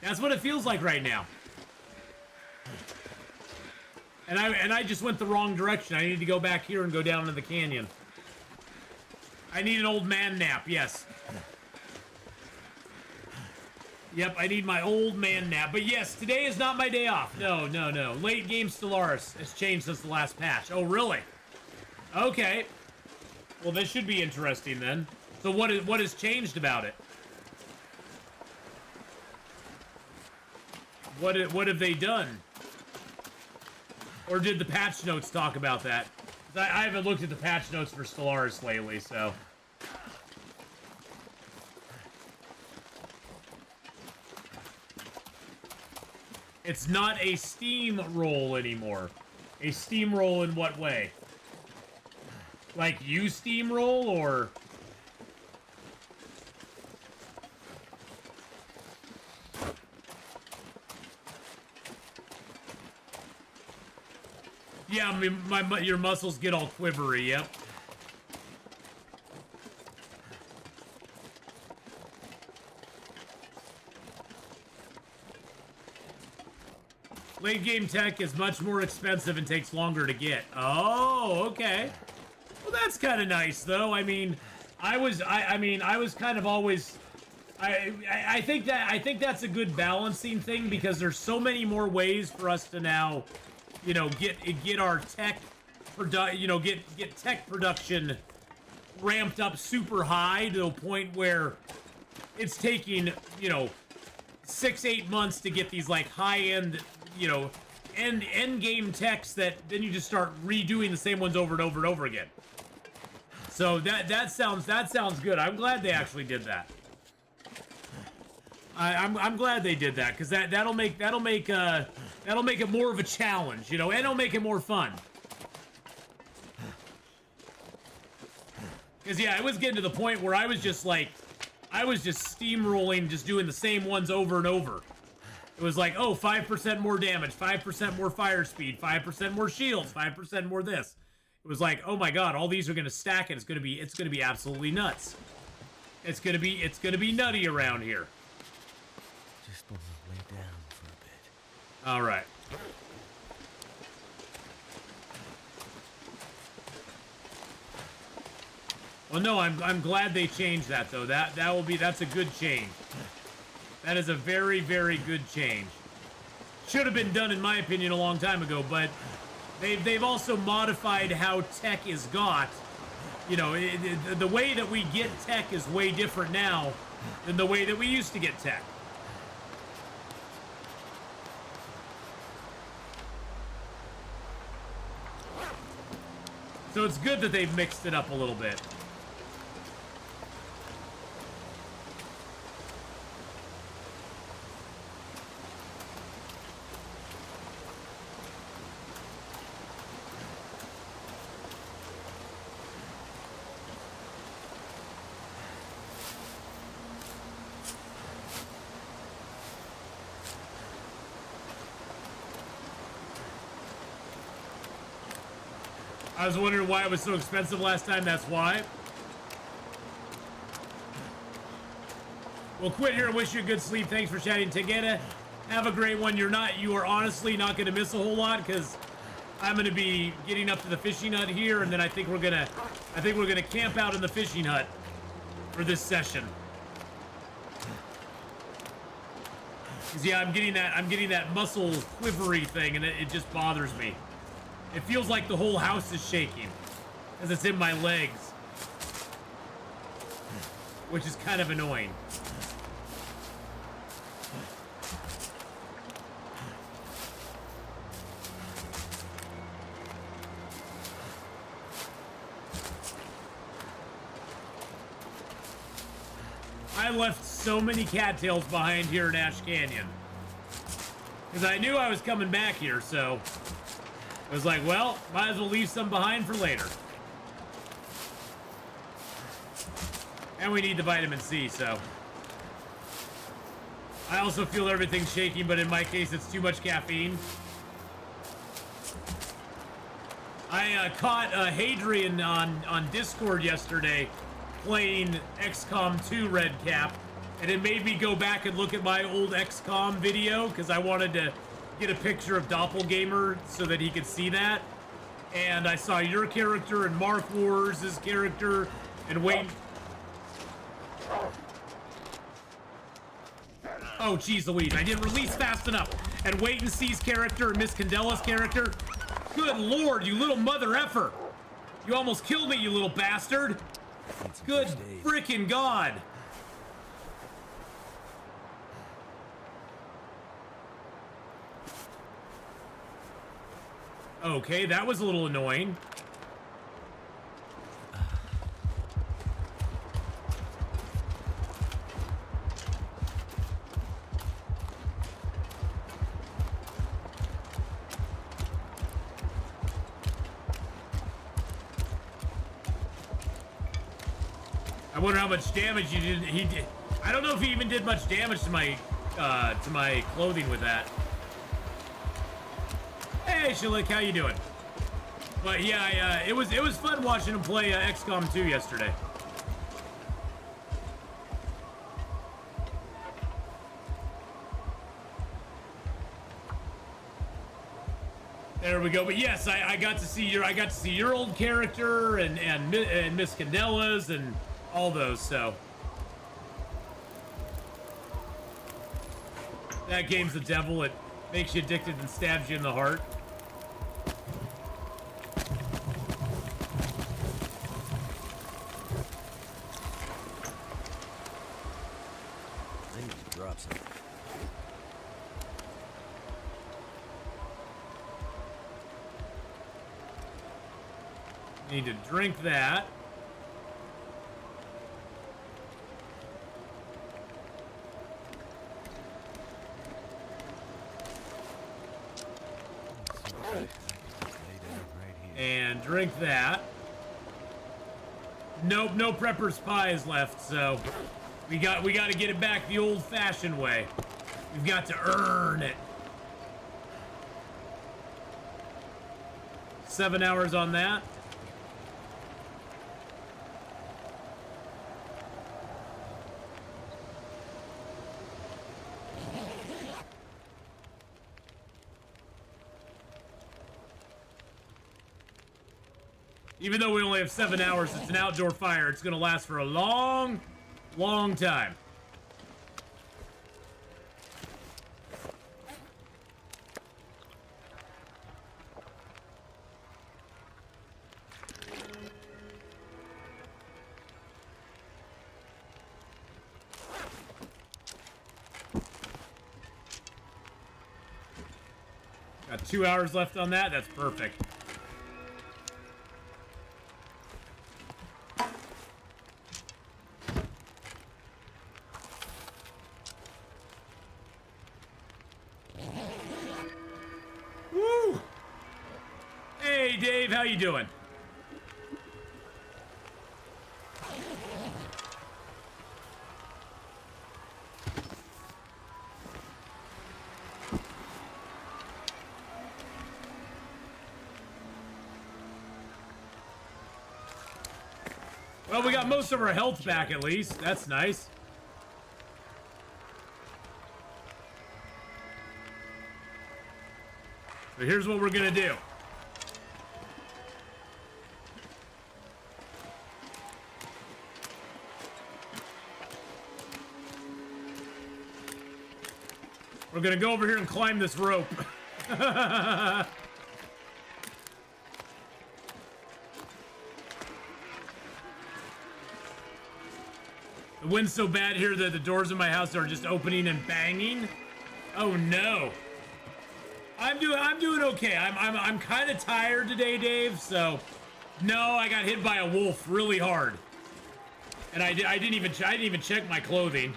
That's what it feels like right now. And I just went the wrong direction. I need to go back here and go down into the canyon. I need an old man nap, yes. Yep, I need my old man nap. But yes, today is not my day off. No. Late game Stellaris has changed since the last patch. Oh, really? Okay. Well, this should be interesting then. So what has changed about it? What have they done? Or did the patch notes talk about that? 'Cause I haven't looked at the patch notes for Stellaris lately, so. It's not a steamroll anymore. A steamroll in what way? Like you steamroll, or? Yeah, I mean, your muscles get all quivery, yep. Late game tech is much more expensive and takes longer to get. Oh, okay. Well, that's kind of nice, though. I mean, I was kind of always. I think that's a good balancing thing because there's so many more ways for us to now, you know, get our tech, get tech production ramped up super high to a point where it's taking, you know, 6-8 months to get these like high end, you know, end game techs that then you just start redoing the same ones over and over and over again. So that sounds good. I'm glad they actually did that. I'm glad they did that because that'll make it more of a challenge, you know, and it'll make it more fun. Because yeah, it was getting to the point where I was just steamrolling, just doing the same ones over and over. It was like, oh, 5% more damage, 5% more fire speed, 5% more shields, 5% more this. It was like, oh my god, all these are gonna stack and it's gonna be absolutely nuts. It's gonna be nutty around here.
Just want to lay down for a bit.
All right. Well, no, I'm glad they changed that though. That's a good change. That is a very, very good change. Should have been done, in my opinion, a long time ago, but they've also modified how tech is got. You know, the way that we get tech is way different now than the way that we used to get tech. So it's good that they've mixed it up a little bit. I was wondering why it was so expensive last time, that's why. Well, quit here and wish you a good sleep. Thanks for chatting together. Have a great one. You are honestly not going to miss a whole lot because I'm going to be getting up to the fishing hut here, and then I think we're gonna camp out in the fishing hut for this session. Cause yeah, I'm getting that muscle quivery thing, and it just bothers me. It feels like the whole house is shaking as it's in my legs, which is kind of annoying. I left so many cattails behind here in Ash Canyon because I knew I was coming back here, so I was like, well, might as well leave some behind for later. And we need the vitamin C, so. I also feel everything's shaking, but in my case, it's too much caffeine. I caught Hadrian on Discord yesterday playing XCOM 2 Red Cap, and it made me go back and look at my old XCOM video because I wanted to get a picture of Doppelganger so that he could see that. And I saw your character and Mark Wars' character and Wayne. Oh, geez Louise, I didn't release fast enough. And Wait and See's character and Miss Candela's character. Good lord, you little mother effer. You almost killed me, you little bastard. Good freaking god. Okay, that was a little annoying. I wonder how much damage you did. He did. I don't know if he even did much damage to my clothing with that. Hey, Shalik, how you doing? But yeah, it was fun watching him play XCOM 2 yesterday. There we go. But yes, I got to see your old character and Miss Candela's and all those. So that game's the devil. It makes you addicted and stabs you in the heart.
I need to drop something.
Need to drink that. And drink that. Nope, no Prepper's Pies left, so we got to get it back the old-fashioned way. We've got to earn it. 7 hours on that. Even though we only have 7 hours, it's an outdoor fire. It's going to last for a long, long time. Got 2 hours left on that. That's perfect. How you doing? Well, we got most of our health back at least. That's nice. So here's what we're gonna do. We're gonna go over here and climb this rope. The wind's so bad here that the doors in my house are just opening and banging. Oh no. I'm doing okay. I'm kind of tired today, Dave. So no, I got hit by a wolf really hard, and I didn't even check my clothing.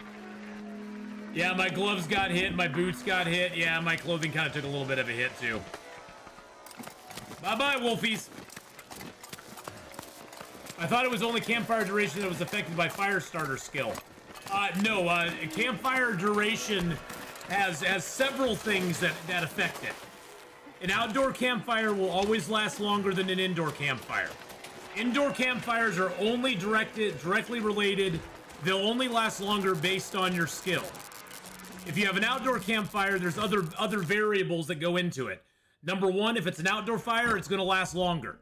Yeah, my gloves got hit, my boots got hit. Yeah, my clothing kind of took a little bit of a hit too. Bye-bye, Wolfies. I thought it was only campfire duration that was affected by fire starter skill. No, campfire duration has several things that affect it. An outdoor campfire will always last longer than an indoor campfire. Indoor campfires are only directly related. They'll only last longer based on your skill. If you have an outdoor campfire, there's other variables that go into it. Number one, if it's an outdoor fire, it's going to last longer.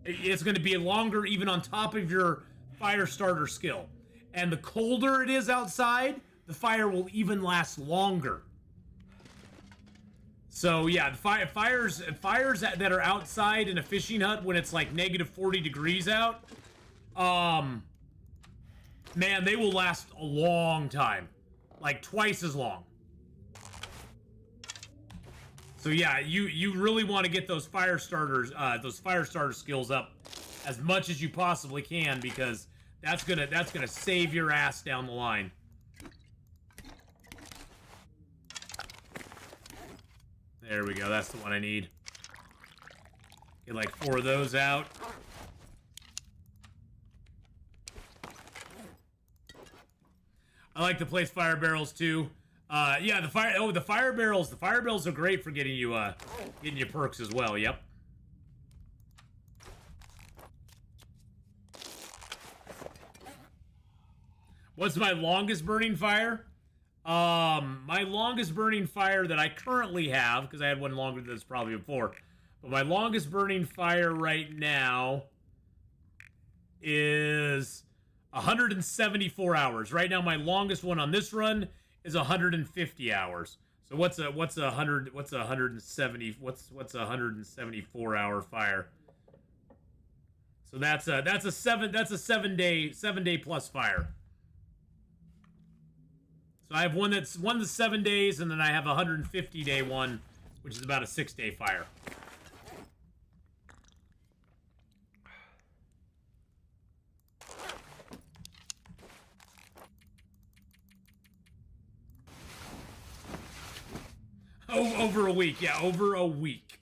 It's going to be longer even on top of your fire starter skill. And the colder it is outside, the fire will even last longer. So yeah, fires that are outside in a fishing hut when it's like negative 40 degrees out, man, they will last a long time, like twice as long. So yeah, you really want to get those fire starter skills up as much as you possibly can, because that's gonna save your ass down the line. There we go. That's the one I need. Get like 4 of those out. I like to place fire barrels too. Yeah, the fire barrels. The fire barrels are great for getting you perks as well. Yep. What's my longest burning fire? My longest burning fire that I currently have, because I had one longer than this probably before, but my longest burning fire right now is 174 hours. Right now, my longest one on this run is 150 hours. So what's a 174 hour fire? So that's a 7 day plus fire. So I have one that's 7 days, and then I have a 150 day one, which is about a 6 day fire. Oh, over a week. Yeah, over a week.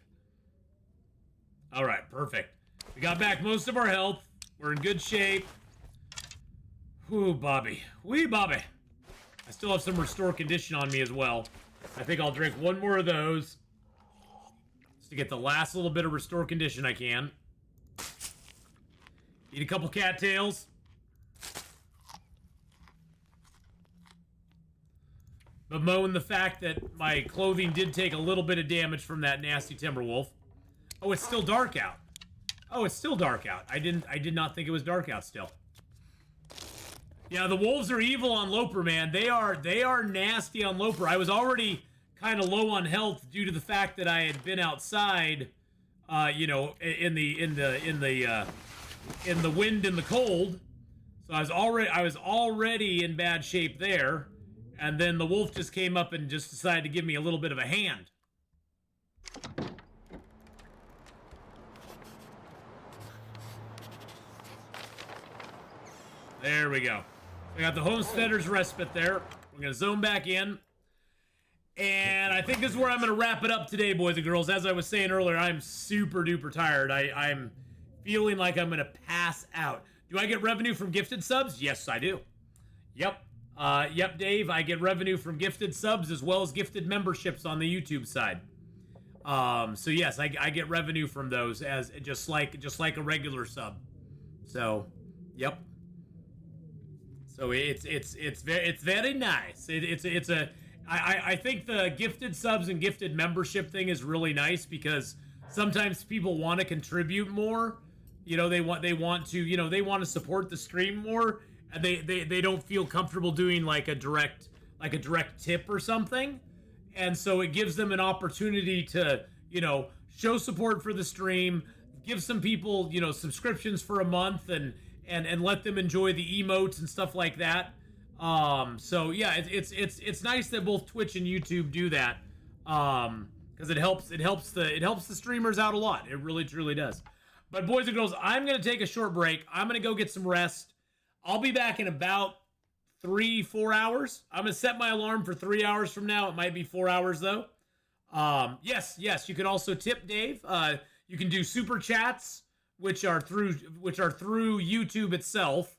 All right, perfect. We got back most of our health. We're in good shape. Whoo, Bobby. Wee, Bobby. I still have some restore condition on me as well. I think I'll drink one more of those just to get the last little bit of restore condition I can. Eat a couple cattails. Bemoan the fact that my clothing did take a little bit of damage from that nasty Timberwolf. Oh, it's still dark out. Oh, it's still dark out. I did not think it was dark out still. Yeah, the wolves are evil on Loper, man. They are nasty on Loper. I was already kind of low on health due to the fact that I had been outside, you know, in the wind and the cold. So I was already in bad shape there. And then the wolf just came up and just decided to give me a little bit of a hand. There we go. We got the Homesteader's Respite there. We're going to zone back in. And I think this is where I'm going to wrap it up today, boys and girls. As I was saying earlier, I'm super duper tired. I'm feeling like I'm going to pass out. Do I get revenue from gifted subs? Yes, I do. Yep. Yep, Dave. I get revenue from gifted subs as well as gifted memberships on the YouTube side. So yes, I get revenue from those as just like a regular sub. So, yep. So it's very nice. I think the gifted subs and gifted membership thing is really nice because sometimes people want to contribute more. You know, they want to support the stream more. And they don't feel comfortable doing like a direct tip or something. And so it gives them an opportunity to, you know, show support for the stream, give some people, you know, subscriptions for a month and let them enjoy the emotes and stuff like that. So yeah, it's nice that both Twitch and YouTube do that. Because it helps the streamers out a lot. It really truly does. But boys and girls, I'm going to take a short break. I'm going to go get some rest. I'll be back in about 3-4 hours. I'm going to set my alarm for 3 hours from now. It might be 4 hours, though. Yes, you can also tip Dave. You can do super chats, which are through YouTube itself.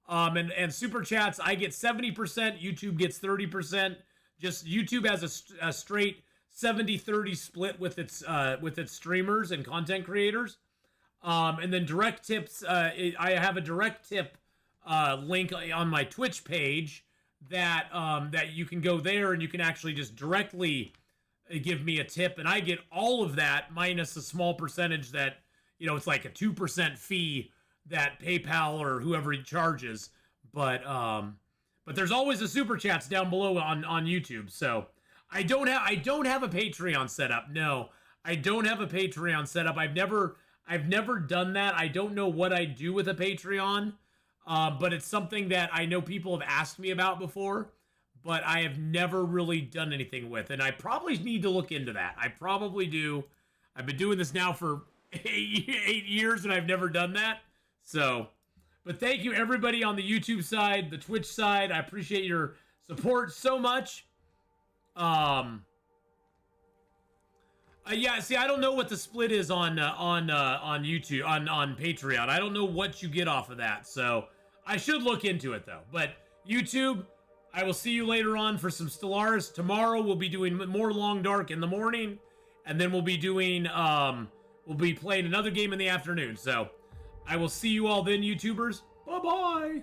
And super chats, I get 70%, YouTube gets 30%. Just YouTube has a straight 70-30 split with its streamers and content creators. And then direct tips, I have a direct tip link on my Twitch page that you can go there and you can actually just directly give me a tip, and I get all of that minus a small percentage that, it's like a 2% fee that PayPal or whoever charges. But there's always the super chats down below on YouTube. So I don't have a Patreon set up. No, I don't have a Patreon set up. I've never done that. I don't know what I do with a Patreon. But it's something that I know people have asked me about before, but I have never really done anything with. And I probably need to look into that. I probably do. I've been doing this now for 8 years and I've never done that. So, but thank you everybody on the YouTube side, the Twitch side. I appreciate your support so much. Yeah, see, I don't know what the split is on YouTube, on Patreon. I don't know what you get off of that, so I should look into it though. But YouTube, I will see you later on for some Stellaris. Tomorrow we'll be doing more Long Dark in the morning, and then we'll be doing we'll be playing another game in the afternoon. So I will see you all then, YouTubers. Bye bye.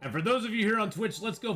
And for those of you here on Twitch, let's go.